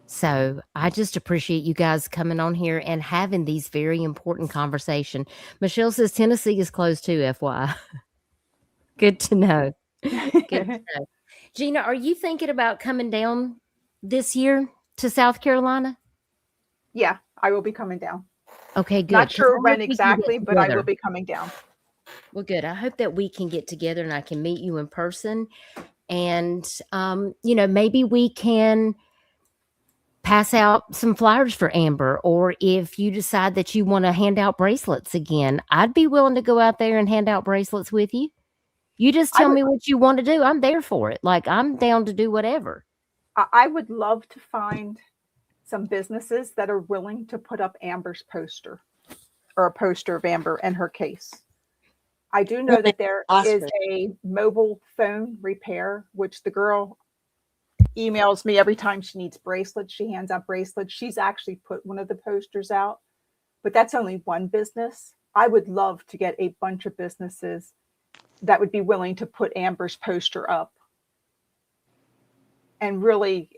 So I just appreciate you guys coming on here and having these very important conversation. Michelle says Tennessee is closed too, FYI. Good to know. Good to know. Gina, are you thinking about coming down this year to South Carolina? Yeah, I will be coming down. Okay, good. Not 'Cause sure I when hope we can get exactly, but I will together. be coming down. Well, good. I hope that we can get together and I can meet you in person. And, maybe we can pass out some flyers for Amber. Or if you decide that you want to hand out bracelets again, I'd be willing to go out there and hand out bracelets with you. You just I tell would, me what you want to do. I'm there for it. Like, I'm down to do whatever. I would love to find some businesses that are willing to put up Amber's poster or a poster of Amber and her case. I do know that there is Awesome. a mobile phone repair, which the girl emails me every time she needs bracelets. She hands out bracelets. She's actually put one of the posters out, but that's only one business. I would love to get a bunch of businesses that would be willing to put Amber's poster up. And really,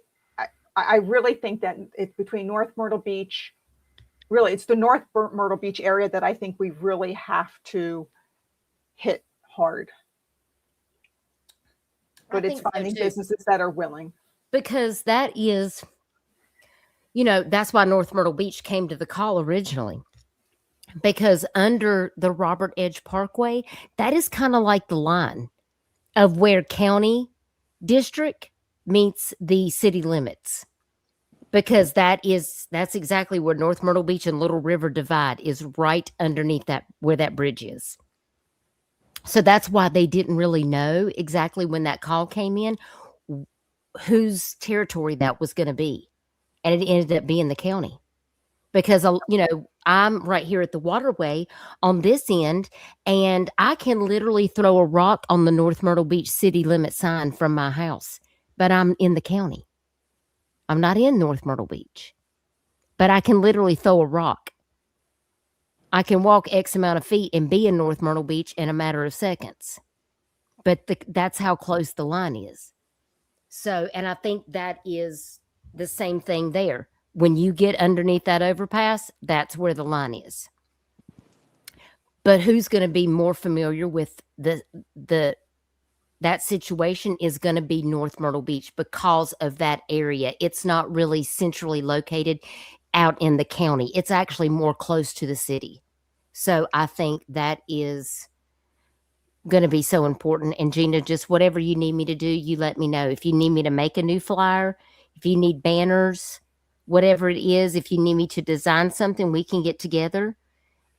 I really think that it's between North Myrtle Beach, really, it's the North Myrtle Beach area that I think we really have to hit hard. But it's finding businesses that are willing. Because that is, that's why North Myrtle Beach came to the call originally. Because under the Robert Edge Parkway, that is kind of like the line of where county district meets the city limits. Because that's exactly where North Myrtle Beach and Little River divide, is right underneath that, where that bridge is. So that's why they didn't really know exactly when that call came in whose territory that was going to be. And it ended up being the county. Because, I'm right here at the waterway on this end, and I can literally throw a rock on the North Myrtle Beach city limit sign from my house, but I'm in the county. I'm not in North Myrtle Beach, but I can literally throw a rock. I can walk X amount of feet and be in North Myrtle Beach in a matter of seconds. But that's how close the line is. So, and I think that is the same thing there. When you get underneath that overpass, that's where the line is. But who's going to be more familiar with that situation is going to be North Myrtle Beach because of that area. It's not really centrally located out in the county. It's actually more close to the city. So I think that is going to be so important. And Gina, just whatever you need me to do, you let me know. If you need me to make a new flyer, if you need banners, whatever it is, if you need me to design something, we can get together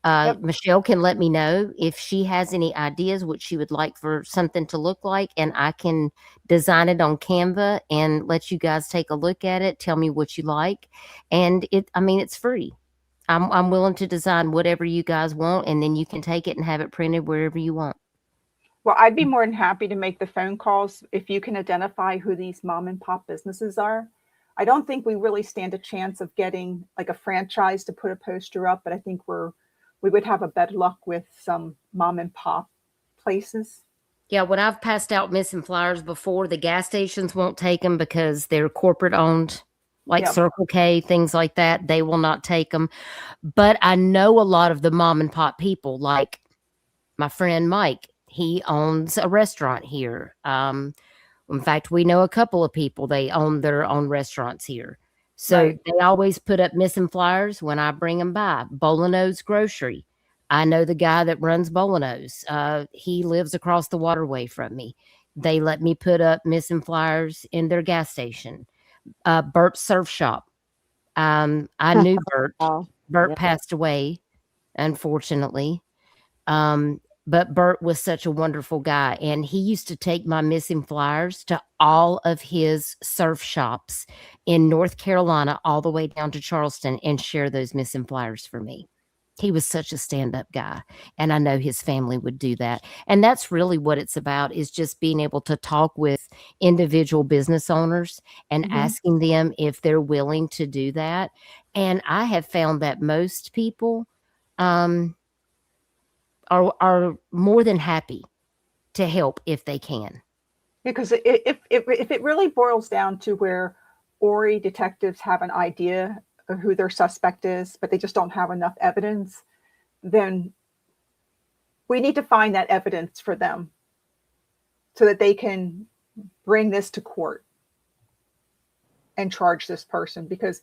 Yep. Michelle can let me know if she has any ideas what she would like for something to look like, and I can design it on Canva and let you guys take a look at it. Tell me what you like, and it's free. I'm willing to design whatever you guys want, and then you can take it and have it printed wherever you want. Well, I'd be more than happy to make the phone calls if you can identify who these mom and pop businesses are. I don't think we really stand a chance of getting like a franchise to put a poster up, but I think we would have a better luck with some mom and pop places. Yeah, when I've passed out missing flyers before, the gas stations won't take them because they're corporate owned, like Yep. Circle K, things like that. They will not take them. But I know a lot of the mom and pop people, like my friend Mike. He owns a restaurant here. In fact, we know a couple of people, they own their own restaurants here. So Right. they always put up missing flyers when I bring them by. Bolino's Grocery. I know the guy that runs Bolino's. He lives across the waterway from me. They let me put up missing flyers in their gas station. Burt's Surf Shop. I knew Bert. Oh, Bert yeah. passed away, unfortunately. But Bert was such a wonderful guy, and he used to take my missing flyers to all of his surf shops in North Carolina, all the way down to Charleston, and share those missing flyers for me. He was such a stand-up guy, and I know his family would do that. And that's really what it's about, is just being able to talk with individual business owners and Mhm. asking them if they're willing to do that. And I have found that most people are more than happy to help if they can. Because if it really boils down to where Ori detectives have an idea of who their suspect is, but they just don't have enough evidence, then we need to find that evidence for them so that they can bring this to court and charge this person. Because,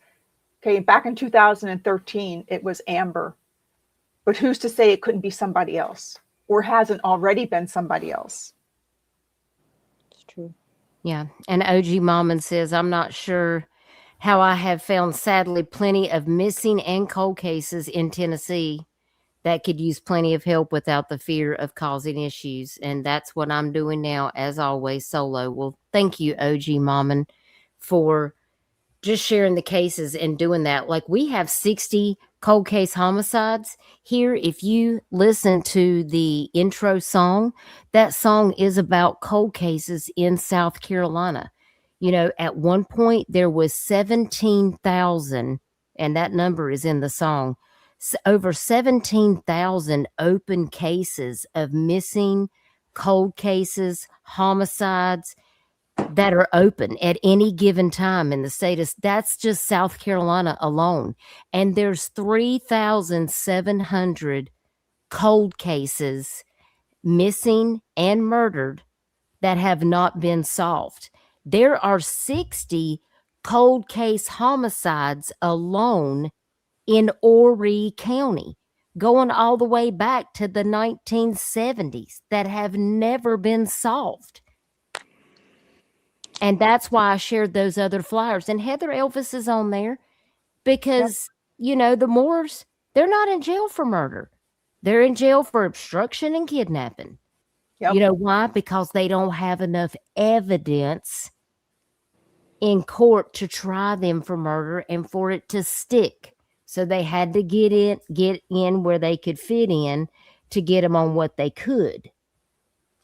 okay, back in 2013, it was Amber. But who's to say it couldn't be somebody else, or hasn't already been somebody else? It's true. Yeah. And OG Mammon says, I'm not sure how I have found, sadly, plenty of missing and cold cases in Tennessee that could use plenty of help without the fear of causing issues. And that's what I'm doing now, as always, solo. Well, thank you, OG Mammon, for just sharing the cases and doing that. Like, we have 60 cold case homicides here. If you listen to the intro song, that song is about cold cases in South Carolina. You know, at one point there was 17,000, and that number is in the song, over 17,000 open cases of missing, cold cases, homicides that are open at any given time in the state. That's just South Carolina alone. And there's 3,700 cold cases, missing and murdered, that have not been solved. There are 60 cold case homicides alone in Horry County, going all the way back to the 1970s, that have never been solved. And that's why I shared those other flyers. And Heather Elvis is on there because, you know, the Moores, they're not in jail for murder. They're in jail for obstruction and kidnapping. Yep. You know why? Because they don't have enough evidence in court to try them for murder and for it to stick. So they had to get in where they could fit in to get them on what they could.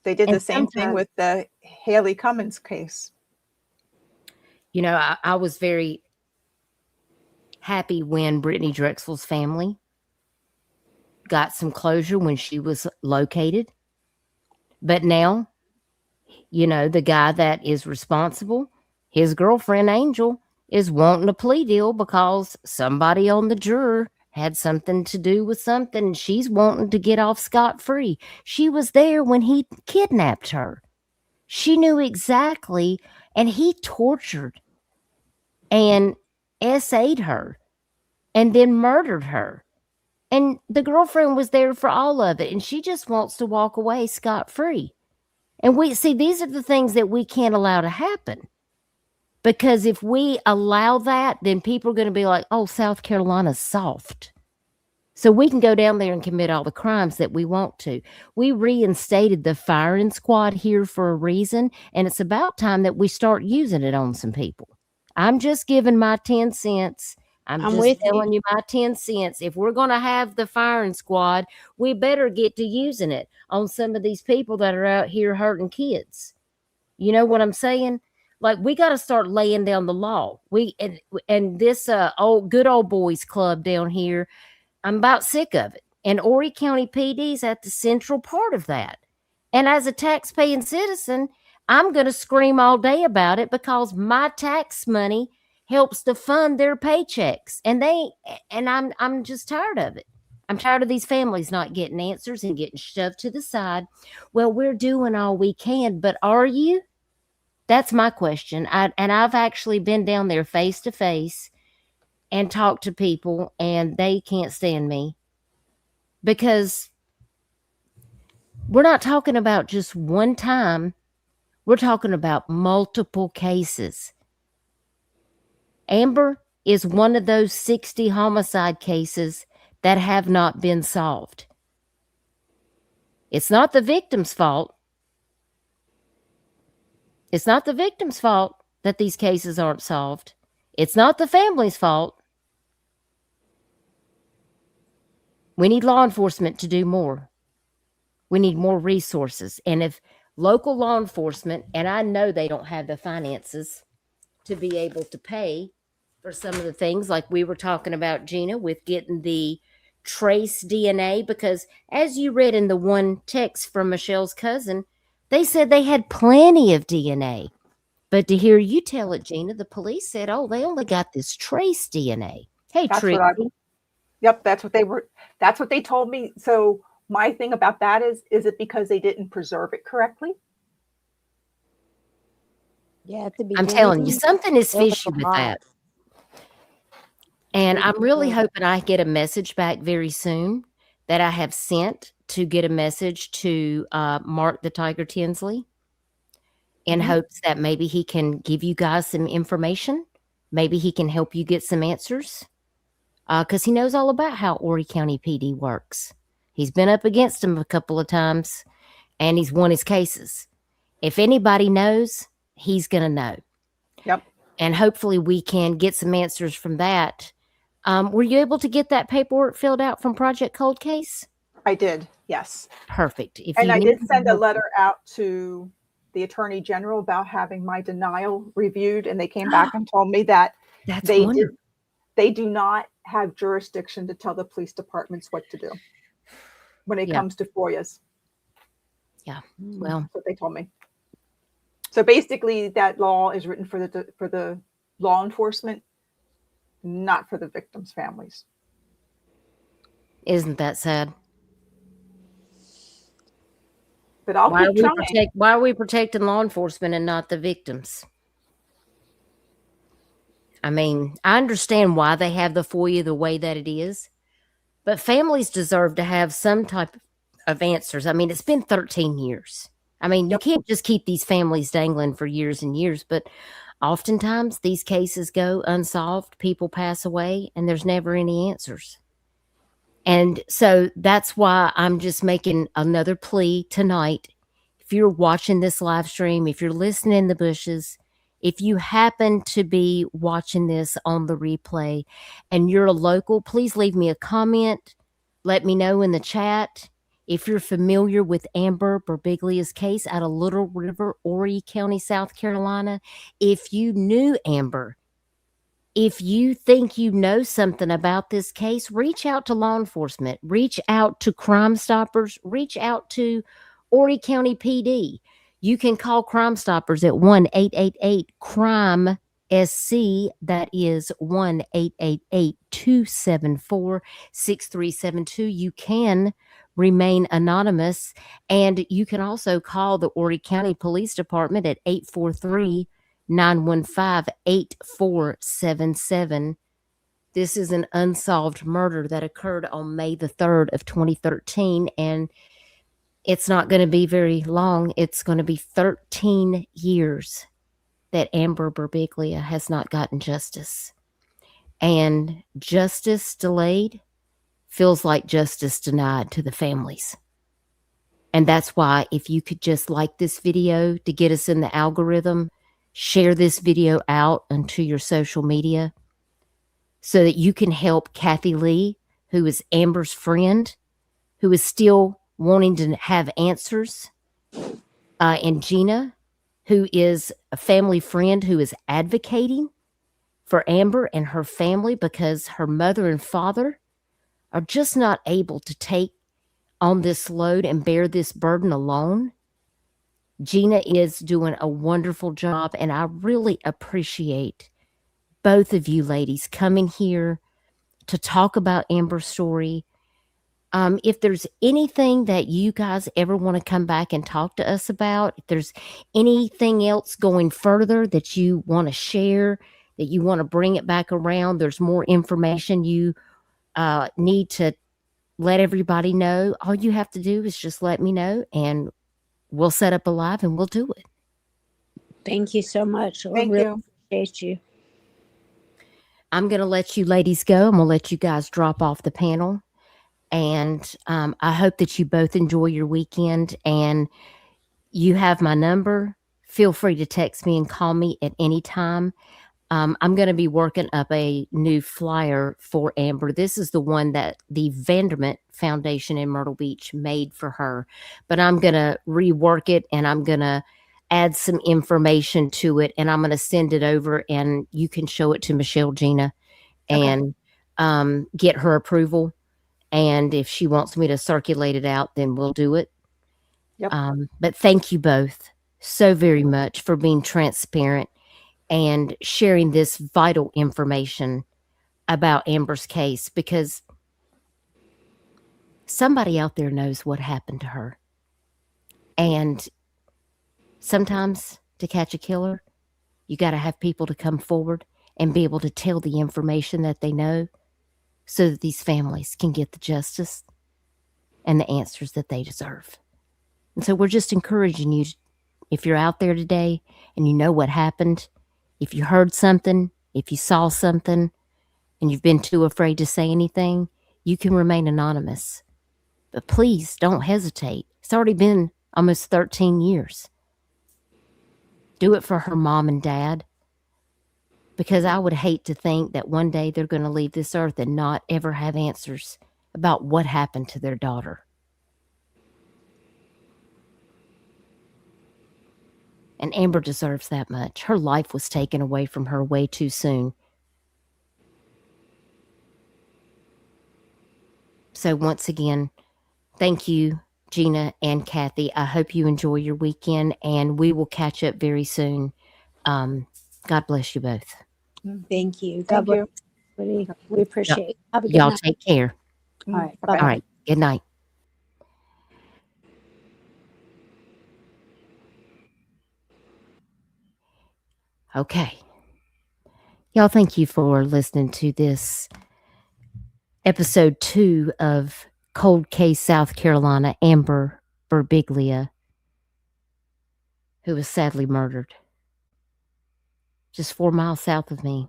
They did And the same thing sometimes- with the Haley Cummins case. You know, I was very happy when Brittany Drexel's family got some closure when she was located. But now, you know, the guy that is responsible, his girlfriend Angel, is wanting a plea deal because somebody on the juror had something to do with something, and she's wanting to get off scot-free. She was there when he kidnapped her. She knew exactly, and he tortured and SA'd her and then murdered her. And the girlfriend was there for all of it, and she just wants to walk away scot-free. And we see, these are the things that we can't allow to happen. Because if we allow that, then people are going to be like, oh, South Carolina's soft. So we can go down there and commit all the crimes that we want to. We reinstated the firing squad here for a reason, and it's about time that we start using it on some people. I'm just giving my 10 cents. I'm I'm just with you. telling you my 10 cents. If we're going to have the firing squad, we better get to using it on some of these people that are out here hurting kids. You know what I'm saying? Like, we got to start laying down the law. And this good old boys club down here, I'm about sick of it. And Horry County PD's at the central part of that. And as a tax-paying citizen, I'm going to scream all day about it because my tax money helps to fund their paychecks. And I'm just tired of it. I'm tired of these families not getting answers and getting shoved to the side. Well, we're doing all we can, but are you? That's my question. I've actually been down there face to face and talk to people, and they can't stand me because we're not talking about just one time. We're talking about multiple cases. Amber is one of those 60 homicide cases that have not been solved. It's not the victim's fault. It's not the victim's fault that these cases aren't solved. It's not the family's fault. We need law enforcement to do more. We need more resources. And if local law enforcement, and I know they don't have the finances to be able to pay for some of the things like we were talking about, Gina, with getting the trace DNA, because as you read in the one text from Michelle's cousin, they said they had plenty of DNA. But to hear you tell it, Gina, the police said, oh, they only got this trace DNA. Hey, That's Trixie. Yep, that's what they told me. So my thing about that is it because they didn't preserve it correctly? Yeah, at the I'm beginning. telling you, something is there was fishy a with lot. that. And I'm really Yeah. hoping I get a message back very soon that I have sent to get a message to Mark the Tiger Tinsley in hopes that maybe he can give you guys some information. Maybe he can help you get some answers because he knows all about how Horry County PD works. He's been up against him a couple of times and he's won his cases. If anybody knows, he's going to know. Yep. And hopefully we can get some answers from that. Were you able to get that paperwork filled out from Project Cold Case? I did, yes. Perfect. And I did send a letter out to the Attorney General about having my denial reviewed, and they came back and told me that That's they wonderful. they do not have jurisdiction to tell the police departments what to do when it comes to FOIAs. Yeah, well, That's what they told me. So basically, that law is written for the law enforcement, not for the victims' families. isn't that sad? But I'll keep trying. Why are we protecting law enforcement and not the victims? I mean, I understand why they have the FOIA the way that it is, but families deserve to have some type of answers. I mean, it's been 13 years. I mean, you can't just keep these families dangling for years and years, but oftentimes these cases go unsolved. People pass away and there's never any answers. And so that's why I'm just making another plea tonight. If you're watching this live stream, if you're listening in the bushes, if you happen to be watching this on the replay and you're a local, please leave me a comment. Let me know in the chat if you're familiar with Amber Berbiglia's case out of Little River, Horry County, South Carolina. If you knew Amber, if you think you know something about this case, reach out to law enforcement, reach out to Crime Stoppers, reach out to Horry County PD. You can call Crime Stoppers at 1-888-CRIME-SC. That is 1-888-274-6372. You can remain anonymous, and you can also call the Horry County Police Department at 843-915-8477. This is an unsolved murder that occurred on May the 3rd of 2013, and it's not going to be very long. It's going to be 13 years that Amber Berbiglia has not gotten justice. And justice delayed, feels like justice denied to the families. And that's why if you could just like this video to get us in the algorithm, share this video out onto your social media so that you can help Kathy Lee, who is Amber's friend, who is still wanting to have answers, and Gina, who is a family friend who is advocating for Amber and her family because her mother and father are just not able to take on this load and bear this burden alone. Gina is doing a wonderful job, and I really appreciate both of you ladies coming here to talk about Amber's story. If there's anything that you guys ever want to come back and talk to us about, if there's anything else going further that you want to share, that you want to bring it back around, there's more information you need to let everybody know, all you have to do is just let me know and we'll set up a live and we'll do it. Thank you so much. Thank really you. appreciate you. I'm going to let you ladies go. I'm going to let you guys drop off the panel. And I hope that you both enjoy your weekend. And you have my number. Feel free to text me and call me at any time. I'm going to be working up a new flyer for Amber. This is the one that the Vandermint Foundation in Myrtle Beach made for her. But I'm going to rework it and I'm going to add some information to it. And I'm going to send it over and you can show it to Michelle Gina and get her approval. And if she wants me to circulate it out, then we'll do it. Yep. But thank you both so very much for being transparent and sharing this vital information about Amber's case, because somebody out there knows what happened to her. And sometimes to catch a killer, you got to have people to come forward and be able to tell the information that they know so that these families can get the justice and the answers that they deserve. And so we're just encouraging you, if you're out there today and you know what happened, if you heard something, if you saw something, and you've been too afraid to say anything, you can remain anonymous. But please don't hesitate. It's already been almost 13 years. Do it for her mom and dad. Because I would hate to think that one day they're going to leave this earth and not ever have answers about what happened to their daughter. And Amber deserves that much. Her life was taken away from her way too soon. So once again, thank you, Gina and Kathy. I hope you enjoy your weekend, and we will catch up very soon. God bless you both. Thank you. God Thank bless you. everybody. We appreciate it. Have a good Y'all night. take care. All right. Bye-bye. All right. Good night. Okay. Y'all, thank you for listening to this episode 2 of Cold Case South Carolina, Amber Berbiglia, who was sadly murdered just 4 miles south of me.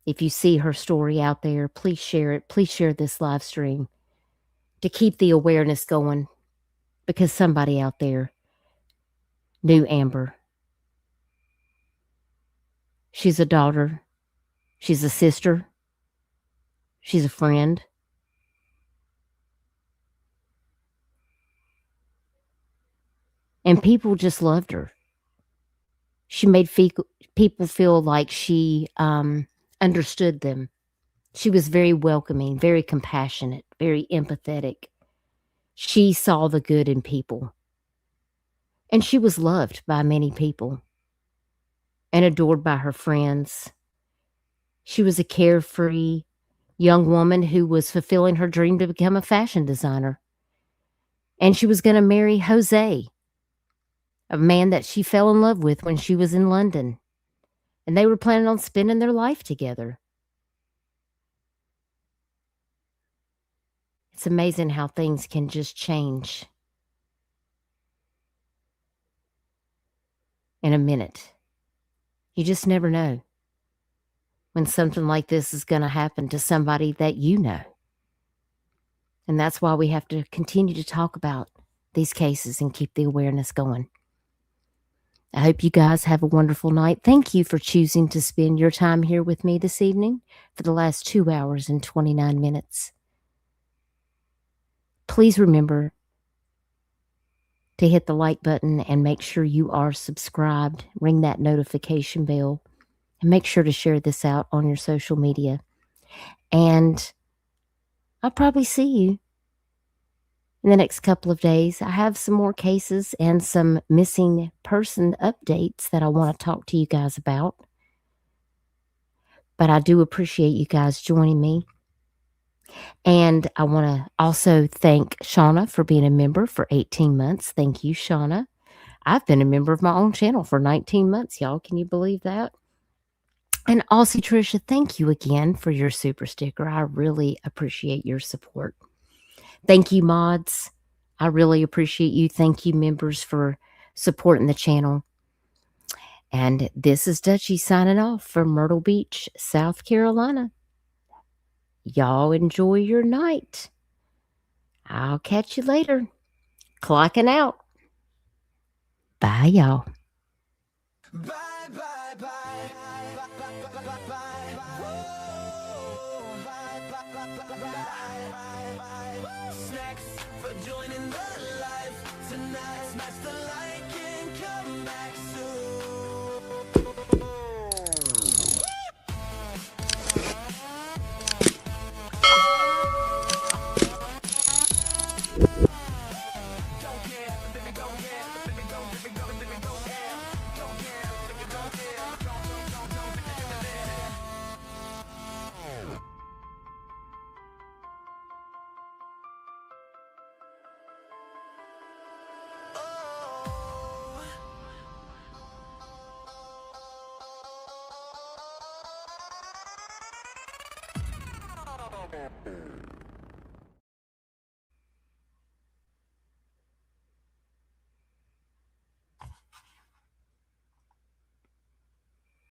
If you see her story out there, please share it. Please share this live stream to keep the awareness going, because somebody out there knew Amber. She's a daughter. She's a sister. She's a friend. And people just loved her. She made people feel like she understood them. She was very welcoming, very compassionate, very empathetic. She saw the good in people. And she was loved by many people and adored by her friends. She was a carefree young woman who was fulfilling her dream to become a fashion designer. And she was going to marry Jose, a man that she fell in love with when she was in London. And they were planning on spending their life together. It's amazing how things can just change in a minute. You just never know when something like this is going to happen to somebody that you know. And that's why we have to continue to talk about these cases and keep the awareness going. I hope you guys have a wonderful night. Thank you for choosing to spend your time here with me this evening for the last 2 hours and 29 minutes. Please remember to hit the like button and make sure you are subscribed. Ring that notification bell and make sure to share this out on your social media. And I'll probably see you in the next couple of days. I have some more cases and some missing person updates that I want to talk to you guys about. But I do appreciate you guys joining me. And I want to also thank Shauna for being a member for 18 months. Thank you, Shauna. I've been a member of my own channel for 19 months, y'all. Can you believe that? And also, Tricia, thank you again for your super sticker. I really appreciate your support. Thank you, mods. I really appreciate you. Thank you, members, for supporting the channel. And this is Dutchie signing off from Myrtle Beach, South Carolina. Y'all enjoy your night. I'll catch you later. Clocking out. Bye, y'all. Bye, bye, bye. Bye, bye, bye, bye. Whoa. Bye, bye, bye, bye, bye. Snacks for joining the life tonight. Smash the like and come back soon. Don't care, baby, don't care, baby, don't, baby, don't, baby, don't care. Don't care, baby, don't care. Don't, baby, don't. Oh.